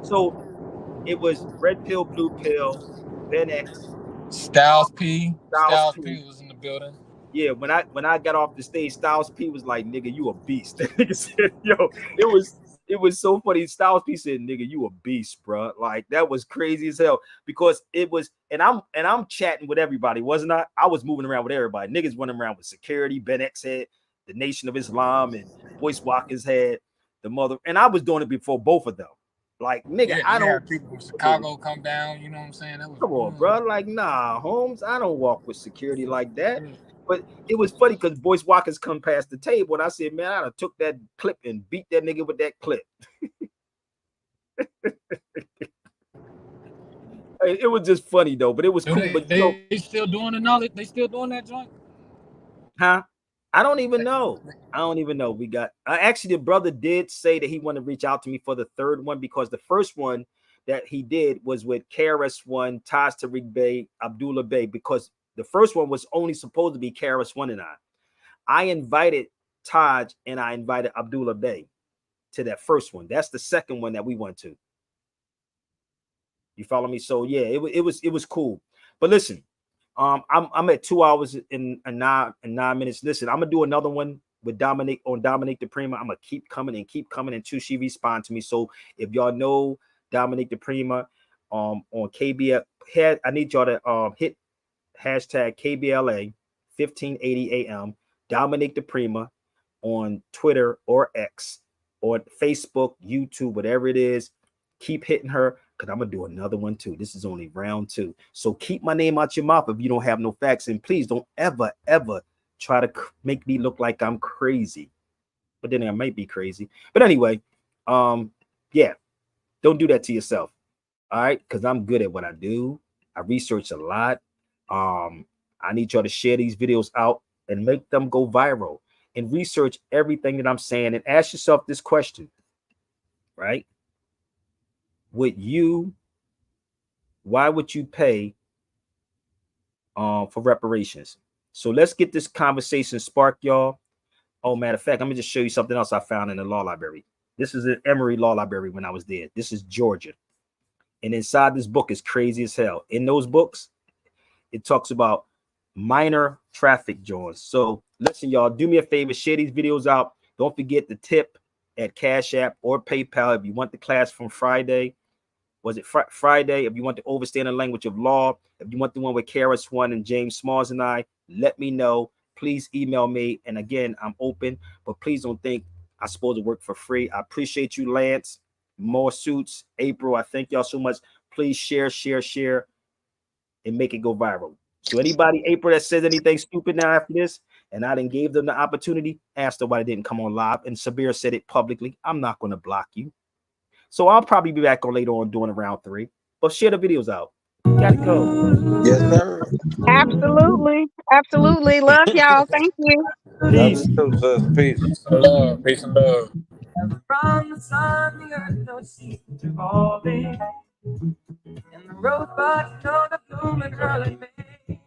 Speaker 1: So it was Red Pill, Blue Pill, Ben X,
Speaker 10: Styles P was in the building.
Speaker 1: Yeah, when I got off the stage, Styles P was like, "Nigga, you a beast." That nigga said, it was so funny. Styles P said, "Nigga, you a beast, bro." Like that was crazy as hell because it was, and I'm chatting with everybody, wasn't I? I was moving around with everybody. Niggas running around with security. Ben X had the Nation of Islam, and Boyce Watkins had the mother, and I was doing it before both of them. Like, nigga, I don't.
Speaker 10: People from Chicago come down. You know what I'm saying? That was
Speaker 1: come on, bro. Like, nah, Holmes, I don't walk with security like that. But it was funny because Boyce Watkins come past the table, and I said, man, I took that clip and beat that nigga with that clip. It was just funny though, but it was cool. But
Speaker 10: they still doing the knowledge? They still doing that joint?
Speaker 1: Huh? I don't even know. We got actually the brother did say that he wanted to reach out to me for the third one because the first one that he did was with KRS-One, Taj Tariq Bey, Abdullah Bey, because the first one was only supposed to be KRS-One and I invited Taj and I invited Abdullah Bey to that first one. That's the second one that we went to. You follow me? So yeah, it was cool. But listen, I'm at 2 hours and 9 minutes. Listen, I'm gonna do another one with Dominique DiPrima. I'm gonna keep coming until she respond to me. So if y'all know Dominique DiPrima on KBL, I need y'all to hit hashtag KBLA, 1580 a.m. Dominique DiPrima on Twitter or X or Facebook, YouTube, whatever it is. Keep hitting her because I'm going to do another one too. This is only round 2. So keep my name out your mouth if you don't have no facts. And please don't ever, ever try to make me look like I'm crazy. But then I might be crazy. But anyway, yeah, don't do that to yourself. All right, because I'm good at what I do. I research a lot. I need y'all to share these videos out and make them go viral and research everything that I'm saying and ask yourself this question, right? Why would you pay for reparations? So let's get this conversation sparked, y'all. Oh, matter of fact, I'm gonna just show you something else I found in the law library. This is an Emory Law Library when I was there. This is Georgia. And inside this book is crazy as hell. In those books, it talks about minor traffic joints. So listen, y'all, do me a favor, share these videos out. Don't forget to tip at Cash App or PayPal if you want the class from Friday. Was it Friday? If you want to understand the language of law, if you want the one with Kara Swan and James Smalls and I, let me know. Please email me. And again, I'm open, but please don't think I'm supposed to work for free. I appreciate you, Lance. More Suits, April. I thank y'all so much. Please share, and make it go viral. So anybody, April, that says anything stupid now after this, and I didn't give them the opportunity, ask them why they didn't come on live. And Sabir said it publicly. I'm not going to block you. So I'll probably be back on later on doing a round 3. But share the videos out. Gotta go.
Speaker 14: Yes, sir.
Speaker 4: Absolutely. Absolutely. Love y'all. Thank you.
Speaker 14: Love you too, sis. Peace.
Speaker 10: Peace and love. Peace and love.
Speaker 5: From the sun, the earth no seems revolving, and the rosebuds know the bloom in early May.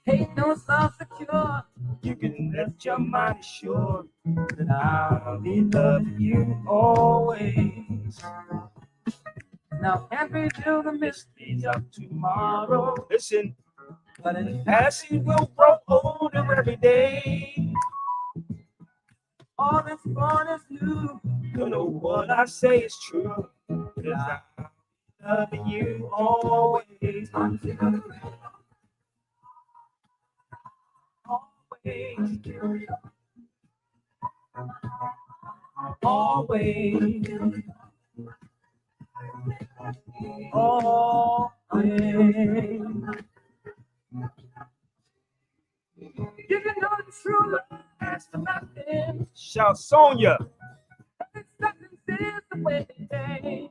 Speaker 5: Hate knows love secure. You can let your mind assure that I'll be loving you always. Now can't reveal the mysteries of tomorrow.
Speaker 1: Listen,
Speaker 5: but in passing we'll grow older every day. All that's born is new.
Speaker 1: you know what I say is true. 'Cause I'm loving you always.
Speaker 5: Always. Always. Always. You can know the true love has to nothing.
Speaker 1: Shout Sonya.
Speaker 5: Acceptance is the way today.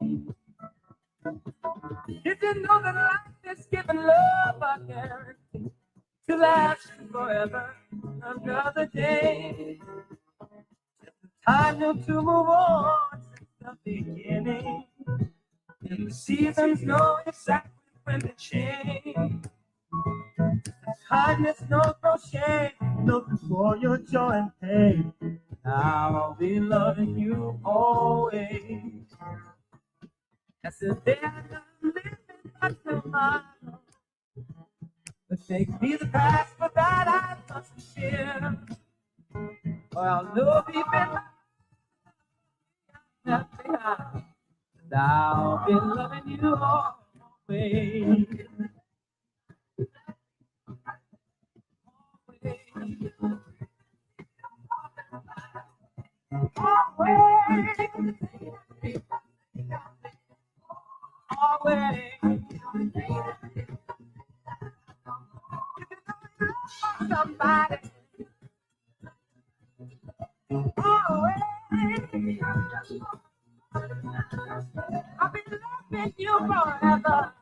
Speaker 5: You can know that life is giving love a guarantee to last forever another day. Time now to move on since the beginning. And the seasons know exactly when to change. Kindness knows no shame, looking for your joy and pain. I'll be loving you always. That's the day I'm living but tomorrow. But take me the past, but that I must fear. Well, no deep in my behind. I'll be loving you always. Somebody. I'll be loving you forever.